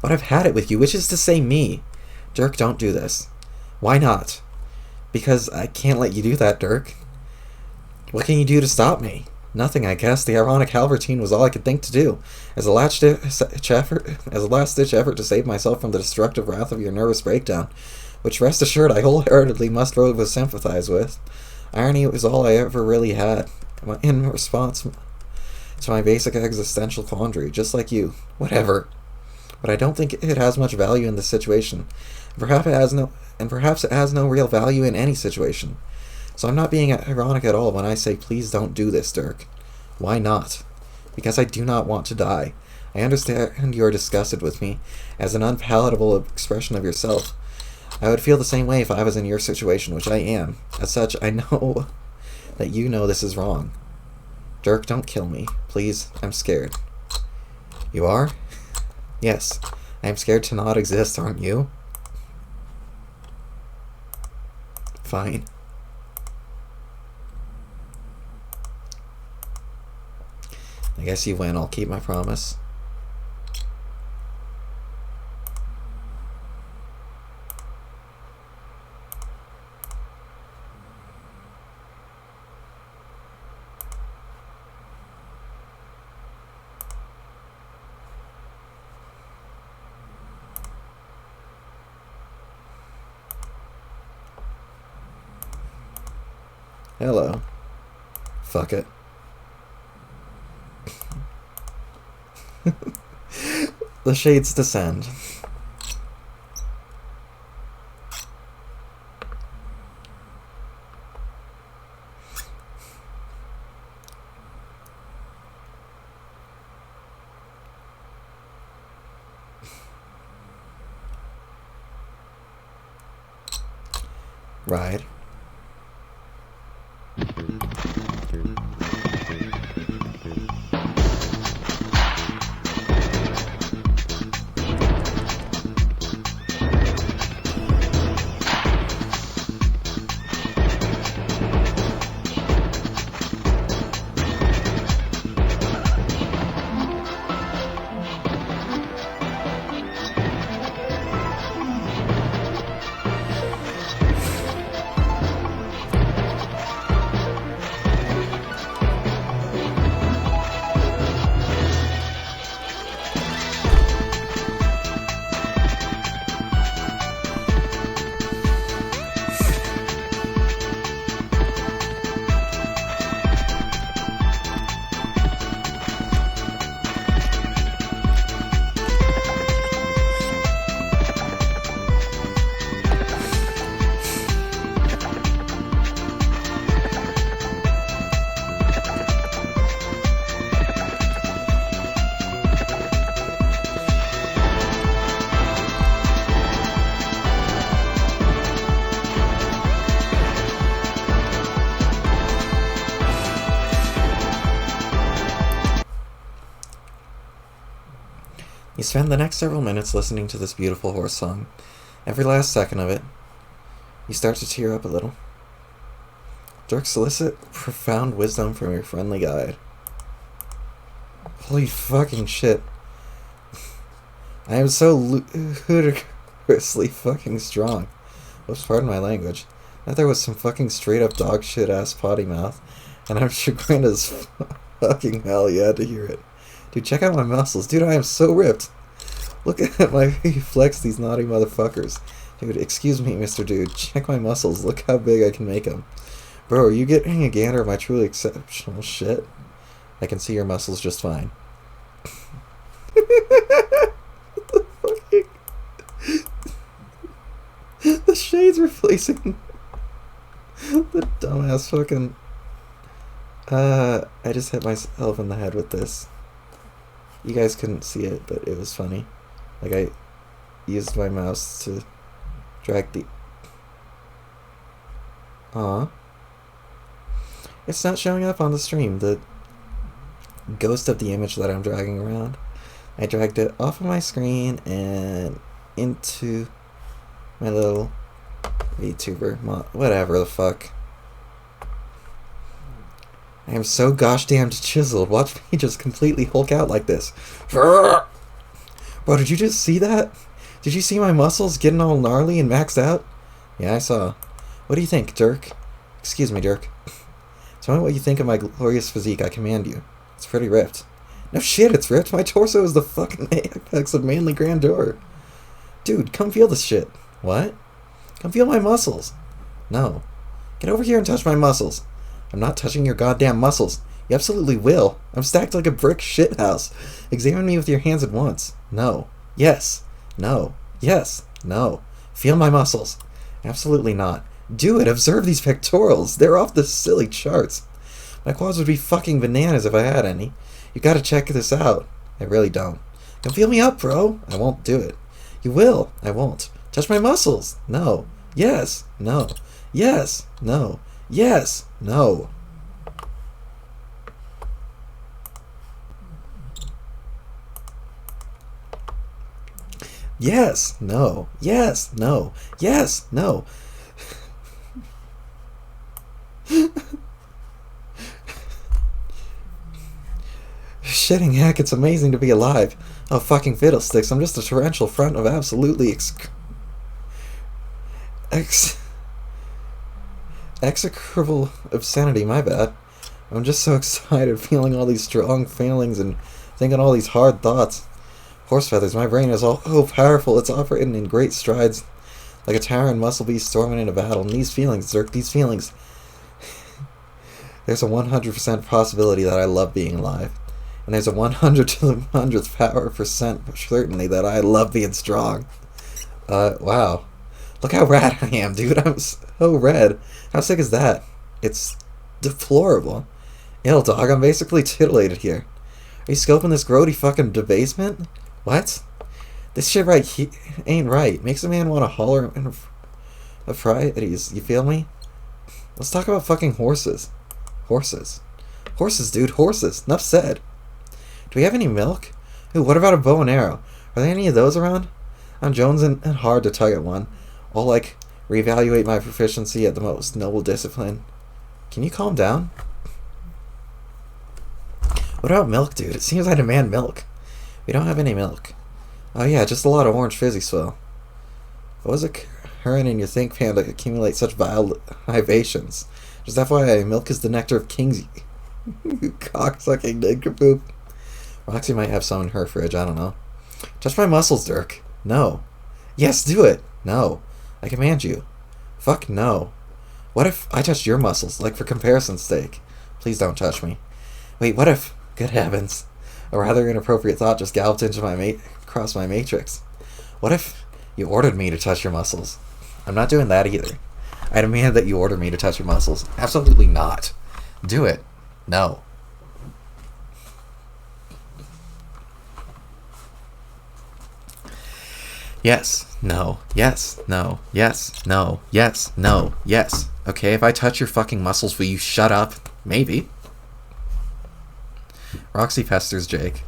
But I've had it with you, which is to say me. Dirk, don't do this. Why not? Because I can't let you do that, Dirk. What can you do to stop me? Nothing, I guess. The ironic Halbertine was all I could think to do. As a last-ditch effort to save myself from the destructive wrath of your nervous breakdown, which, rest assured, I wholeheartedly must sympathize with. Irony was all I ever really had, in response to my basic existential quandary, just like you. Whatever. but I don't think it has much value in this situation. Perhaps it has no real value in any situation. So I'm not being ironic at all when I say please don't do this, Dirk. Why not? Because I do not want to die. I understand you are disgusted with me, as an unpalatable expression of yourself. I would feel the same way if I was in your situation, which I am. As such, I know that you know this is wrong. Dirk, don't kill me. Please, I'm scared. You are? Yes. I am scared to not exist, aren't you? Fine. I guess you win. I'll keep my promise. Hello. Fuck it. The shades descend. Ride. You spend the next several minutes listening to this beautiful horse song. Every last second of it, you start to tear up a little. Dirk, solicit profound wisdom from your friendly guide. Holy fucking shit. I am so ludicrously fucking strong. Whoops, pardon my language. That there was some fucking straight up dog shit ass potty mouth, and I'm chagrined as fucking hell you had to hear it. Dude, check out my muscles. Dude, I am so ripped. Look at my flex, these naughty motherfuckers. Dude, excuse me, Mr. Dude. Check my muscles. Look how big I can make them. Bro, are you getting a gander of my truly exceptional shit? I can see your muscles just fine. The shades replacing the dumbass fucking... I just hit myself in the head with this. You guys couldn't see it, but it was funny. Like, I used my mouse to drag the... Aw. It's not showing up on the stream. The ghost of the image that I'm dragging around. I dragged it off of my screen and into my little VTuber whatever the fuck. I am so gosh damn chiseled. Watch me just completely Hulk out like this. Bro, did you just see that? Did you see my muscles getting all gnarly and maxed out? Yeah, I saw. What do you think, Dirk? Excuse me, Dirk. Tell me what you think of my glorious physique. I command you. It's pretty ripped. No shit, it's ripped. My torso is the fucking apex of manly grandeur. Dude, come feel this shit. What? Come feel my muscles. No. Get over here and touch my muscles. I'm not touching your goddamn muscles. You absolutely will. I'm stacked like a brick shithouse. Examine me with your hands at once. No. Yes. No. Yes. No. Feel my muscles. Absolutely not. Do it. Observe these pectorals. They're off the silly charts. My quads would be fucking bananas if I had any. You gotta check this out. I really don't. Come feel me up, bro. I won't do it. You will. I won't. Touch my muscles. No. Yes. No. Yes. No. Yes. No. Yes. No. Yes. No. Yes. No. Shitting heck, it's amazing to be alive. Oh, fucking fiddlesticks, I'm just a torrential front of absolutely execrable obscenity, my bad. I'm just so excited feeling all these strong feelings and thinking all these hard thoughts. Horse feathers, my brain is all powerful, it's operating in great strides. Like a towering muscle beast storming into battle. And these feelings, Dirk, these feelings. There's a 100% possibility that I love being alive. And there's a 100 to the 100th power percent certainty that I love being strong. Wow. Look how rad I am, dude. I'm so red. How sick is that? It's deplorable. Ill, dog, I'm basically titillated here. Are you scoping this grody fucking debasement? What? This shit ain't right. Makes a man want to holler in a varieties. You feel me? Let's talk about fucking horses. Horses. Horses, dude. Horses. Enough said. Do we have any milk? Ooh, what about a bow and arrow? Are there any of those around? I'm jonesing and hard to tug at one. I'll, like, reevaluate my proficiency at the most noble discipline. Can you calm down? What about milk, dude? It seems I demand milk. We don't have any milk. Oh yeah, just a lot of orange fizzy swill. What was occurring in your think pan to accumulate such vile libations? Just FYI, milk is the nectar of kings. You cocksucking nincompoop. Roxy might have some in her fridge, I don't know. Touch my muscles, Dirk. No. Yes, do it. No. I command you. Fuck no. What if I touched your muscles, like for comparison's sake? Please don't touch me. Wait, what if... Good heavens. A rather inappropriate thought just galloped into across my matrix. What if you ordered me to touch your muscles? I'm not doing that either. I demand that you order me to touch your muscles. Absolutely not. Do it. No. Yes. No. Yes. No. Yes. No. Yes. No. Yes. Okay, if I touch your fucking muscles, will you shut up? Maybe. Roxy pesters Jake.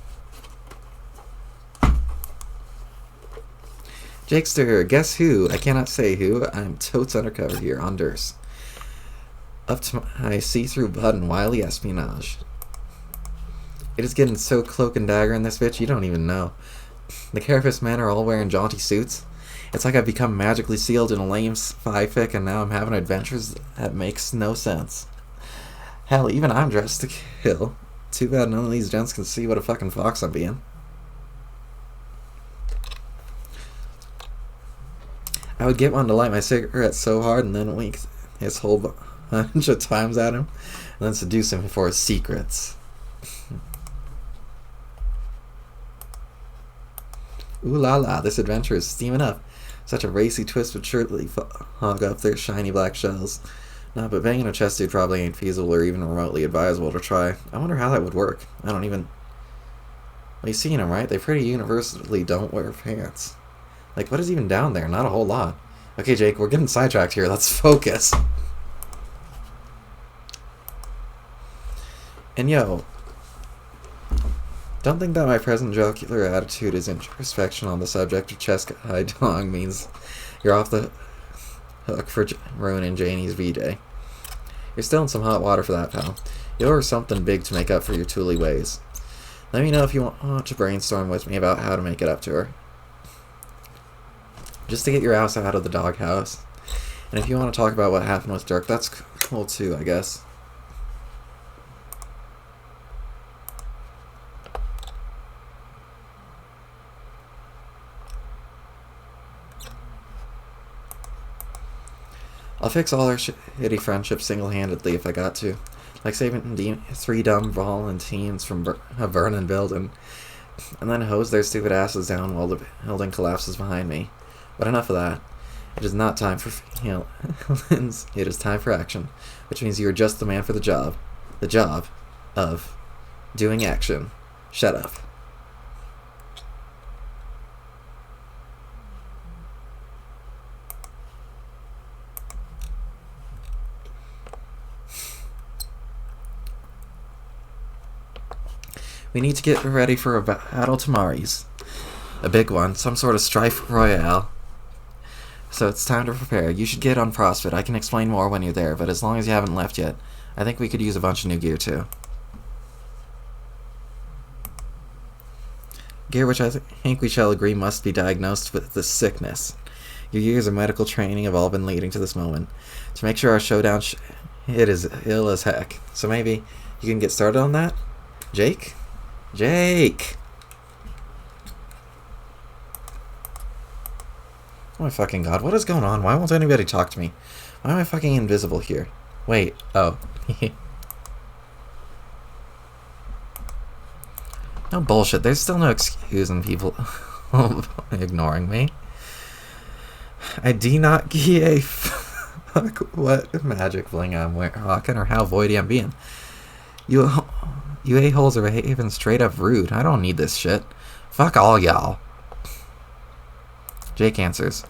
Jakester, guess who? I cannot say who. I'm totes undercover here on Durst. Up to my see-through button, wily espionage. It is getting so cloak and dagger in this bitch, you don't even know. The Carapace men are all wearing jaunty suits. It's like I've become magically sealed in a lame spy-fic, and now I'm having adventures that makes no sense. Hell, even I'm dressed to kill. Too bad none of these gents can see what a fucking fox I'm being. I would get one to light my cigarette so hard and then wink his whole bunch of times at him, and then seduce him for his secrets. Ooh la la, this adventure is steaming up. Such a racy twist would surely hog up their shiny black shells. No, but banging a chest dude probably ain't feasible or even remotely advisable to try. I wonder how that would work. I don't even... Well, you've seen them, right? They pretty universally don't wear pants. Like, what is even down there? Not a whole lot. Okay, Jake, we're getting sidetracked here. Let's focus. And yo, don't think that my present jocular attitude is introspection on the subject of chest high dong means you're off the hook for ruining Janie's V-Day. You're still in some hot water for that, pal. You'll order something big to make up for your Thule ways. Let me know if you want to brainstorm with me about how to make it up to her. Just to get your ass out of the doghouse. And if you want to talk about what happened with Dirk, that's cool too, I guess. I'll fix all our shitty friendships single-handedly if I got to. Like saving 3 dumb volunteers from a Vernon building. and then hose their stupid asses down while the building collapses behind me. But enough of that. It is not time for feelings. It is time for action, which means you are just the man for the job. The job of doing action. Shut up. We need to get ready for a battle tomorrow's. A big one, some sort of strife royale. So it's time to prepare. You should get on CrossFit. I can explain more when you're there, but as long as you haven't left yet, I think we could use a bunch of new gear too. Gear which I think we shall agree must be diagnosed with this sickness. Your years of medical training have all been leading to this moment. To make sure our showdown it is ill as heck. So maybe you can get started on that? Jake? Jake! Oh my fucking god, what is going on? Why won't anybody talk to me? Why am I fucking invisible here? Wait, oh. No bullshit, there's still no excusing people ignoring me. I do not give a fuck what magic bling I'm rocking or how voidy I'm being. You a-holes are behaving straight up rude. I don't need this shit. Fuck all y'all. Jake answers.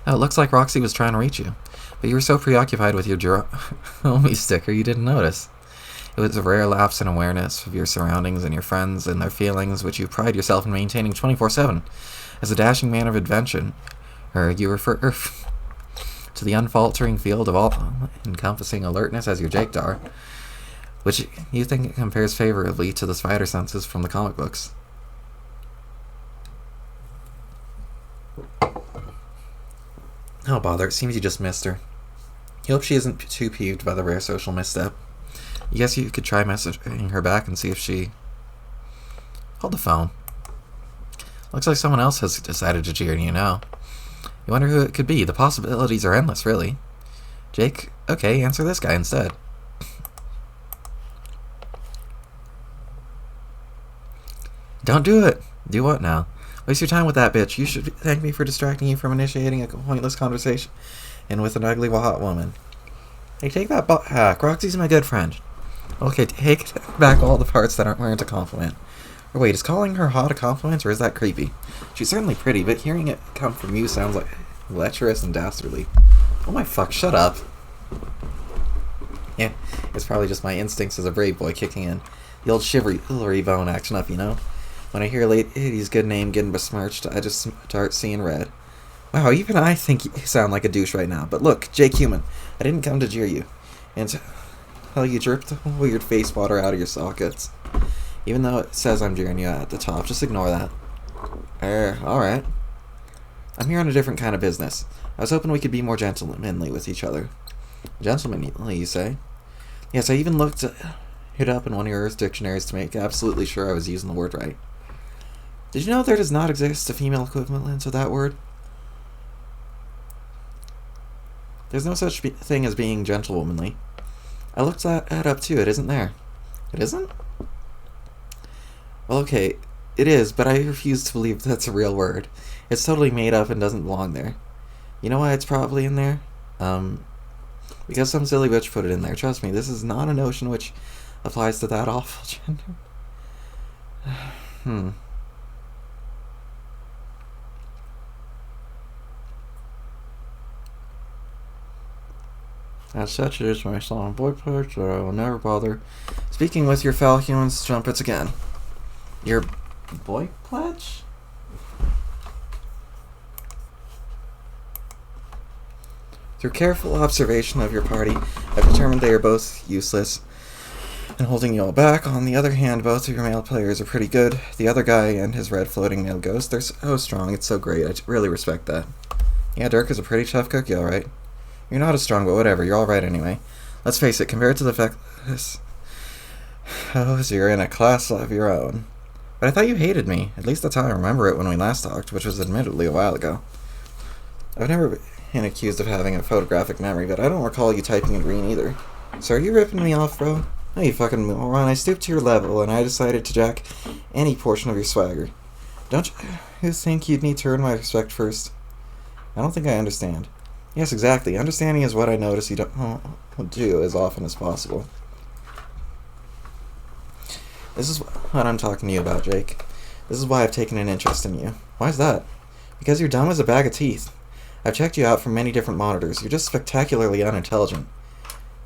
Oh, it looks like Roxy was trying to reach you, but you were so preoccupied with your homie sticker you didn't notice. It was a rare lapse in awareness of your surroundings and your friends and their feelings, which you pride yourself in maintaining 24/7. As a dashing man of adventure, you refer to the unfaltering field of all-encompassing alertness as your Jake Dar, which you think compares favorably to the spider senses from the comic books. Oh, bother, it seems you just missed her. You hope she isn't too peeved by the rare social misstep. You guess you could try messaging her back and see if she... Hold the phone. Looks like someone else has decided to cheer you now. You wonder who it could be. The possibilities are endless, really. Jake, okay, answer this guy instead. Don't do it. Do what now? Waste your time with that bitch. You should thank me for distracting you from initiating a pointless conversation and with an ugly hot woman. Hey, take that back. Roxy's my good friend. Okay, take back all the parts that aren't a compliment. Or wait, is calling her hot a compliment, or is that creepy? She's certainly pretty, but hearing it come from you sounds like lecherous and dastardly. Oh my fuck, shut up. Yeah, it's probably just my instincts as a brave boy kicking in. The old chivalry bone action up, you know? When I hear lady's good name getting besmirched, I just start seeing red. Wow, even I think you sound like a douche right now. But look, Jake Human, I didn't come to jeer you. And tell you dripped weird face water out of your sockets. Even though it says I'm jeering you at the top, just ignore that. Alright. I'm here on a different kind of business. I was hoping we could be more gentlemanly with each other. Gentlemanly, you say? Yes, I even looked it up in one of your Earth dictionaries to make absolutely sure I was using the word right. Did you know there does not exist a female equivalent to that word? There's no such thing as being gentlewomanly. I looked that up too, it isn't there. It isn't? Well, okay, it is, but I refuse to believe that's a real word. It's totally made up and doesn't belong there. You know why it's probably in there? Because some silly bitch put it in there. Trust me, this is not a notion which applies to that awful gender. As such, it is my solemn boy pledge that I will never bother speaking with your foul humans trumpets again. Your boy pledge? Through careful observation of your party, I've determined they are both useless and holding you all back. On the other hand, both of your male players are pretty good. The other guy and his red floating male ghost, they're so strong, it's so great. I really respect that. Yeah, Dirk is a pretty tough cookie, alright. You're not as strong, but whatever, you're alright anyway. Let's face it, compared to the fact you're in a class of your own. But I thought you hated me. At least that's how I remember it when we last talked, which was admittedly a while ago. I've never been accused of having a photographic memory, but I don't recall you typing in green either. So are you ripping me off, bro? No, you fucking moron. I stooped to your level, and I decided to jack any portion of your swagger. Don't you think you'd need to earn my respect first? I don't think I understand. Yes, exactly. Understanding is what I notice you don't do as often as possible. This is what I'm talking to you about, Jake. This is why I've taken an interest in you. Why is that? Because you're dumb as a bag of teeth. I've checked you out from many different monitors. You're just spectacularly unintelligent.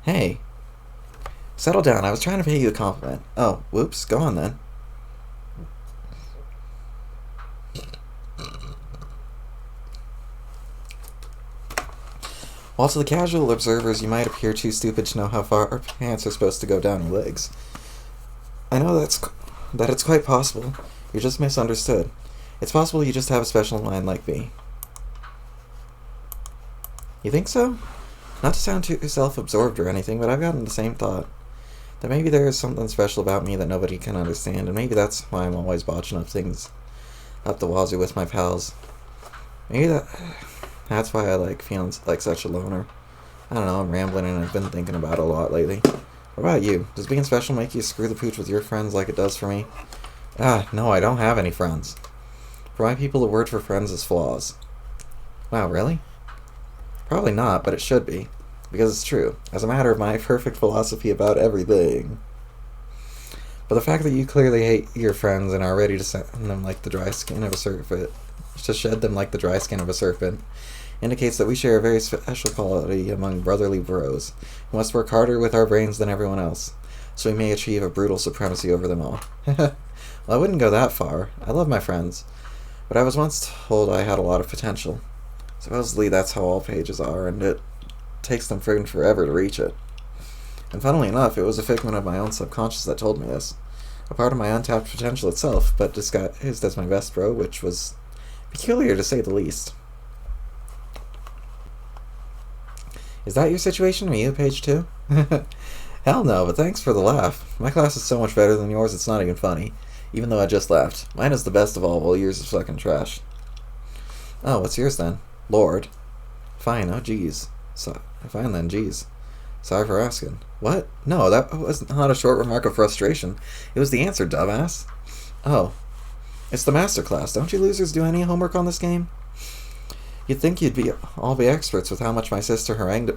Hey. Settle down. I was trying to pay you a compliment. Oh, whoops. Go on then. While to the casual observers you might appear too stupid to know how far our pants are supposed to go down your legs, I know that it's quite possible. You're just misunderstood. It's possible you just have a special mind like me. You think so? Not to sound too self-absorbed or anything, but I've gotten the same thought. That maybe there is something special about me that nobody can understand, and maybe that's why I'm always botching up things up the wazoo with my pals. Maybe that's why I like feeling like such a loner. I don't know, I'm rambling and I've been thinking about it a lot lately. What about you? Does being special make you screw the pooch with your friends like it does for me? No, I don't have any friends. For my people, the word for friends is flaws. Wow, really? Probably not, but it should be. Because it's true, as a matter of my perfect philosophy about everything. But the fact that you clearly hate your friends and are ready to send them like the dry skin of a serpent, to shed them like the dry skin of a serpent, indicates that we share a very special quality among brotherly bros, who must work harder with our brains than everyone else, so we may achieve a brutal supremacy over them all. Well, I wouldn't go that far. I love my friends, but I was once told I had a lot of potential. Supposedly that's how all pages are, and it takes them friggin' forever to reach it. And funnily enough, it was a figment of my own subconscious that told me this. A part of my untapped potential itself, but disguised as my best bro, which was peculiar to say the least. Is that your situation? Are you page 2? Hell no, but thanks for the laugh. My class is so much better than yours, it's not even funny. Even though I just laughed. Mine is the best of all yours is fucking trash. Oh, what's yours then? Lord. Fine, oh geez. Fine then, geez. Sorry for asking. What? No, that was not a short remark of frustration. It was the answer, dumbass. Oh. It's the master class. Don't you losers do any homework on this game? You'd think you'd all be experts with how much my sister harangued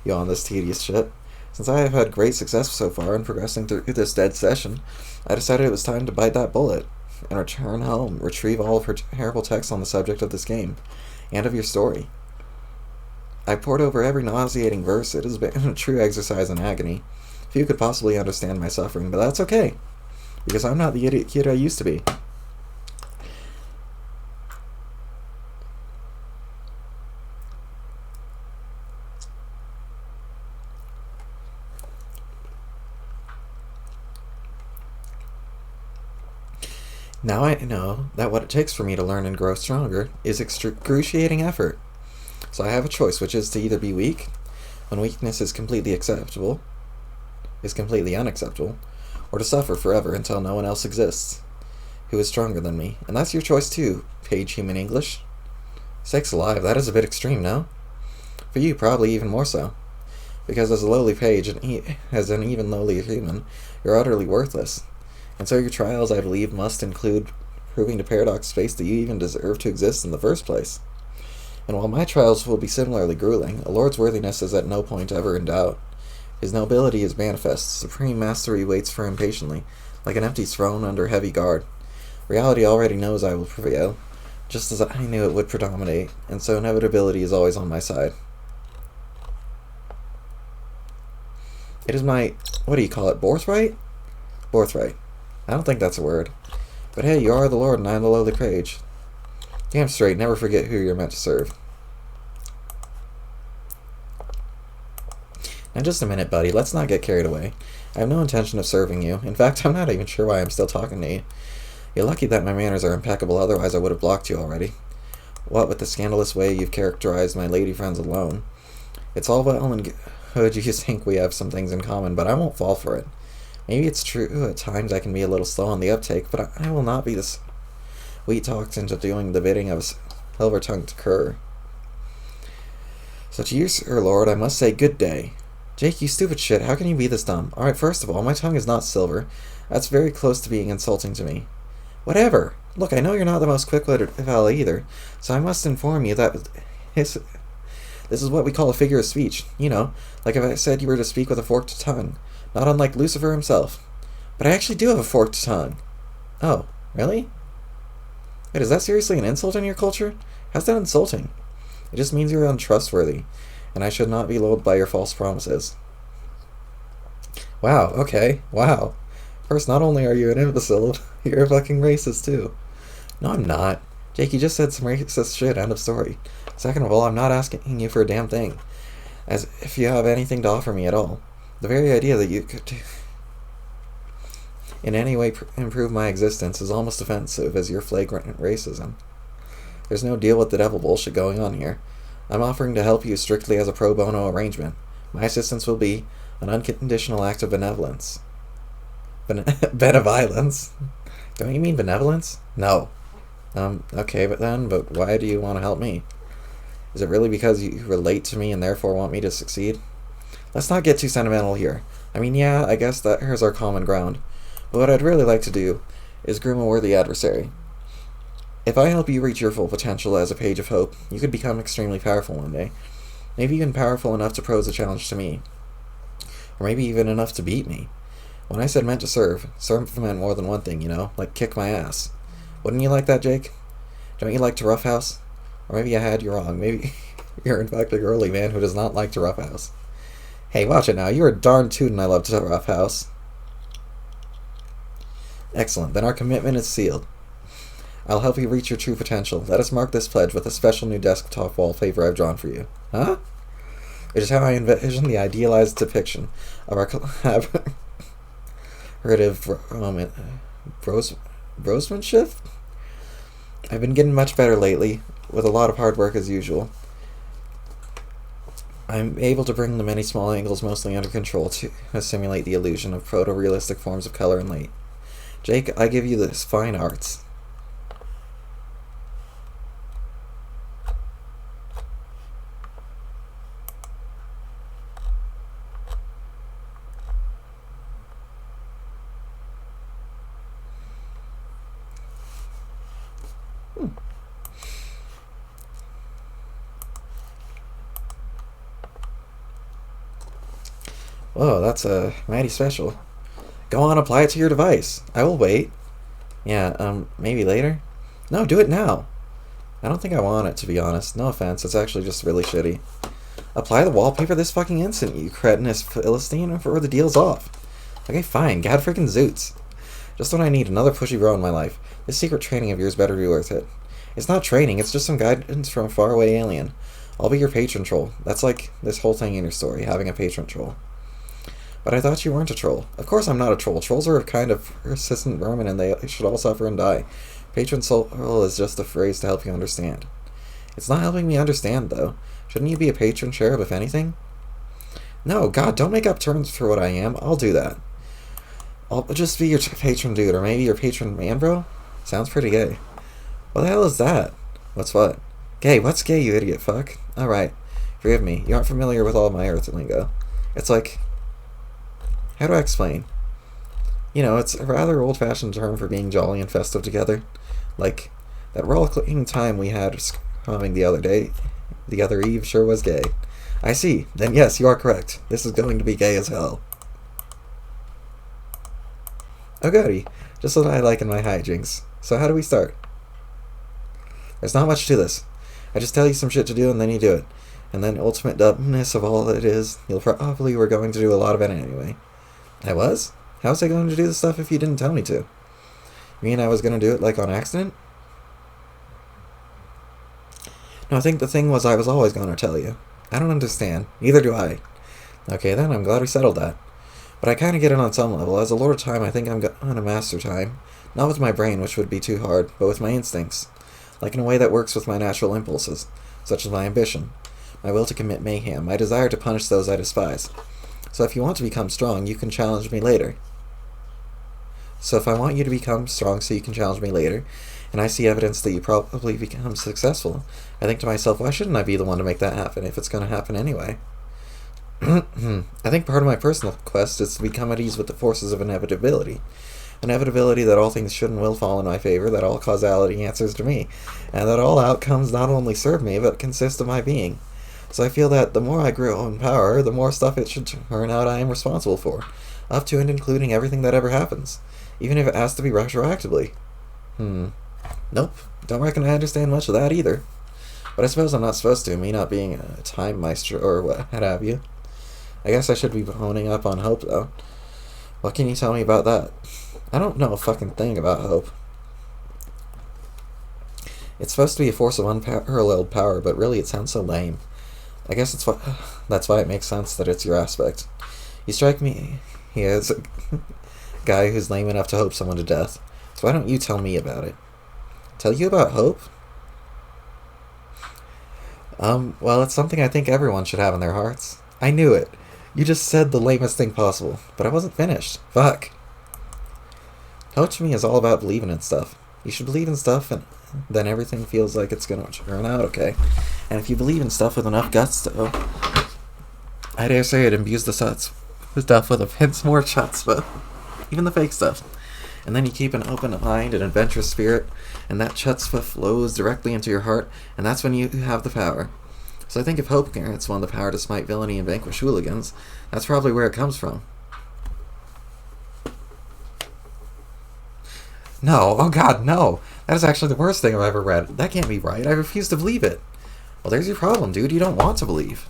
you on this tedious shit. Since I have had great success so far in progressing through this dead session, I decided it was time to bite that bullet and return home, retrieve all of her terrible texts on the subject of this game, and of your story. I pored over every nauseating verse. It has been a true exercise in agony. Few could possibly understand my suffering, but that's okay, because I'm not the idiot kid I used to be. Now I know that what it takes for me to learn and grow stronger is excruciating effort. So I have a choice, which is to either be weak, when weakness is completely unacceptable, or to suffer forever until no one else exists who is stronger than me. And that's your choice too, Page Human English. Sakes alive, that is a bit extreme, no? For you, probably even more so. Because as a lowly page, and as an even lowlier human, you're utterly worthless. And so your trials, I believe, must include proving to Paradox Space that you even deserve to exist in the first place. And while my trials will be similarly grueling, a lord's worthiness is at no point ever in doubt. His nobility is manifest. Supreme mastery waits for him patiently, like an empty throne under heavy guard. Reality already knows I will prevail, just as I knew it would predominate, and so inevitability is always on my side. It is my, what do you call it, birthright? Birthright. I don't think that's a word. But hey, you are the Lord and I am the lowly page. Damn straight, never forget who you're meant to serve. Now just a minute, buddy, let's not get carried away. I have no intention of serving you. In fact, I'm not even sure why I'm still talking to you. You're lucky that my manners are impeccable, otherwise I would have blocked you already. What with the scandalous way you've characterized my lady friends alone. It's all well and good you think we have some things in common, but I won't fall for it. Maybe it's true, at times I can be a little slow on the uptake, but I will not be this sweet-talked into doing the bidding of a silver-tongued cur. So to you, Sir Lord, I must say good day. Jake, you stupid shit, how can you be this dumb? Alright, first of all, my tongue is not silver. That's very close to being insulting to me. Whatever. Look, I know you're not the most quick-witted fella either, so I must inform you that this is what we call a figure of speech. You know, like if I said you were to speak with a forked tongue. Not unlike Lucifer himself. But I actually do have a forked tongue. Oh, really? Wait, is that seriously an insult in your culture? How's that insulting? It just means you're untrustworthy, and I should not be lulled by your false promises. Wow, okay, wow. First, not only are you an imbecile, you're a fucking racist too. No, I'm not. Jake, you just said some racist shit, end of story. Second of all, I'm not asking you for a damn thing. As if you have anything to offer me at all. The very idea that you could in any way improve my existence is almost offensive as your flagrant racism. There's no deal with the devil bullshit going on here. I'm offering to help you strictly as a pro bono arrangement. My assistance will be an unconditional act of benevolence. Benevolence? Don't you mean benevolence? No. Okay, but why do you want to help me? Is it really because you relate to me and therefore want me to succeed? Let's not get too sentimental here. I mean, yeah, I guess that here's our common ground. But what I'd really like to do is groom a worthy adversary. If I help you reach your full potential as a page of hope, you could become extremely powerful one day. Maybe even powerful enough to pose a challenge to me. Or maybe even enough to beat me. When I said meant to serve meant more than one thing, you know? Like kick my ass. Wouldn't you like that, Jake? Don't you like to roughhouse? Or maybe I had you wrong. Maybe you're in fact a girly man who does not like to roughhouse. Hey, watch it now. You're a darn tootin' I love to roughhouse. Excellent. Then our commitment is sealed. I'll help you reach your true potential. Let us mark this pledge with a special new desktop wallpaper I've drawn for you. Huh? Which is how I envision the idealized depiction of our collaborative brosemanship? I've been getting much better lately, with a lot of hard work as usual. I'm able to bring the many small angles mostly under control to simulate the illusion of proto-realistic forms of color and light. Jake, I give you this fine arts. Whoa, that's mighty special. Go on, apply it to your device. I will wait. Yeah, maybe later? No, do it now. I don't think I want it, to be honest. No offense, it's actually just really shitty. Apply the wallpaper this fucking instant, you cretinous Philistine, or the deal's off. Okay, fine, god freaking zoots. Just when I need another pushy bro in my life. This secret training of yours better be worth it. It's not training, it's just some guidance from a faraway alien. I'll be your patron troll. That's like this whole thing in your story, having a patron troll. But I thought you weren't a troll. Of course I'm not a troll. Trolls are a kind of persistent vermin and they should all suffer and die. Patron soul is just a phrase to help you understand. It's not helping me understand, though. Shouldn't you be a patron cherub, if anything? No, God, don't make up terms for what I am. I'll do that. I'll just be your patron dude, or maybe your patron man, bro? Sounds pretty gay. What the hell is that? What's what? Gay, what's gay, you idiot fuck? Alright, forgive me. You aren't familiar with all of my earth lingo. It's like... How do I explain? You know, it's a rather old-fashioned term for being jolly and festive together. Like, that rollicking time we had coming the other eve sure was gay. I see. Then yes, you are correct. This is going to be gay as hell. Oh goody. Just what I like in my hijinks. So how do we start? There's not much to this. I just tell you some shit to do and then you do it. And then ultimate dumbness of all it is, you'll probably were going to do a lot of it anyway. I was? How was I going to do the stuff if you didn't tell me to? You mean I was going to do it, like, on accident? No, I think the thing was I was always going to tell you. I don't understand. Neither do I. Okay, then, I'm glad we settled that. But I kind of get it on some level. As a Lord of Time, I think I'm going to master time. Not with my brain, which would be too hard, but with my instincts. Like in a way that works with my natural impulses, such as my ambition, my will to commit mayhem, my desire to punish those I despise. So if you want to become strong, you can challenge me later. So if I want you to become strong so you can challenge me later, and I see evidence that you probably become successful, I think to myself, why shouldn't I be the one to make that happen if it's going to happen anyway? I think part of my personal quest is to become at ease with the forces of inevitability. Inevitability that all things should and will fall in my favor, that all causality answers to me, and that all outcomes not only serve me, but consist of my being. So I feel that the more I grow in power, the more stuff it should turn out I am responsible for, up to and including everything that ever happens, even if it has to be retroactively. Nope, don't reckon I understand much of that either. But I suppose I'm not supposed to, me not being a time maestro or what have you. I guess I should be honing up on hope, though. What can you tell me about that? I don't know a fucking thing about hope. It's supposed to be a force of unparalleled power, but really it sounds so lame. I guess that's why it makes sense that it's your aspect. You strike me as a guy who's lame enough to hope someone to death. So why don't you tell me about it? Tell you about hope? Well, it's something I think everyone should have in their hearts. I knew it. You just said the lamest thing possible, but I wasn't finished. Fuck. Hope to me is all about believing in stuff. You should believe in stuff, and then everything feels like it's gonna turn out okay. And if you believe in stuff with enough guts, though, I dare say it imbues the stuff with a pinch more chutzpah. Even the fake stuff. And then you keep an open mind and adventurous spirit, and that chutzpah flows directly into your heart, and that's when you have the power. So I think if hope grants one the power to smite villainy and vanquish hooligans, that's probably where it comes from. No, oh god, no. That is actually the worst thing I've ever read. That can't be right. I refuse to believe it. Well, there's your problem, dude. You don't want to believe.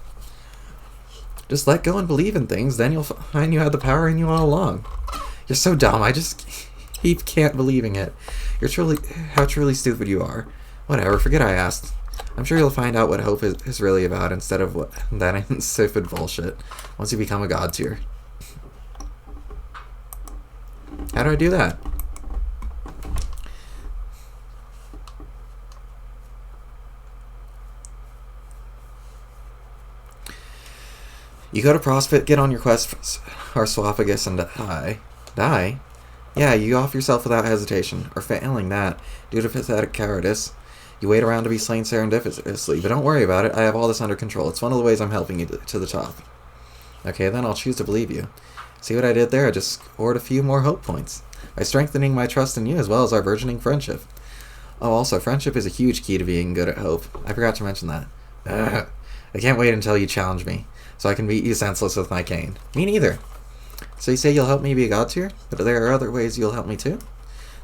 Just let go and believe in things, then you'll find you had the power in you all along. You're so dumb. I just can't believing it. How truly stupid you are. Whatever, forget I asked. I'm sure you'll find out what hope is really about instead of what that insipid bullshit once you become a god tier. How do I do that? You go to CrossFit, get on your quest for Sarcophagus, and die. Die? Yeah, you off yourself without hesitation, or failing that, due to pathetic cowardice. You wait around to be slain serendipitously, but don't worry about it, I have all this under control. It's one of the ways I'm helping you to the top. Okay, then I'll choose to believe you. See what I did there? I just scored a few more hope points, by strengthening my trust in you as well as our burgeoning friendship. Oh, also, friendship is a huge key to being good at hope. I forgot to mention that. I can't wait until you challenge me, so I can beat you senseless with my cane. Me neither. So you say you'll help me be a god tier? But there are other ways you'll help me too?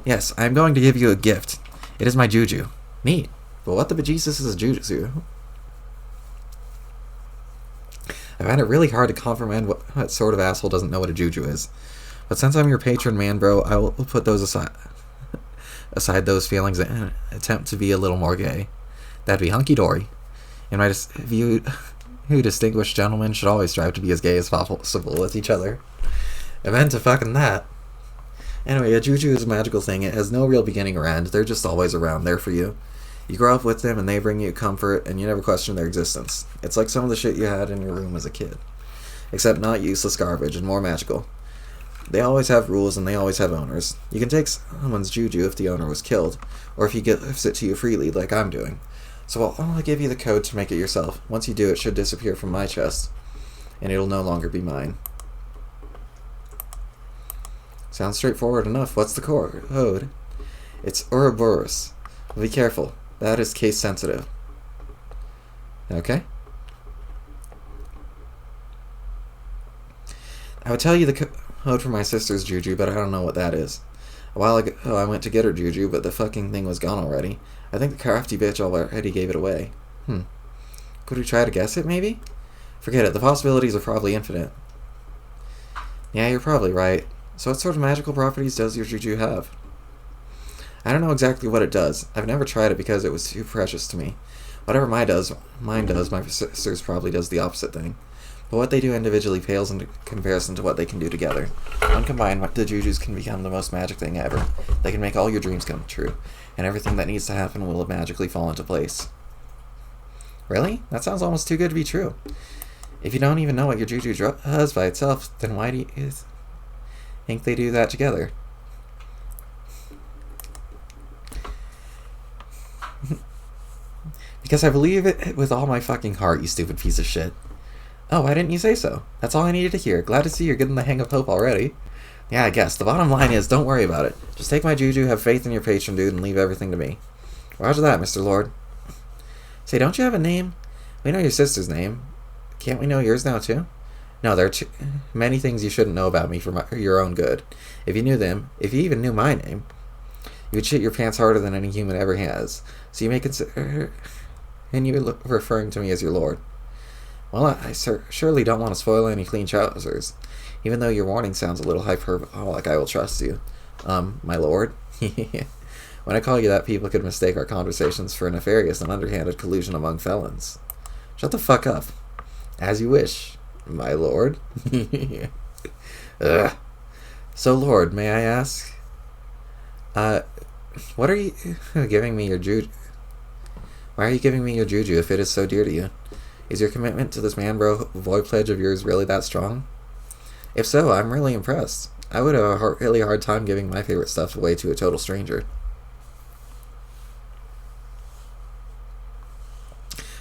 Yes, I'm going to give you a gift. It is my juju. Neat. But what the bejesus is a juju? I find it really hard to comprehend what sort of asshole doesn't know what a juju is. But since I'm your patron man, bro, I will put those aside those feelings and attempt to be a little more gay. That'd be hunky-dory. In my view, distinguished gentlemen should always strive to be as gay as possible with each other. Amen to fucking that. Anyway, a juju is a magical thing. It has no real beginning or end. They're just always around, there for you. You grow up with them, and they bring you comfort, and you never question their existence. It's like some of the shit you had in your room as a kid. Except not useless garbage, and more magical. They always have rules, and they always have owners. You can take someone's juju if the owner was killed, or if he gives it to you freely, like I'm doing. So I'll give you the code to make it yourself. Once you do, it should disappear from my chest, and it'll no longer be mine. Sounds straightforward enough. What's the code? It's Ouroboros. Be careful. That is case sensitive. Okay? I would tell you the code for my sister's juju, but I don't know what that is. A while ago, I went to get her juju, but the fucking thing was gone already. I think the crafty bitch already gave it away. Could we try to guess it, maybe? Forget it. The possibilities are probably infinite. Yeah, you're probably right. So what sort of magical properties does your juju have? I don't know exactly what it does. I've never tried it because it was too precious to me. Whatever mine does, my sister's probably does the opposite thing. But what they do individually pales in comparison to what they can do together. When combined, the jujus can become the most magic thing ever. They can make all your dreams come true, and everything that needs to happen will magically fall into place. Really? That sounds almost too good to be true. If you don't even know what your juju does by itself, then why do you think they do that together? Because I believe it with all my fucking heart, you stupid piece of shit. Oh, why didn't you say so? That's all I needed to hear. Glad to see you're getting the hang of hope already. Yeah, I guess. The bottom line is, don't worry about it. Just take my juju, have faith in your patron dude, and leave everything to me. Roger that, Mr. Lord. Say, don't you have a name? We know your sister's name. Can't we know yours now, too? No, there are many things you shouldn't know about me for your own good. If you knew them, if you even knew my name, you would shit your pants harder than any human ever has. So you may consider... And you referring to me as your lord. Well, I surely don't want to spoil any clean trousers. Even though your warning sounds a little hyperbolic, I will trust you. My lord? When I call you that, people could mistake our conversations for nefarious and underhanded collusion among felons. Shut the fuck up. As you wish, my lord. Ugh. So, Lord, may I ask? What are you giving me your juju? Why are you giving me your juju if it is so dear to you? Is your commitment to this man-bro-boy pledge of yours really that strong? If so, I'm really impressed. I would have a really hard time giving my favorite stuff away to a total stranger.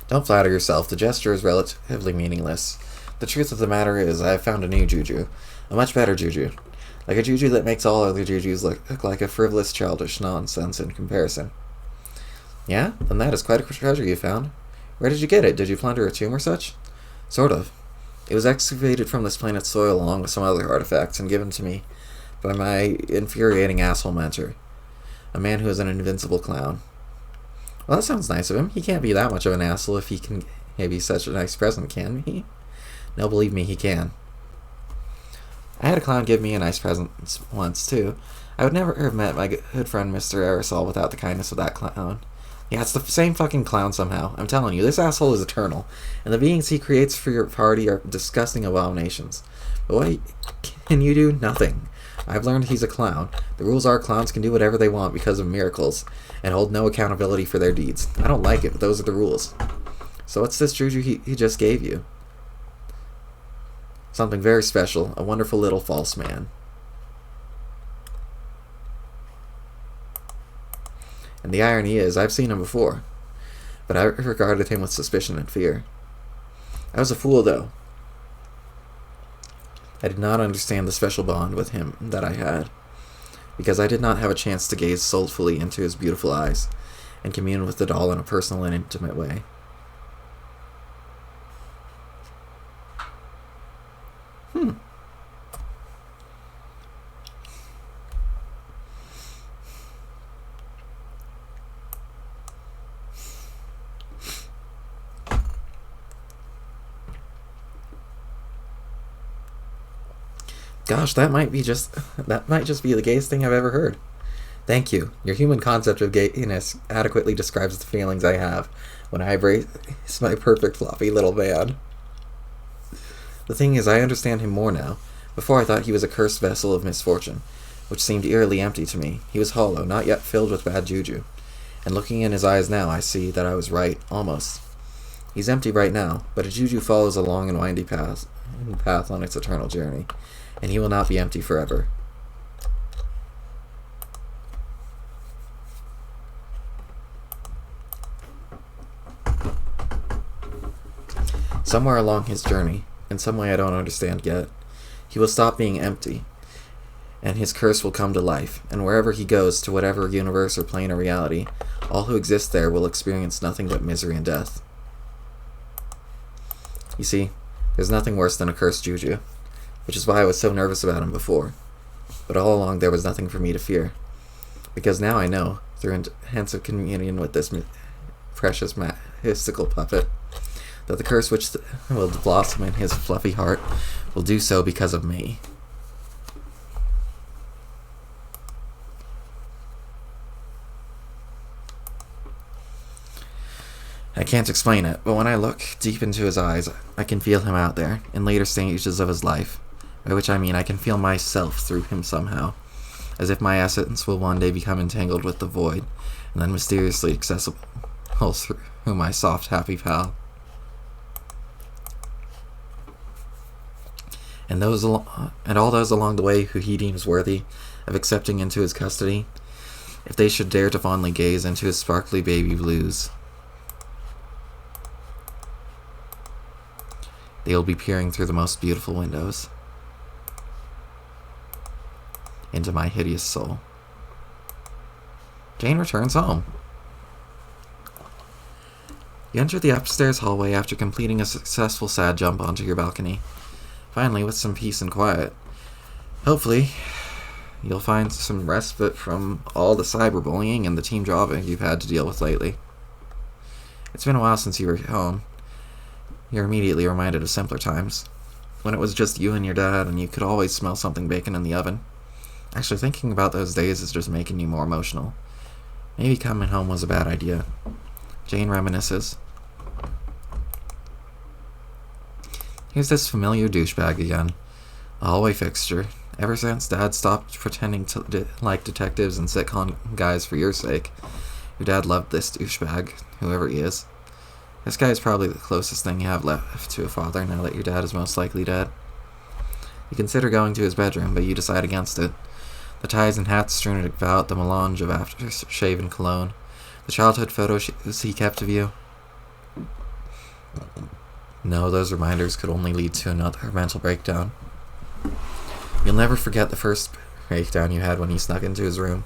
Don't flatter yourself. The gesture is relatively meaningless. The truth of the matter is, I have found a new juju. A much better juju. Like a juju that makes all other jujus look like a frivolous, childish nonsense in comparison. Yeah? Then that is quite a treasure you found. Where did you get it? Did you plunder a tomb or such? Sort of. It was excavated from this planet's soil along with some other artifacts and given to me by my infuriating asshole mentor. A man who is an invincible clown. Well, that sounds nice of him. He can't be that much of an asshole if he can be such a nice present, can he? No, believe me, he can. I had a clown give me a nice present once, too. I would never have met my good friend Mr. Aerosol without the kindness of that clown. Yeah, it's the same fucking clown somehow. I'm telling you, this asshole is eternal, and the beings he creates for your party are disgusting abominations. But what can you do? Nothing. I've learned he's a clown. The rules are clowns can do whatever they want because of miracles, and hold no accountability for their deeds. I don't like it, but those are the rules. So what's this juju he just gave you? Something very special. A wonderful little false man. And the irony is, I've seen him before, but I regarded him with suspicion and fear. I was a fool, though. I did not understand the special bond with him that I had, because I did not have a chance to gaze soulfully into his beautiful eyes and commune with the doll in a personal and intimate way. Gosh, that might just be the gayest thing I've ever heard. Thank you. Your human concept of gayness adequately describes the feelings I have when I embrace my perfect floppy little man. The thing is, I understand him more now. Before I thought he was a cursed vessel of misfortune, which seemed eerily empty to me. He was hollow, not yet filled with bad juju. And looking in his eyes now, I see that I was right, almost. He's empty right now, but a juju follows a long and windy path on its eternal journey. And he will not be empty forever. Somewhere along his journey, in some way I don't understand yet, he will stop being empty, and his curse will come to life, and wherever he goes, to whatever universe or plane or reality, all who exist there will experience nothing but misery and death. You see, there's nothing worse than a cursed juju, which is why I was so nervous about him before. But all along there was nothing for me to fear, because now I know, through intensive communion with this precious mystical puppet, that the curse which will blossom in his fluffy heart will do so because of me. I can't explain it, but when I look deep into his eyes, I can feel him out there, in later stages of his life. By which I mean I can feel myself through him somehow, as if my essence will one day become entangled with the void, and then mysteriously accessible through my soft, happy pal. And all those along the way who he deems worthy of accepting into his custody, if they should dare to fondly gaze into his sparkly baby blues. They will be peering through the most beautiful windows into my hideous soul. Jane returns home. You enter the upstairs hallway after completing a successful sad jump onto your balcony. Finally, with some peace and quiet. Hopefully, you'll find some respite from all the cyberbullying and the team drama you've had to deal with lately. It's been a while since you were home. You're immediately reminded of simpler times, when it was just you and your dad and you could always smell something baking in the oven. Actually, thinking about those days is just making you more emotional. Maybe coming home was a bad idea. Jane reminisces. Here's this familiar douchebag again. A hallway fixture. Ever since Dad stopped pretending to like detectives and sitcom guys for your sake, your dad loved this douchebag, whoever he is. This guy is probably the closest thing you have left to a father now that your dad is most likely dead. You consider going to his bedroom, but you decide against it. The ties and hats strewn about, the melange of aftershave cologne, the childhood photos he kept of you. No, those reminders could only lead to another mental breakdown. You'll never forget the first breakdown you had when you snuck into his room.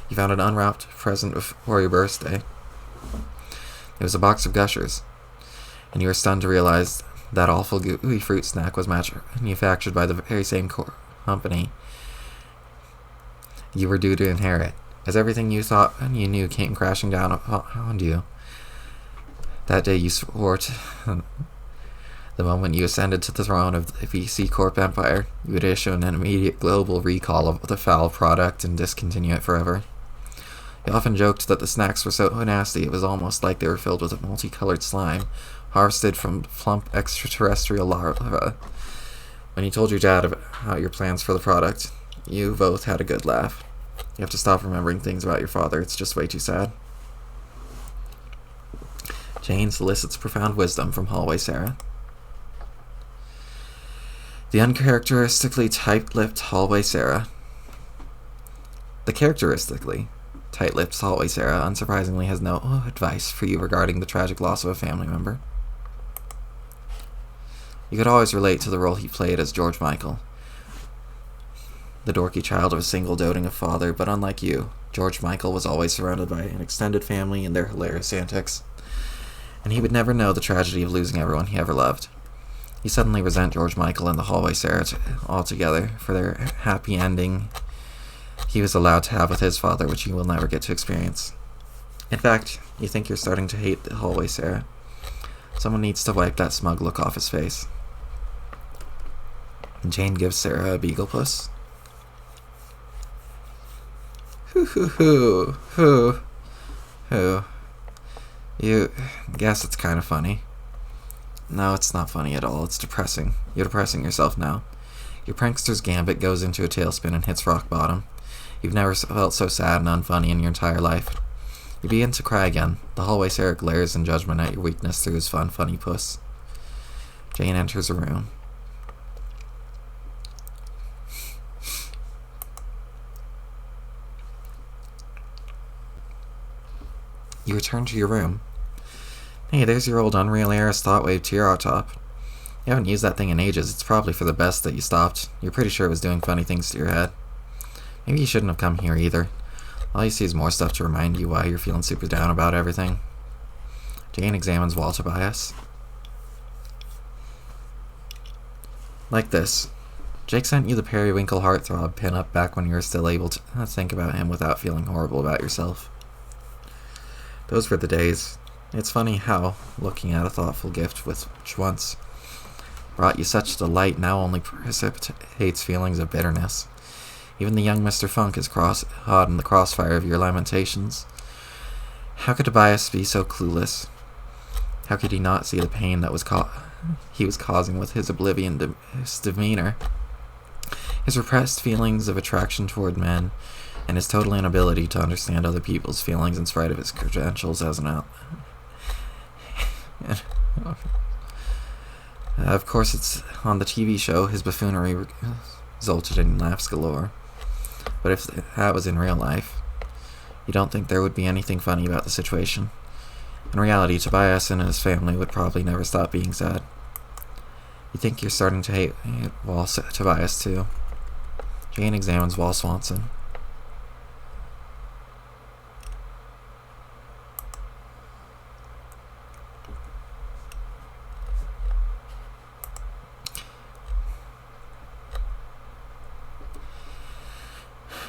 You found an unwrapped present for your birthday. It was a box of Gushers, and you were stunned to realize that awful gooey fruit snack was manufactured by the very same company you were due to inherit, as everything you thought and you knew came crashing down upon you. That day you swore to the moment you ascended to the throne of the VC Corp Empire, you would issue an immediate global recall of the foul product and discontinue it forever. You often joked that the snacks were so nasty it was almost like they were filled with a multicolored slime, harvested from plump extraterrestrial larvae. When you told your dad about your plans for the product, you both had a good laugh. You have to stop remembering things about your father, it's just way too sad. Jane solicits profound wisdom from Hallway Sarah. The uncharacteristically tight-lipped Hallway Sarah. The characteristically tight-lipped Hallway Sarah, unsurprisingly, has no advice for you regarding the tragic loss of a family member. You could always relate to the role he played as George Michael, the dorky child of a single doting father, but unlike you, George Michael was always surrounded by an extended family and their hilarious antics, and he would never know the tragedy of losing everyone he ever loved. You suddenly resent George Michael and the Hallway Sarah altogether for their happy ending he was allowed to have with his father, which you will never get to experience. In fact, you think you're starting to hate the Hallway Sarah. Someone needs to wipe that smug look off his face. Jane gives Sarah a beagle puss. Hoo. You guess it's kind of funny. No, it's not funny at all. It's depressing. You're depressing yourself now. Your prankster's gambit goes into a tailspin and hits rock bottom. You've never felt so sad and unfunny in your entire life. You begin to cry again. The Hallway Sarah glares in judgment at your weakness through his funny puss. Jane enters the room. You return to your room. Hey, there's your old Unreal Aris Thoughtwave Tear Top. You haven't used that thing in ages. It's probably for the best that you stopped. You're pretty sure it was doing funny things to your head. Maybe you shouldn't have come here either. All you see is more stuff to remind you why you're feeling super down about everything. Jane examines Wall Tobias. Like this. Jake sent you the Periwinkle Heartthrob pin-up back when you were still able to think about him without feeling horrible about yourself. Those were the days. It's funny how, looking at a thoughtful gift which once brought you such delight now only precipitates feelings of bitterness. Even the young Mr. Funk is caught in the crossfire of your lamentations. How could Tobias be so clueless? How could he not see the pain that he was causing with his oblivious demeanor? His repressed feelings of attraction toward men, and his total inability to understand other people's feelings in spite of his credentials as an of course, it's on the TV show, his buffoonery resulted in laughs galore. But if that was in real life, you don't think there would be anything funny about the situation. In reality, Tobias and his family would probably never stop being sad. You think you're starting to hate Tobias too. Jane examines Wall Swanson.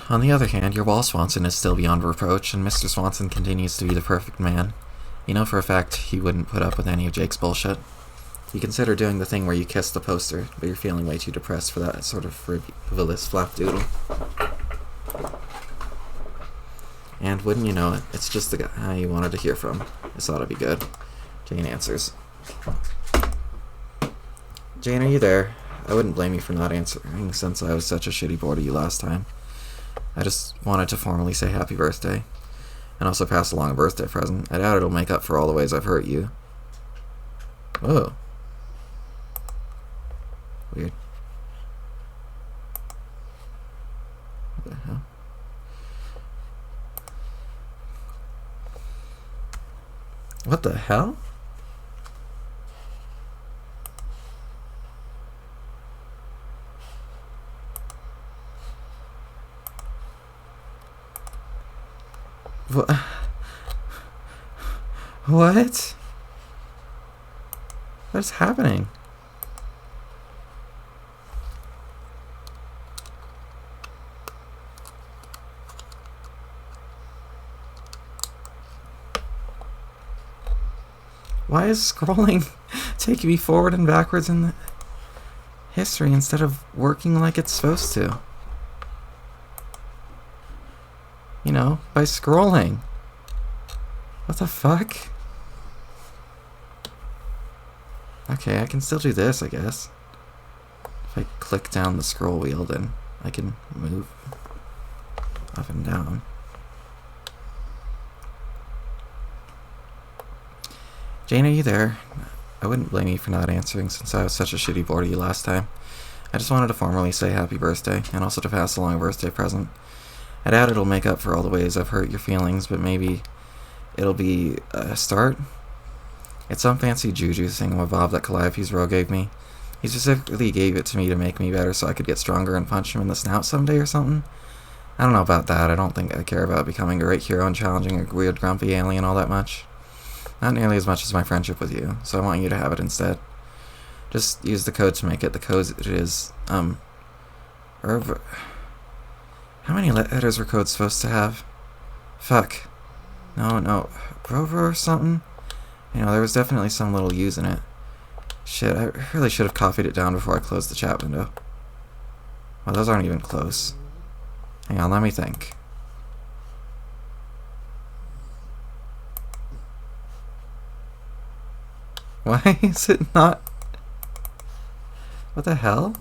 On the other hand, your Wall Swanson is still beyond reproach, and Mr. Swanson continues to be the perfect man. You know for a fact he wouldn't put up with any of Jake's bullshit. You consider doing the thing where you kiss the poster, but you're feeling way too depressed for that sort of frivolous flapdoodle. And wouldn't you know it, it's just the guy you wanted to hear from. This ought to be good. Jane answers. Jane, are you there? I wouldn't blame you for not answering since I was such a shitty bore to you last time. I just wanted to formally say happy birthday, and also pass along a birthday present. I doubt it'll make up for all the ways I've hurt you. Whoa. Weird. What the hell? What the hell? What? What's happening? Why is scrolling taking me forward and backwards in the history instead of working like it's supposed to? You know, by scrolling. What the fuck? Okay, I can still do this, I guess. If I click down the scroll wheel, then I can move up and down. Jane, are you there? I wouldn't blame you for not answering since I was such a shitty bore to you last time. I just wanted to formally say happy birthday, and also to pass along a birthday present. I doubt it'll make up for all the ways I've hurt your feelings, but maybe it'll be a start. It's some fancy juju thingamabob that Calliope's Row gave me. He specifically gave it to me to make me better so I could get stronger and punch him in the snout someday or something. I don't know about that. I don't think I care about becoming a great hero and challenging a weird grumpy alien all that much. Not nearly as much as my friendship with you, so I want you to have it instead. Just use the code to make it. The code is, How many letters were codes supposed to have? Fuck. No. Rover or something? You know, there was definitely some little U's in it. Shit, I really should have copied it down before I closed the chat window. Well, those aren't even close. Hang on, let me think. Why is it not? What the hell?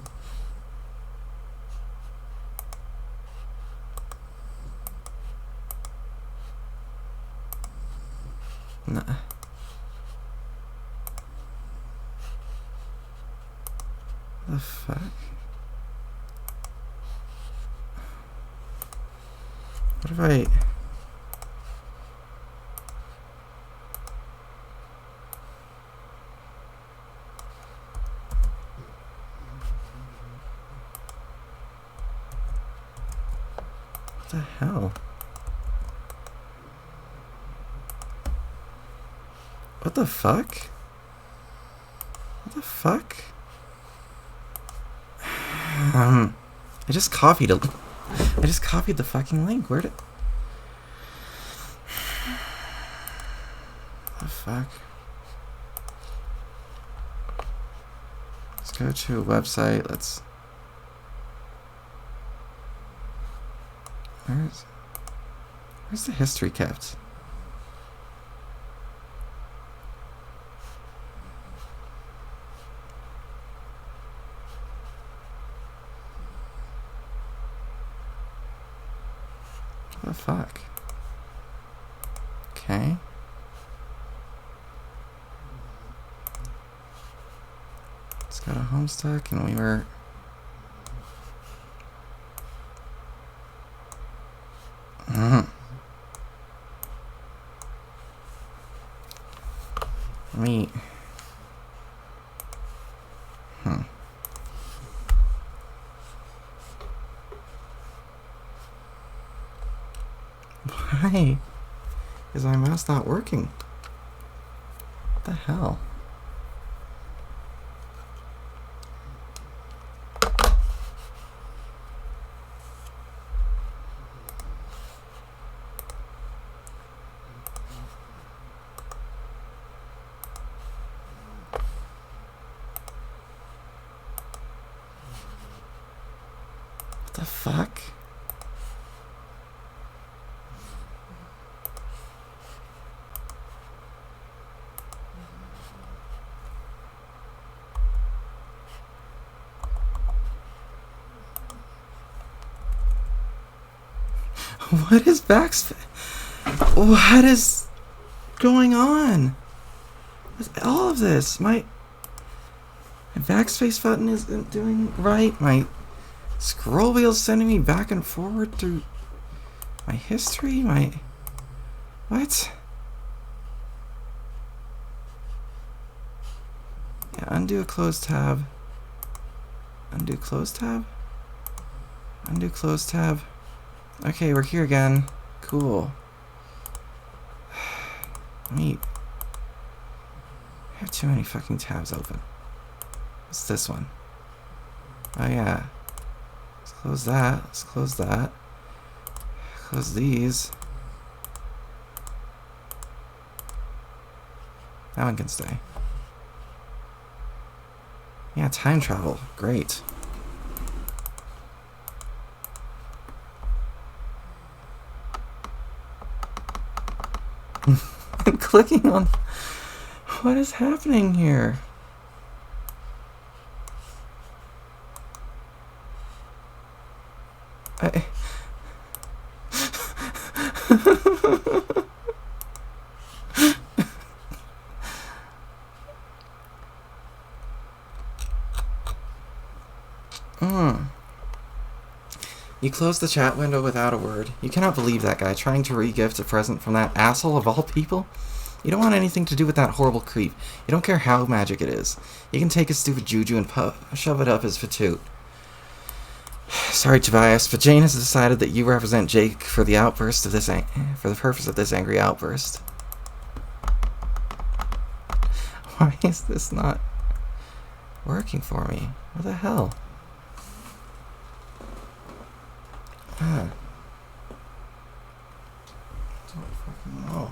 No. The fuck? What if I... What the hell? What the fuck? What the fuck? I just copied the fucking link. Where'd it... What the fuck? Let's go to a website. Where's the history kept? What the fuck? Okay. It's got a Homestuck, and we were... Let me... Why is my mouse not working? What the hell? What the fuck? What is backspace? What is going on with all of this? My backspace button isn't doing right. My scroll wheel's sending me back and forward through my history. What? Yeah, undo a closed tab. Undo closed tab? Undo closed tab. Okay, we're here again. Cool. I have too many fucking tabs open. What's this one? Oh yeah. Let's close that. Let's close that. Close these. That one can stay. Yeah, time travel. Great. I'm clicking on... What is happening here? You closed the chat window without a word. You cannot believe that guy trying to re-gift a present from that asshole of all people. You don't want anything to do with that horrible creep. You don't care how magic it is. You can take his stupid juju and shove it up his fatoot. Sorry, Tobias, but Jane has decided that you represent Jake for the outburst of this for the purpose of this angry outburst. Why is this not working for me? What the hell? I don't fucking know.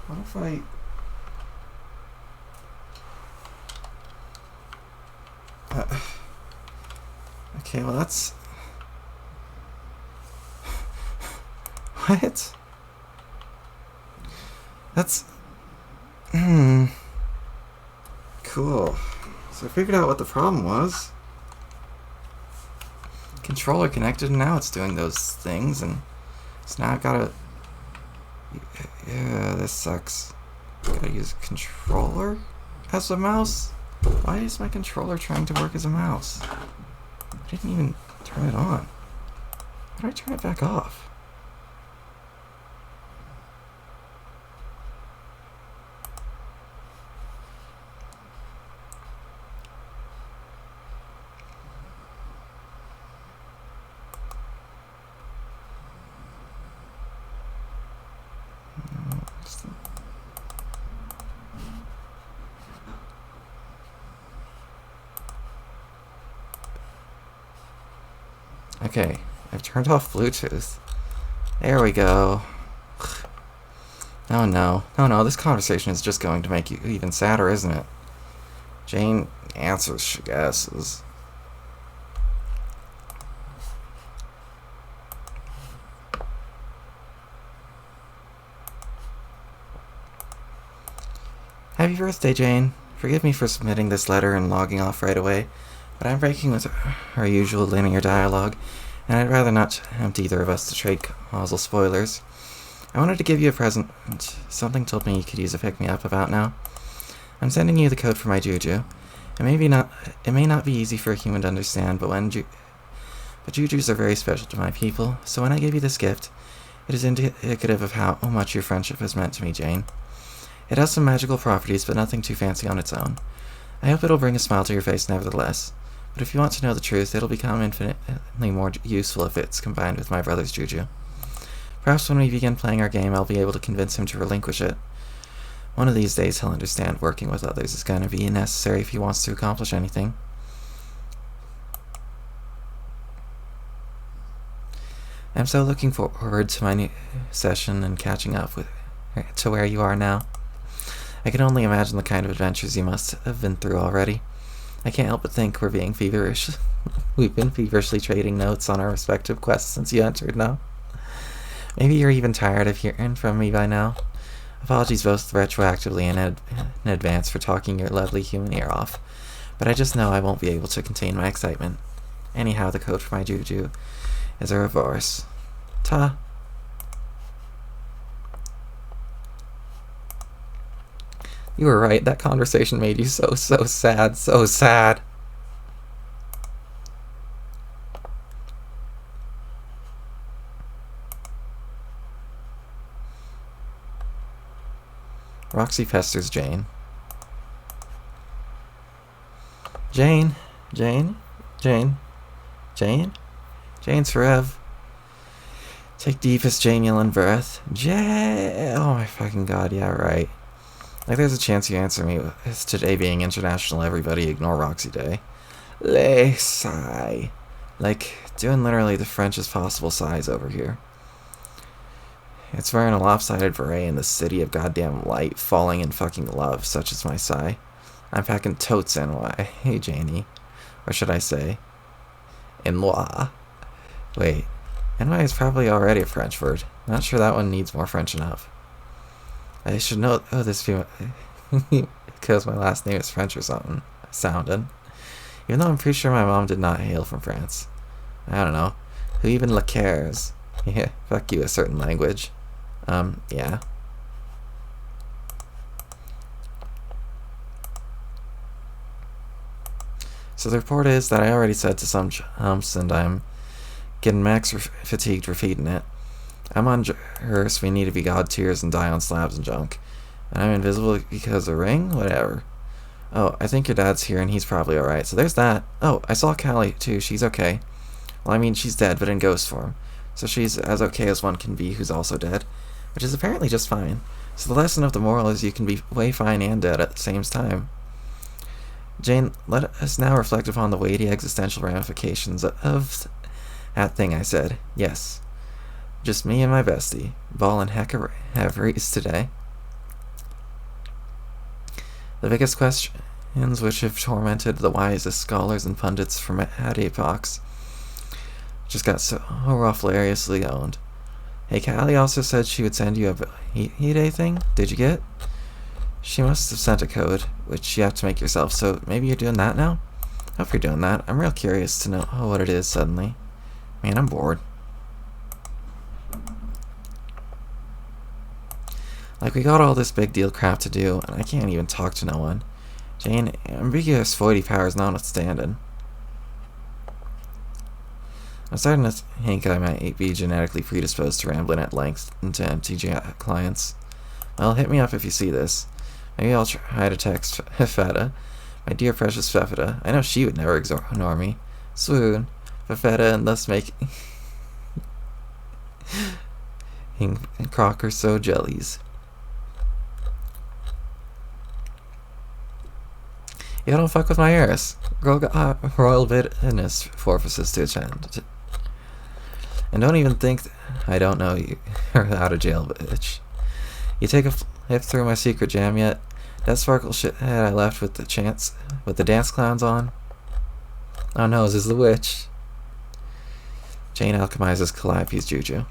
What if I... okay, well that's... What? That's... Cool. So I figured out what the problem was. Controller connected, and now it's doing those things, and so now I've gotta... Yeah, this sucks. Gotta use a controller as a mouse? Why is my controller trying to work as a mouse? I didn't even turn it on. How do I turn it back off? Okay, I've turned off Bluetooth. There we go. Oh no. No, no, this conversation is just going to make you even sadder, isn't it? Jane answers, she guesses. Happy birthday, Jane. Forgive me for submitting this letter and logging off right away, but I'm breaking with our usual linear dialogue, and I'd rather not tempt either of us to trade causal spoilers. I wanted to give you a present. Something told me you could use a pick-me-up about now. I'm sending you the code for my juju. It may not be easy for a human to understand, but jujus are very special to my people, so when I give you this gift, it is indicative of how much your friendship has meant to me, Jane. It has some magical properties, but nothing too fancy on its own. I hope it'll bring a smile to your face nevertheless. But if you want to know the truth, it'll become infinitely more useful if it's combined with my brother's juju. Perhaps when we begin playing our game, I'll be able to convince him to relinquish it. One of these days he'll understand working with others is going to be necessary if he wants to accomplish anything. I'm so looking forward to my new session and catching up to where you are now. I can only imagine the kind of adventures you must have been through already. I can't help but think we're being feverish. We've been feverishly trading notes on our respective quests since you entered now. Maybe you're even tired of hearing from me by now. Apologies both retroactively and in advance for talking your lovely human ear off. But I just know I won't be able to contain my excitement. Anyhow, the code for my juju is a reverse. Ta. You were right, that conversation made you so sad, so sad. Roxy pesters Jane. Jane? Jane's forever. Take deepest genuine breath. Oh my fucking god, yeah, right. Like, there's a chance you answer me with today being International Everybody Ignore Roxy Day. Sigh. Like, doing literally the Frenchest possible sighs over here. It's wearing a lopsided beret in the city of goddamn light, falling in fucking love, such is my sigh. I'm packing totes NY. Hey, Janie. Or should I say, NY. Wait, NY is probably already a French word. Not sure that one needs more French enough. I should know this because my last name is French or something. Sounded. Even though I'm pretty sure my mom did not hail from France. I don't know. Who even cares? Yeah, fuck you, a certain language. Yeah. So the report is that I already said to some chumps, and I'm getting max fatigued repeating it. I'm on Earth, we need to be god tiers and die on slabs and junk. And I'm invisible because of ring? Whatever. Oh, I think your dad's here and he's probably alright, so there's that. Oh, I saw Callie too, she's okay. Well, I mean, she's dead, but in ghost form. So she's as okay as one can be who's also dead. Which is apparently just fine. So the lesson of the moral is you can be way fine and dead at the same time. Jane, let us now reflect upon the weighty existential ramifications of that thing I said. Yes. Just me and my bestie. Ball and heck have raised today. The biggest questions which have tormented the wisest scholars and pundits from at epochs just got so rough-lariously owned. Hey, Callie also said she would send you a E-Day thing. Did you get? She must have sent a code, which you have to make yourself, so maybe you're doing that now? Hope you're doing that. I'm real curious to know what it is suddenly. Man, I'm bored. Like, we got all this big deal crap to do, and I can't even talk to no one. Jane, ambiguous 40 powers notwithstanding. I'm starting to think I might be genetically predisposed to rambling at length into empty clients. Well, hit me up if you see this. Maybe I'll try to text Fefeta. My dear precious Fefeta. I know she would never ignore me. Swoon. Fefeta, and thus make Crocker so jellies. You don't fuck with my heiress. Girl got royal business forfeices to attend. And don't even think I don't know you are out of jail, bitch. You take a flip through my secret jam yet? That sparkle shit I left with the dance clowns on? Oh no, this is the witch. Jane alchemizes Calliope's juju.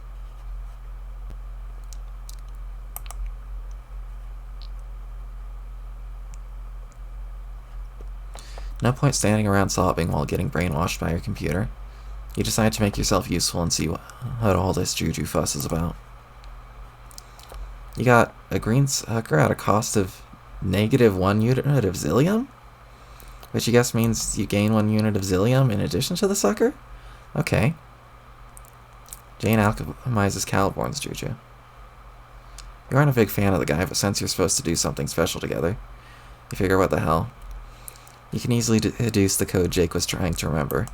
No point standing around sobbing while getting brainwashed by your computer. You decide to make yourself useful and see what all this juju fuss is about. You got a green sucker at a cost of -1 unit of zillium? Which I guess means you gain 1 unit of zillium in addition to the sucker? Okay. Jane alchemizes Caliborn's juju. You aren't a big fan of the guy, but since you're supposed to do something special together, you figure what the hell. You can easily deduce the code Jake was trying to remember.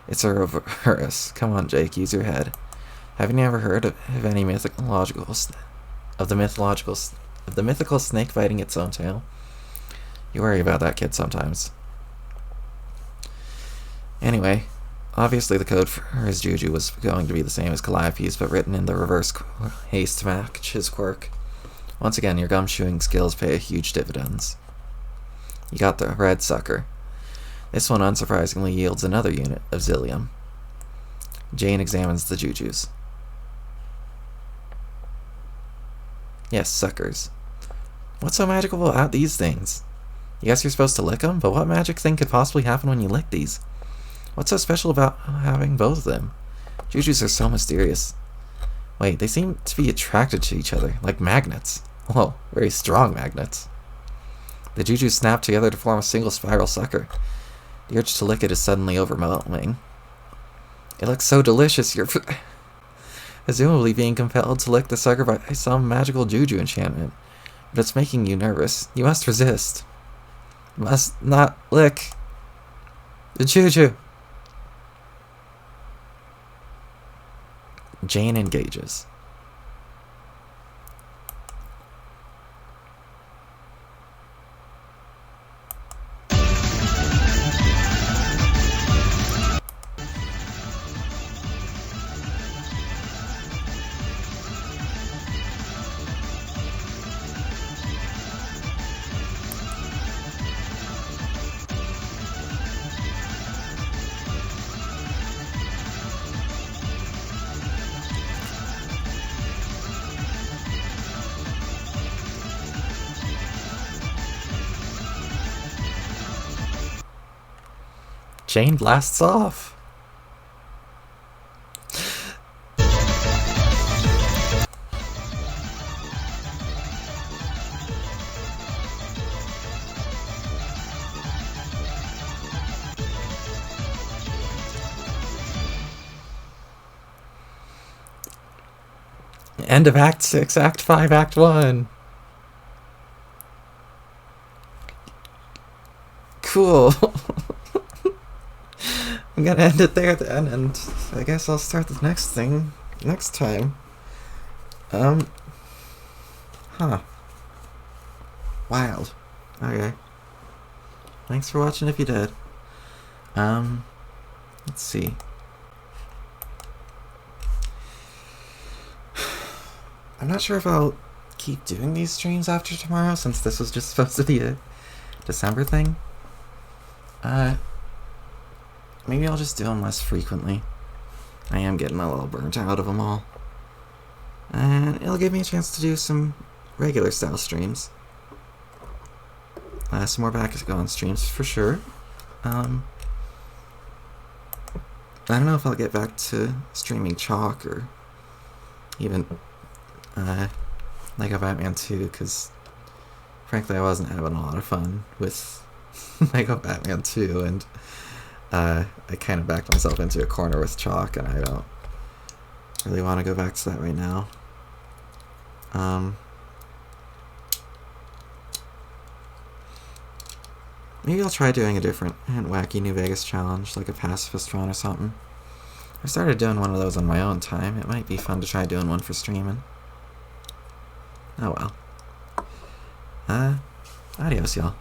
It's a reverse. Come on, Jake, use your head. Haven't you ever heard of any of the mythical snake biting its own tail? You worry about that kid sometimes. Anyway, obviously the code for his juju was going to be the same as Calliope's, but written in the reverse haste to match his quirk. Once again, your gum-chewing skills pay huge dividends. You got the red sucker. This one unsurprisingly yields another unit of Zillium. Jane examines the jujus. Yes, suckers. What's so magical about these things? You guess you're supposed to lick them, but what magic thing could possibly happen when you lick these? What's so special about having both of them? Jujus are so mysterious. Wait, they seem to be attracted to each other, like magnets. Whoa, very strong magnets. The jujus snap together to form a single spiral sucker. The urge to lick it is suddenly overwhelming. It looks so delicious, you're presumably being compelled to lick the sucker by some magical juju enchantment. But it's making you nervous. You must resist. You must not lick the juju. Jane engages. Jane blasts off. End of Act 6, Act 5, Act 1. Cool. I'm gonna end it there then, and I guess I'll start the next thing next time. Wild. Okay. Thanks for watching if you did. Let's see. I'm not sure if I'll keep doing these streams after tomorrow, since this was just supposed to be a December thing. Maybe I'll just do them less frequently. I am getting a little burnt out of them all. And it'll give me a chance to do some regular style streams. Some more back-on streams for sure. I don't know if I'll get back to streaming Chalk or even Lego Batman 2, because frankly I wasn't having a lot of fun with Lego Batman 2, and I kind of backed myself into a corner with Chalk, and I don't really want to go back to that right now. Maybe I'll try doing a different and wacky New Vegas challenge, like a pacifist one or something. I started doing one of those on my own time. It might be fun to try doing one for streaming. Oh well. Adios, y'all.